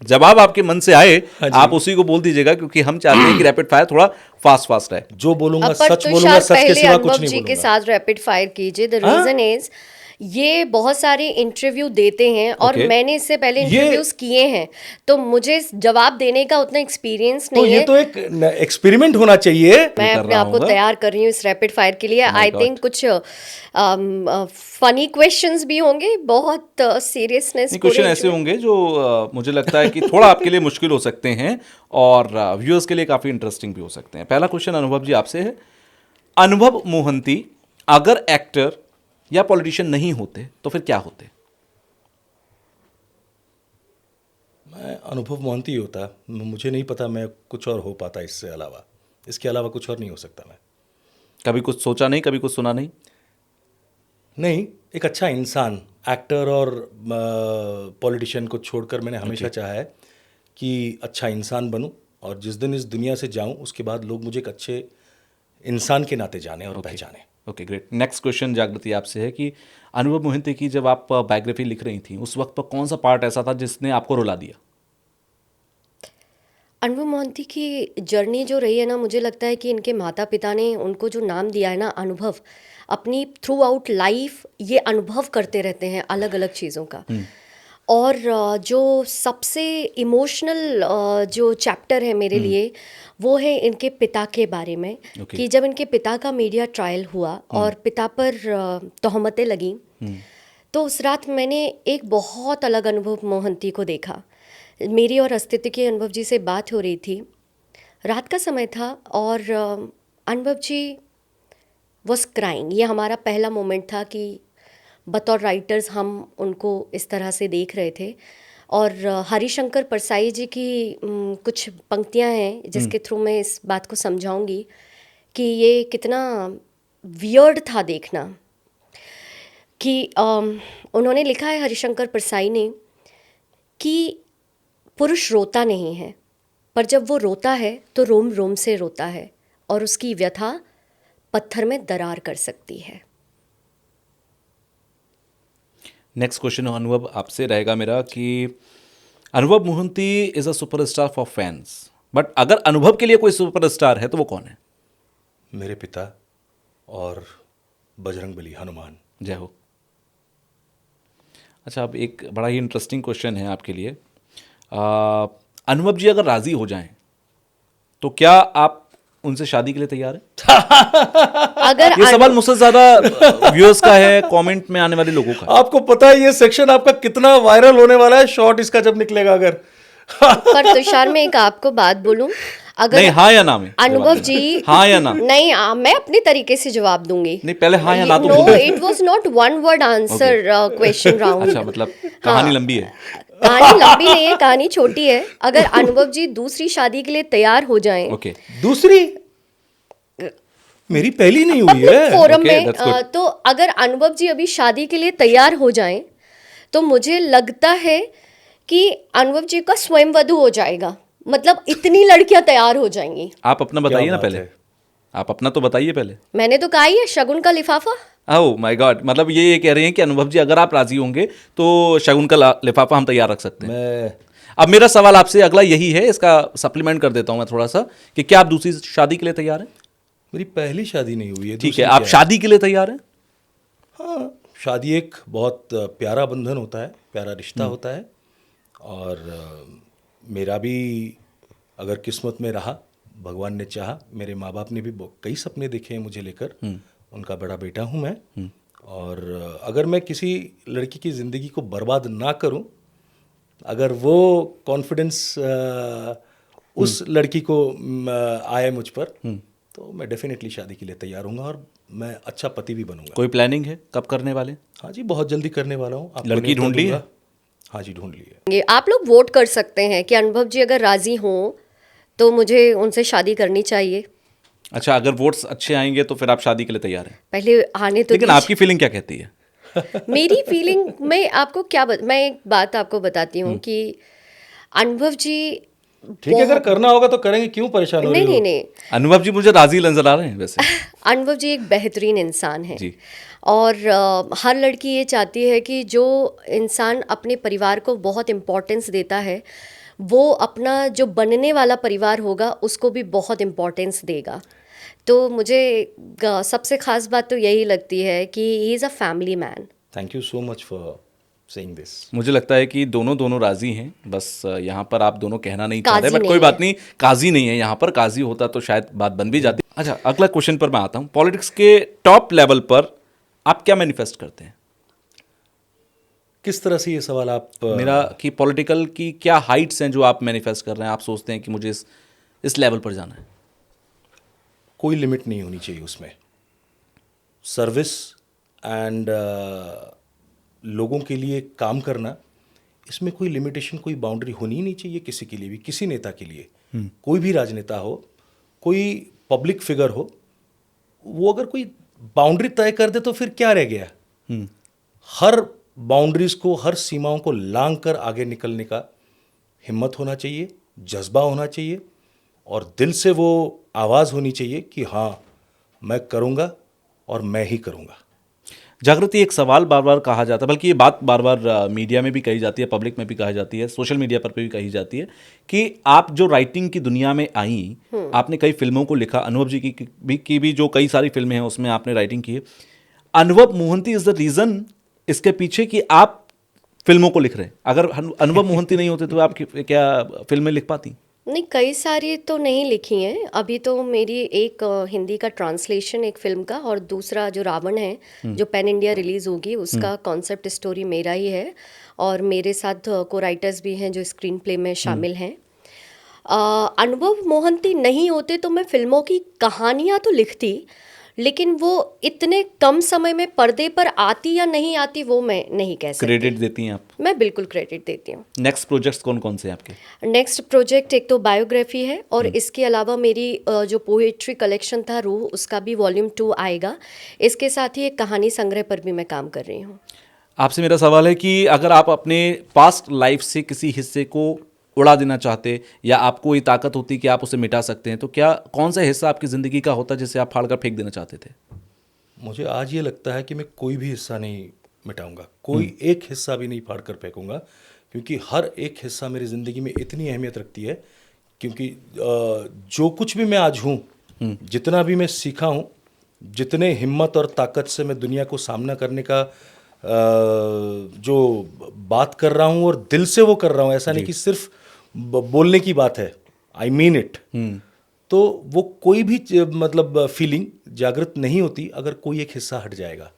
जवाब आपके मन से आए आप उसी को बोल दीजिएगा, क्योंकि हम चाहते हैं कि रैपिड फायर थोड़ा फास्ट रहे। जो बोलूंगा पर सच बोलूंगा, तुषार सच के पहले सिवा कुछ अनुभव नहीं जी के बोलूंगा। साथ रैपिड फायर कीजिए। द रीजन इज ये बहुत सारे इंटरव्यू देते हैं और Okay. मैंने इससे पहले ये- इंटरव्यूज किए हैं, तो मुझे जवाब देने का उतना एक्सपीरियंस तो नहीं ये है। तो एक एक्सपेरिमेंट होना चाहिए। मैं कर अपने रहा आप को हूँगा। तैयार कर रही हूँ इस रैपिड फायर के लिए। आई God. थिंक कुछ फनी क्वेश्चंस भी होंगे, बहुत सीरियसनेस क्वेश्चन ऐसे होंगे जो मुझे लगता है कि थोड़ा आपके लिए मुश्किल हो सकते हैं और व्यूअर्स के लिए काफ़ी इंटरेस्टिंग भी हो सकते हैं। पहला क्वेश्चन अनुभव जी आपसे है, अनुभव मोहंती अगर एक्टर या पॉलिटिशियन नहीं होते तो फिर क्या होते? मैं अनुभव मोहंती ही होता, मुझे नहीं पता मैं कुछ और हो पाता इससे अलावा, इसके अलावा कुछ और नहीं हो सकता मैं। कभी कुछ सोचा नहीं, कभी कुछ सुना नहीं? नहीं, एक अच्छा इंसान, एक्टर और पॉलिटिशियन को छोड़कर मैंने हमेशा चाहा है कि अच्छा इंसान बनूं, और जिस दिन इस दुनिया से जाऊं उसके बाद लोग मुझे एक अच्छे इंसान के नाते जाने और पहचाने। Okay, great. नेक्स्ट क्वेश्चन जागृति आपसे है कि अनुभव मोहंती की जब आप बायोग्राफी लिख रही थी उस वक्त पर कौन सा पार्ट ऐसा था जिसने आपको रुला दिया? अनुभव मोहंती की जर्नी जो रही है ना, मुझे लगता है कि इनके माता पिता ने उनको जो नाम दिया है ना अनुभव, अपनी थ्रू आउट लाइफ ये अनुभव करते रहते हैं अलग अलग चीज़ों का। और जो सबसे इमोशनल जो चैप्टर है मेरे लिए वो है इनके पिता के बारे में। Okay. कि जब इनके पिता का मीडिया ट्रायल हुआ और पिता पर तोहमतें लगीं, तो उस रात मैंने एक बहुत अलग अनुभव मोहंती को देखा। मेरी और अस्तित्व के अनुभव जी से बात हो रही थी, रात का समय था और अनुभव जी वॉज क्राइंग। ये हमारा पहला मोमेंट था कि बतौर राइटर्स हम उनको इस तरह से देख रहे थे। और हरिशंकर परसाई जी की कुछ पंक्तियां हैं जिसके थ्रू मैं इस बात को समझाऊंगी कि ये कितना वियर्ड था देखना। कि उन्होंने लिखा है हरिशंकर परसाई ने कि पुरुष रोता नहीं है, पर जब वो रोता है तो रोम रोम से रोता है और उसकी व्यथा पत्थर में दरार कर सकती है। नेक्स्ट क्वेश्चन अनुभव आपसे रहेगा मेरा कि अनुभव Mohanty is a superstar for fans, but अगर अनुभव के लिए कोई सुपरस्टार है तो वो कौन है? मेरे पिता और बजरंगबली हनुमान। जय हो। अच्छा, अब एक बड़ा ही इंटरेस्टिंग क्वेश्चन है आपके लिए। अनुभव जी अगर राजी हो जाएं तो क्या आप उनसे शादी के लिए तैयार हैं? अगर ये सवाल मुझसे ज्यादा व्यूअर्स का है, कमेंट में आने वाले लोगों का। आपको पता है ये सेक्शन आपका कितना वायरल होने वाला है, शॉर्ट इसका जब निकलेगा अगर। पर तुषार मैं एक आपको बात बोलूं, अगर नहीं, हाँ या ना में अनुभव जी, हाँ या ना? नहीं मैं अपने तरीके से जवाब दूंगी। नहीं, पहले हाँ या ना तो नो, बोलो। It was not one word answer question round. अच्छा, मतलब कहानी लंबी है। कहानी लंबी नहीं है, कहानी छोटी है। अगर अनुभव जी दूसरी शादी के लिए तैयार हो जाएं, ओके, दूसरी मेरी पहली नहीं हुई है। फोरम Okay, में that's good. तो अगर अनुभव जी अभी शादी के लिए तैयार हो जाएं तो मुझे लगता है कि अनुभव जी का स्वयंवधु हो जाएगा। मतलब इतनी लड़कियां तैयार हो जाएंगी। आप अपना बताइए ना बात पहले। है। आप अपना तो बताइए पहले। मैंने तो कहा ही है, शगुन का लिफाफा। ओह माय गॉड, मतलब ये कह रहे हैं कि अनुभव जी अगर आप राजी होंगे तो शगुन का लिफाफा हम तैयार रख सकते हैं। मैं अब मेरा सवाल आपसे अगला यही है, इसका सप्लीमेंट कर देता हूं मैं थोड़ा सा, कि क्या आप दूसरी शादी के लिए तैयार हैं? मेरी पहली शादी नहीं हुई है। ठीक दूसरी है, आप क्या शादी के लिए तैयार हैं? हाँ, शादी एक बहुत प्यारा बंधन होता है, प्यारा रिश्ता होता है। और मेरा भी अगर किस्मत में रहा, भगवान ने चाहा, मेरे माँ बाप ने भी कई सपने देखे हैं मुझे लेकर। उनका बड़ा बेटा हूँ मैं। और अगर मैं किसी लड़की की ज़िंदगी को बर्बाद ना करूँ, अगर वो कॉन्फिडेंस उस लड़की को आए मुझ पर, तो मैं डेफिनेटली शादी के लिए तैयार हूँगा और मैं अच्छा पति भी बनूंगा। कोई प्लानिंग है कब करने वाले? हाँ जी, बहुत जल्दी करने वाला हूँ। आपको लड़की न्योता ढूंढ ली है? दूंगा। हाँ जी, ढूंढ ली है। ये आप लोग वोट कर सकते हैं कि अनुभव जी अगर राजी हों तो मुझे उनसे शादी करनी चाहिए। अच्छा, अगर वोट्स अच्छे आएंगे तो फिर आप शादी के लिए तैयार हैं? पहले आने तो लेकिन दीजिए। आपकी फीलिंग क्या कहती है? मेरी फीलिंग मैं आपको मैं एक बात आपको बताती हूँ कि अनुभव जी ठीक है, अगर करना होगा तो करेंगे, क्यों परेशान हो रही नहीं हो? नहीं नहीं, अनुभव जी मुझे राजी नजर आ रहे हैं वैसे। अनुभव जी एक बेहतरीन इंसान है। जी। और हर लड़की ये चाहती है कि जो इंसान अपने परिवार को बहुत इम्पोर्टेंस देता है वो अपना जो बनने वाला परिवार होगा उसको भी बहुत इम्पोर्टेंस देगा। तो मुझे सबसे ख़ास बात तो यही लगती है कि he is a family man. Thank you so much for saying this. मुझे लगता है कि दोनों राजी हैं, बस यहाँ पर आप दोनों कहना नहीं चाहते, काजी बट कोई नहीं बात नहीं, काजी नहीं है यहाँ पर। काजी होता तो शायद बात बन भी जाती। अच्छा, अगला क्वेश्चन पर मैं आता हूँ। पॉलिटिक्स के टॉप लेवल पर आप क्या मैनिफेस्ट करते हैं? किस तरह से ये सवाल आप मेरा कि पॉलिटिकल की क्या हाइट्स हैं जो आप मैनिफेस्ट कर रहे हैं, आप सोचते हैं कि मुझे इस लेवल पर जाना है? कोई लिमिट नहीं होनी चाहिए उसमें। सर्विस एंड लोगों के लिए काम करना, इसमें कोई लिमिटेशन, कोई बाउंड्री होनी ही नहीं चाहिए किसी के लिए भी, किसी नेता के लिए। कोई भी राजनेता हो, कोई पब्लिक फिगर हो, वो अगर कोई बाउंड्री तय कर दे तो फिर क्या रह गया? हर बाउंड्रीज को, हर सीमाओं को लांघ कर आगे निकलने का हिम्मत होना चाहिए, जज्बा होना चाहिए और दिल से वो आवाज़ होनी चाहिए कि हाँ, मैं करूँगा और मैं ही करूँगा। जागृति, एक सवाल बार बार कहा जाता है, बल्कि ये बात बार बार मीडिया में भी कही जाती है, पब्लिक में भी कही जाती है, सोशल मीडिया पर भी कही जाती है कि आप जो राइटिंग की दुनिया में आई, आपने कई फिल्मों को लिखा, अनुभव जी की भी जो कई सारी फिल्में हैं उसमें आपने राइटिंग की है। अनुभव मोहंती इज द रीज़न इसके पीछे कि आप फिल्मों को लिख रहे हैं। अगर अनुभव मोहंती नहीं होते तो आप क्या फिल्में लिख पाती? नहीं, कई सारी तो नहीं लिखी हैं। अभी तो मेरी एक हिंदी का ट्रांसलेशन एक फिल्म का, और दूसरा जो रावण है जो पैन इंडिया रिलीज होगी, उसका कॉन्सेप्ट स्टोरी मेरा ही है, और मेरे साथ को राइटर्स भी हैं जो स्क्रीन प्ले में शामिल हैं। अनुभव मोहंती नहीं होते तो मैं फिल्मों की कहानियाँ तो लिखती, लेकिन वो इतने कम समय में पर्दे पर आती या नहीं आती वो मैं नहीं कह सकती। क्रेडिट देती हैं आप? मैं बिल्कुल क्रेडिट देती हूँ। नेक्स्ट प्रोजेक्ट्स कौन कौन से हैं आपके? नेक्स्ट प्रोजेक्ट एक तो बायोग्राफी है, और इसके अलावा मेरी जो पोएट्री कलेक्शन था रूह, उसका भी वॉल्यूम 2 आएगा। इसके साथ ही एक कहानी संग्रह पर भी मैं काम कर रही हूँ। आपसे मेरा सवाल है कि अगर आप अपने पास्ट लाइफ से किसी हिस्से को उड़ा देना चाहते, या आपको ये ताकत होती कि आप उसे मिटा सकते हैं, तो क्या कौन सा हिस्सा आपकी ज़िंदगी का होता जिसे आप फाड़ कर फेंक देना चाहते थे? मुझे आज ये लगता है कि मैं कोई भी हिस्सा नहीं मिटाऊंगा, कोई एक हिस्सा भी नहीं फाड़ कर फेंकूंगा, क्योंकि हर एक हिस्सा मेरी ज़िंदगी में इतनी अहमियत रखती है। क्योंकि जो कुछ भी मैं आज हूँ, जितना भी मैं सीखा हूँ, जितने हिम्मत और ताकत से मैं दुनिया को सामना करने का जो बात कर रहा हूँ और दिल से वो कर रहा हूँ, ऐसा नहीं कि सिर्फ बोलने की बात है, आई मीन इट। तो वो कोई भी मतलब फीलिंग जागृत नहीं होती अगर कोई एक हिस्सा हट जाएगा।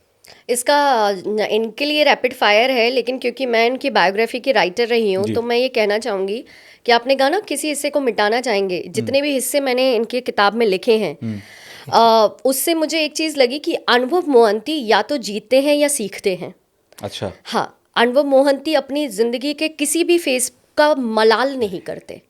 इसका इनके लिए रैपिड फायर है, लेकिन क्योंकि मैं इनकी बायोग्राफी की राइटर रही हूँ, तो मैं ये कहना चाहूँगी कि आपने कहा ना किसी हिस्से को मिटाना चाहेंगे, जितने भी हिस्से मैंने इनकी किताब में लिखे हैं, उससे मुझे एक चीज़ लगी कि अनुभव मोहंती या तो जीतते हैं या सीखते हैं। अच्छा। हाँ, अनुभव मोहंती अपनी ज़िंदगी के किसी भी फेस का मलाल नहीं करते।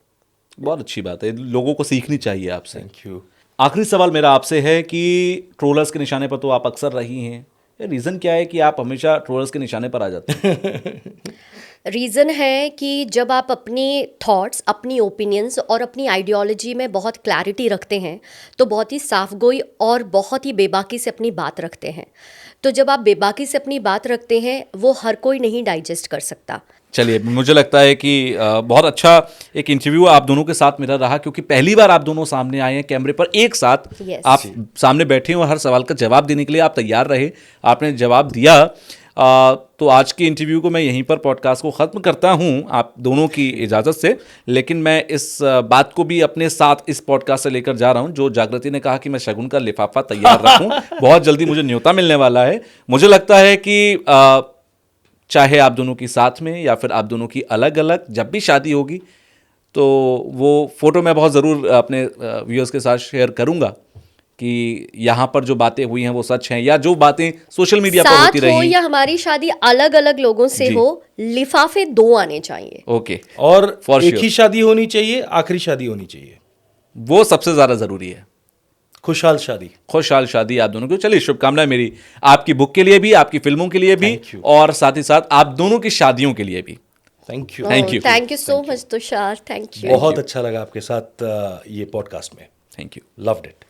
बहुत अच्छी बात है, लोगों को सीखनी चाहिए आपसे। Thank you. आखिरी सवाल मेरा आपसे है कि ट्रोलर्स के निशाने पर तो आप अक्सर रही हैं, रीज़न क्या है कि आप हमेशा ट्रोलर्स के निशाने पर आ जाते हैं? रीज़न है कि जब आप अपनी थॉट्स, अपनी ओपिनियंस और अपनी आइडियोलॉजी में बहुत क्लैरिटी रखते हैं, तो बहुत ही साफगोई और बहुत ही बेबाकी से अपनी बात रखते हैं। तो जब आप बेबाकी से अपनी बात रखते हैं, वो हर कोई नहीं डाइजेस्ट कर सकता। चलिए, मुझे लगता है कि बहुत अच्छा एक इंटरव्यू आप दोनों के साथ मेरा रहा, क्योंकि पहली बार आप दोनों सामने आए हैं कैमरे पर एक साथ। Yes. आप सामने बैठे हैं और हर सवाल का जवाब देने के लिए आप तैयार रहे, आपने जवाब दिया। तो आज के इंटरव्यू को मैं यहीं पर पॉडकास्ट को ख़त्म करता हूं आप दोनों की इजाज़त से, लेकिन मैं इस बात को भी अपने साथ इस पॉडकास्ट से लेकर जा रहा हूं जो जागृति ने कहा कि मैं शगुन का लिफाफा तैयार रखूं। बहुत जल्दी मुझे न्योता मिलने वाला है। मुझे लगता है कि चाहे आप दोनों की साथ में या फिर आप दोनों की अलग अलग, जब भी शादी होगी तो वो फ़ोटो मैं बहुत ज़रूर अपने व्यूअर्स के साथ शेयर करूंगा कि यहाँ पर जो बातें हुई हैं वो सच हैं, या जो बातें सोशल मीडिया पर होती रही। साथ हो या हमारी शादी अलग अलग लोगों से हो, लिफाफे 2 आने चाहिए। ओके। और For एक sure. ही शादी होनी चाहिए, आखिरी शादी होनी चाहिए, वो सबसे ज़्यादा ज़रूरी है। खुशहाल शादी। खुशहाल शादी आप दोनों को। चलिए, शुभकामनाएं मेरी आपकी बुक के लिए भी, आपकी फिल्मों के लिए भी, Thank you. और साथ ही साथ आप दोनों की शादियों के लिए भी। Thank you. Thank you. Thank you so much Tushar, thank you. बहुत अच्छा लगा आपके साथ ये पॉडकास्ट में। Thank you. Loved it.